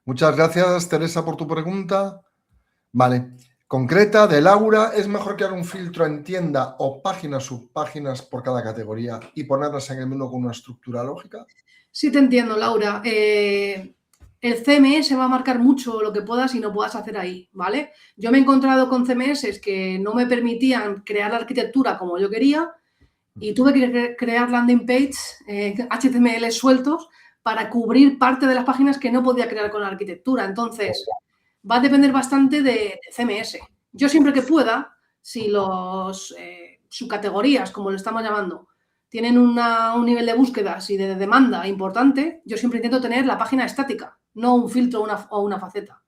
Muchas gracias, Teresa, por tu pregunta. Vale. Concreta, de Laura, ¿es mejor crear un filtro en tienda o páginas, subpáginas por cada categoría y ponerlas en el menú con una estructura lógica? Sí te entiendo, Laura. El CMS va a marcar mucho lo que puedas y no puedas hacer ahí, ¿vale? Yo me he encontrado con CMS que no me permitían crear la arquitectura como yo quería y tuve que crear landing page HTML sueltos para cubrir parte de las páginas que no podía crear con la arquitectura. Entonces, va a depender bastante de CMS. Yo siempre que pueda, si los subcategorías, como lo estamos llamando, tienen un nivel de búsquedas y de demanda importante, yo siempre intento tener la página estática, no un filtro o una faceta.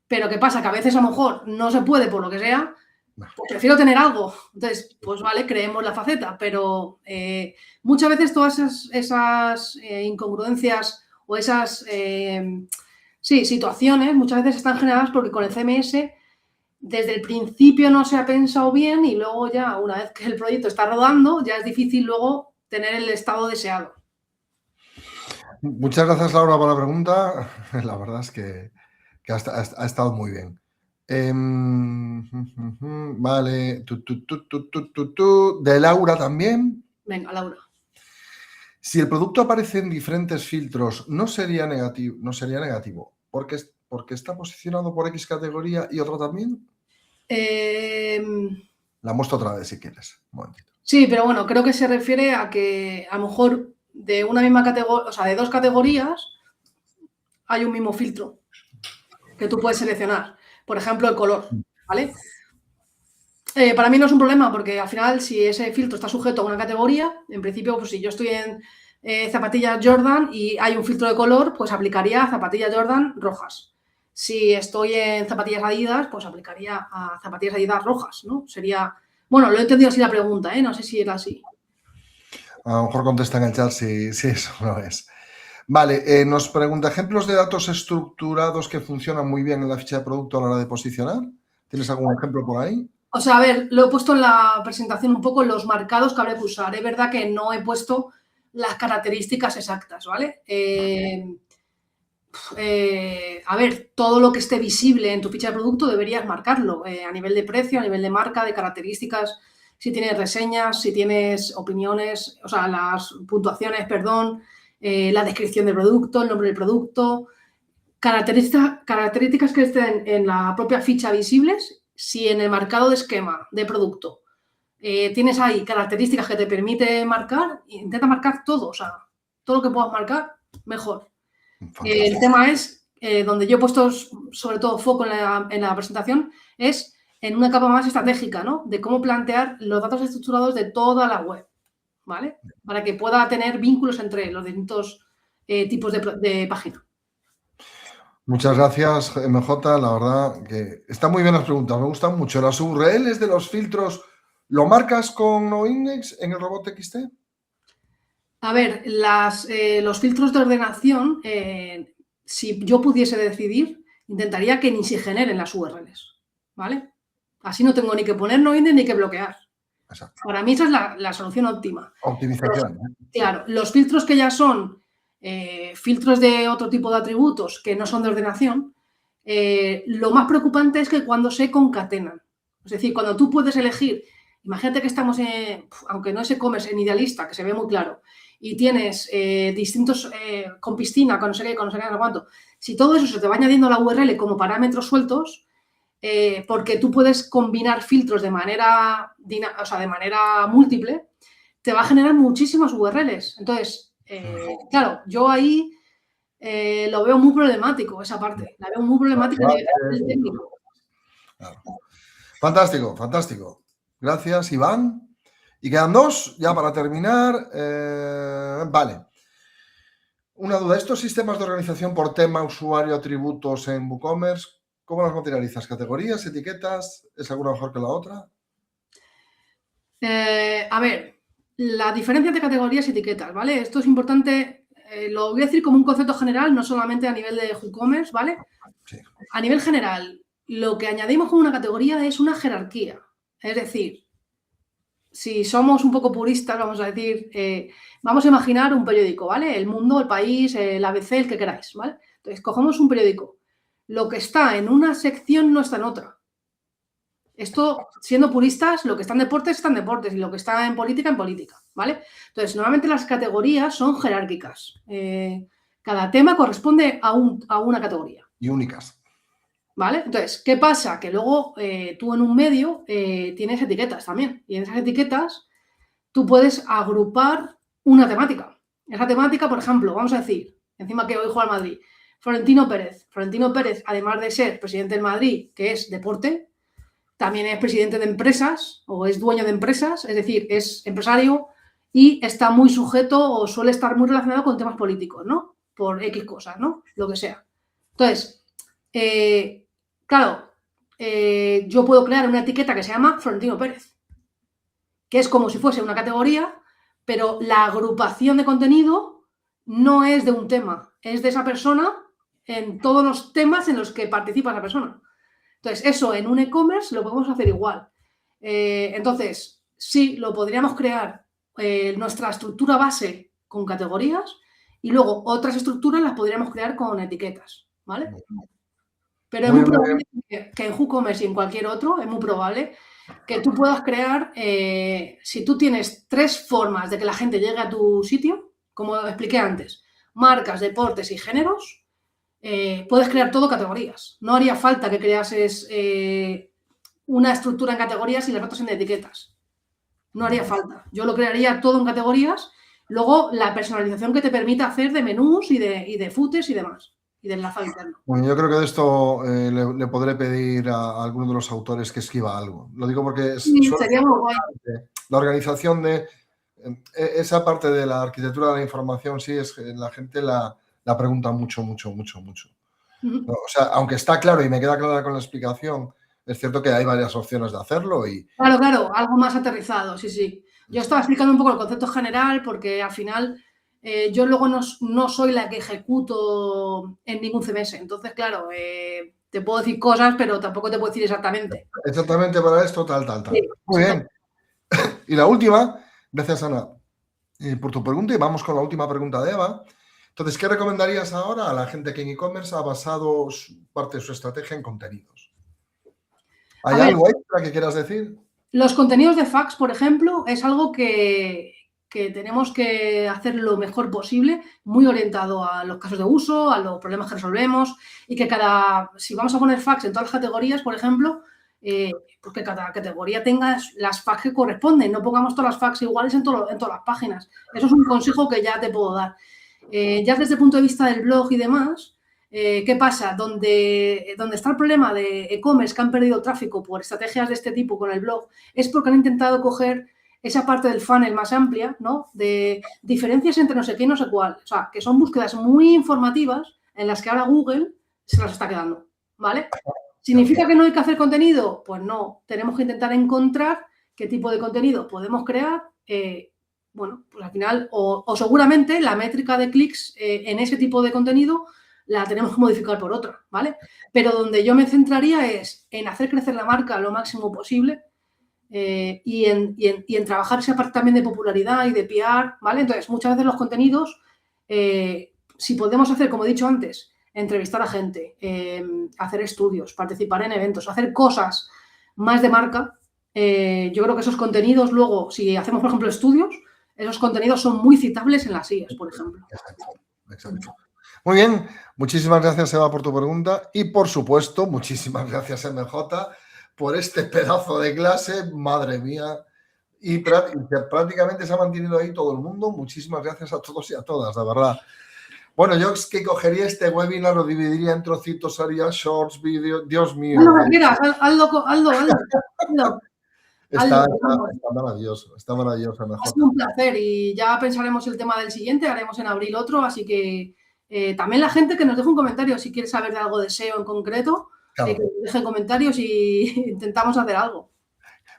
Pero ¿qué pasa? Que a veces a lo mejor no se puede por lo que sea, pues prefiero tener algo. Entonces, pues vale, creemos la faceta, pero muchas veces todas esas incongruencias o esas situaciones muchas veces están generadas porque con el CMS desde el principio no se ha pensado bien y luego ya una vez que el proyecto está rodando ya es difícil luego tener el estado deseado. Muchas gracias, Laura, por la pregunta. La verdad es que ha estado muy bien. Vale. De Laura también. Venga, Laura. Si el producto aparece en diferentes filtros, ¿no sería negativo? ¿Porque está posicionado por X categoría y otro también? La muestro otra vez si quieres. Un momentito. Sí, pero bueno, creo que se refiere a que a lo mejor de una misma categoría, o sea, de dos categorías, hay un mismo filtro que tú puedes seleccionar. Por ejemplo, el color, ¿vale? Para mí no es un problema porque al final si ese filtro está sujeto a una categoría, en principio, pues si yo estoy en zapatillas Jordan y hay un filtro de color, pues aplicaría a zapatillas Jordan rojas. Si estoy en zapatillas Adidas, pues aplicaría a zapatillas Adidas rojas, ¿no? Sería... Bueno, lo he entendido así la pregunta, ¿eh? No sé si era así. A lo mejor contesta en el chat si eso no es. Vale, nos pregunta, ¿ejemplos de datos estructurados que funcionan muy bien en la ficha de producto a la hora de posicionar? ¿Tienes algún ejemplo por ahí? O sea, a ver, lo he puesto en la presentación un poco los marcados que habré que usar. Es verdad que no he puesto las características exactas, ¿vale? A ver, todo lo que esté visible en tu ficha de producto deberías marcarlo a nivel de precio, a nivel de marca, de características, si tienes reseñas, si tienes opiniones, o sea, las puntuaciones, perdón, la descripción del producto, el nombre del producto, características que estén en la propia ficha visibles. Si en el marcado de esquema de producto tienes ahí características que te permite marcar, intenta marcar todo, o sea, todo lo que puedas marcar, mejor. El tema es, donde yo he puesto sobre todo foco en la presentación, es en una capa más estratégica, ¿no? De cómo plantear los datos estructurados de toda la web, ¿vale? Para que pueda tener vínculos entre los distintos tipos de página. Muchas gracias, MJ. La verdad que están muy bien las preguntas, me gustan mucho. ¿Las URLs de los filtros lo marcas con noindex en el robot XT? A ver, los filtros de ordenación, si yo pudiese decidir, intentaría que ni se generen las URLs, ¿vale? Así no tengo ni que poner noindex ni que bloquear. Exacto. Para mí esa es la solución óptima. Optimización. Claro, los filtros que ya son filtros de otro tipo de atributos que no son de ordenación, lo más preocupante es que cuando se concatenan. Es decir, cuando tú puedes elegir, imagínate que estamos, aunque no es e-commerce, en Idealista, que se ve muy claro, y tienes distintos, con piscina, con no sé qué, con no sé qué, no sé cuánto. Si todo eso se te va añadiendo a la URL como parámetros sueltos, porque tú puedes combinar filtros de manera múltiple, te va a generar muchísimas URLs. Entonces, claro, yo ahí lo veo muy problemático, esa parte. La veo muy problemática a nivel técnico. Claro. Fantástico, fantástico. Gracias, Iván. Y quedan dos, ya para terminar. Vale. Una duda, ¿estos sistemas de organización por tema, usuario, atributos en WooCommerce, cómo los materializas? ¿Categorías, etiquetas? ¿Es alguna mejor que la otra? A ver, la diferencia entre categorías y etiquetas, ¿vale? Esto es importante, lo voy a decir como un concepto general, no solamente a nivel de WooCommerce, ¿vale? Sí. A nivel general, lo que añadimos como una categoría es una jerarquía. Es decir, si somos un poco puristas, vamos a decir, vamos a imaginar un periódico, ¿vale? El Mundo, El País, el ABC, el que queráis, ¿vale? Entonces, cogemos un periódico. Lo que está en una sección no está en otra. Esto, siendo puristas, lo que está en deportes y lo que está en política, ¿vale? Entonces, normalmente las categorías son jerárquicas. Cada tema corresponde a una categoría. Y únicas. ¿Vale? Entonces, ¿qué pasa? Que luego tú en un medio tienes etiquetas también. Y en esas etiquetas tú puedes agrupar una temática. Esa temática, por ejemplo, vamos a decir, encima que hoy juega al Madrid, Florentino Pérez. Florentino Pérez, además de ser presidente del Madrid, que es deporte, también es presidente de empresas o es dueño de empresas, es decir, es empresario y está muy sujeto o suele estar muy relacionado con temas políticos, ¿no? Por X cosas, ¿no? Lo que sea. Entonces, claro, yo puedo crear una etiqueta que se llama Florentino Pérez, que es como si fuese una categoría, pero la agrupación de contenido no es de un tema, es de esa persona en todos los temas en los que participa esa persona. Entonces, eso en un e-commerce lo podemos hacer igual. Entonces, sí, lo podríamos crear nuestra estructura base con categorías y luego otras estructuras las podríamos crear con etiquetas, ¿vale? Pero es muy probable que en WooCommerce y en cualquier otro, es muy probable que tú puedas crear, si tú tienes 3 formas de que la gente llegue a tu sitio, como expliqué antes, marcas, deportes y géneros, puedes crear todo categorías. No haría falta que creases una estructura en categorías y las otras en etiquetas. No haría falta. Yo lo crearía todo en categorías. Luego, la personalización que te permita hacer de menús y de footers y demás. Y de enlazado interno. Bueno, yo creo que de esto le podré pedir a alguno de los autores que escriba algo. Lo digo porque sí, sería muy guay. La organización de esa parte de la arquitectura de la información, sí, es que la gente la pregunta mucho. Uh-huh. O sea, aunque está claro y me queda clara con la explicación, es cierto que hay varias opciones de hacerlo y... Claro, algo más aterrizado, sí. Yo estaba explicando un poco el concepto general porque al final yo luego no soy la que ejecuto en ningún CMS. Entonces, claro, te puedo decir cosas, pero tampoco te puedo decir exactamente. Exactamente para esto, tal. Sí, muy bien. Y la última, gracias Ana por tu pregunta y vamos con la última pregunta de Eva. Entonces, ¿qué recomendarías ahora a la gente que en e-commerce ha basado parte de su estrategia en contenidos? ¿Hay algo extra que quieras decir? Los contenidos de fax, por ejemplo, es algo que tenemos que hacer lo mejor posible, muy orientado a los casos de uso, a los problemas que resolvemos y que si vamos a poner fax en todas las categorías, por ejemplo, pues que cada categoría tenga las fax que corresponden, no pongamos todas las fax iguales en todas las páginas. Eso es un consejo que ya te puedo dar. Ya desde el punto de vista del blog y demás, ¿qué pasa? Donde está el problema de e-commerce que han perdido tráfico por estrategias de este tipo con el blog, es porque han intentado coger esa parte del funnel más amplia, ¿no? De diferencias entre no sé qué y no sé cuál. O sea, que son búsquedas muy informativas en las que ahora Google se las está quedando, ¿vale? ¿Significa que no hay que hacer contenido? Pues no. Tenemos que intentar encontrar qué tipo de contenido podemos crear. Bueno, pues al final, o seguramente la métrica de clics en ese tipo de contenido la tenemos que modificar por otra, ¿vale? Pero donde yo me centraría es en hacer crecer la marca lo máximo posible y en trabajar esa parte también de popularidad y de PR, ¿vale? Entonces, muchas veces los contenidos, si podemos hacer, como he dicho antes, entrevistar a gente, hacer estudios, participar en eventos, hacer cosas más de marca, yo creo que esos contenidos luego, si hacemos, por ejemplo, estudios, esos contenidos son muy citables en las IAS, por ejemplo. Exacto. Muy bien, muchísimas gracias Eva por tu pregunta y por supuesto, muchísimas gracias MJ por este pedazo de clase, madre mía, y prácticamente se ha mantenido ahí todo el mundo. Muchísimas gracias a todos y a todas, la verdad. Bueno, yo es que cogería este webinar, lo dividiría en trocitos, haría shorts, vídeos, Dios mío. Hazlo. Está maravilloso, MJ. Ha sido un placer y ya pensaremos el tema del siguiente, haremos en abril otro, así que también la gente que nos deje un comentario si quiere saber de algo de SEO en concreto, claro. Que nos deje comentarios y intentamos hacer algo.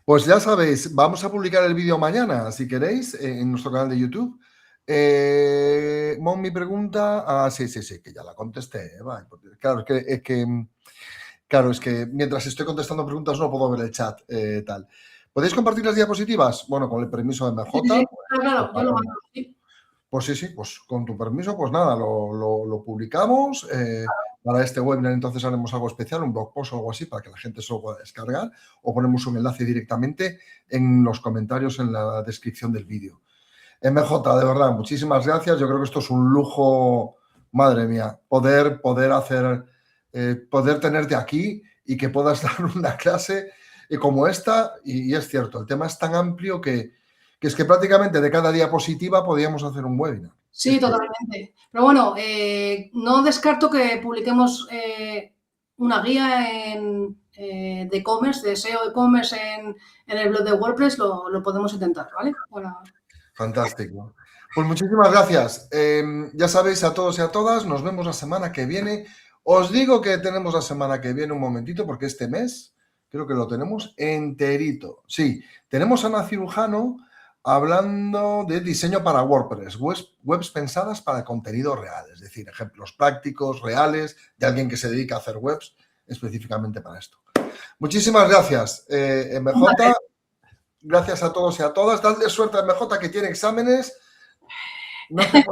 Pues ya sabéis, vamos a publicar el vídeo mañana, si queréis, en nuestro canal de YouTube. Mi pregunta, sí, que ya la contesté. Claro, es que mientras estoy contestando preguntas no puedo ver el chat, tal. ¿Podéis compartir las diapositivas? Bueno, con el permiso de MJ. Sí, sí, claro, yo lo mando. Sí. Pues sí, pues con tu permiso, pues nada, lo publicamos. Para este webinar entonces haremos algo especial, un blog post o algo así, para que la gente se lo pueda descargar, o ponemos un enlace directamente en los comentarios en la descripción del vídeo. MJ, de verdad, muchísimas gracias. Yo creo que esto es un lujo, madre mía, poder hacer, poder tenerte aquí y que puedas dar una clase como esta. Y es cierto, el tema es tan amplio que es que prácticamente de cada diapositiva podíamos hacer un webinar. Sí, totalmente. Pero bueno, no descarto que publiquemos una guía de e-commerce, de SEO e-commerce en el blog de WordPress, lo podemos intentar, ¿vale? Bueno. Fantástico. Pues muchísimas gracias. Ya sabéis, a todos y a todas, nos vemos la semana que viene. Os digo que tenemos la semana que viene un momentito, porque este mes creo que lo tenemos enterito. Sí, tenemos a Ana Cirujano hablando de diseño para WordPress, webs pensadas para contenido real, es decir, ejemplos prácticos, reales, de alguien que se dedica a hacer webs específicamente para esto. Muchísimas gracias, MJ. Gracias a todos y a todas. Dadle suerte a MJ, que tiene exámenes. No se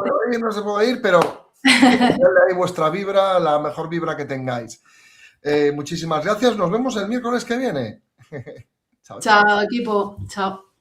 puede ir, pero dadle ahí vuestra vibra, la mejor vibra que tengáis. Muchísimas gracias. Nos vemos el miércoles que viene. Chao, equipo. Chao.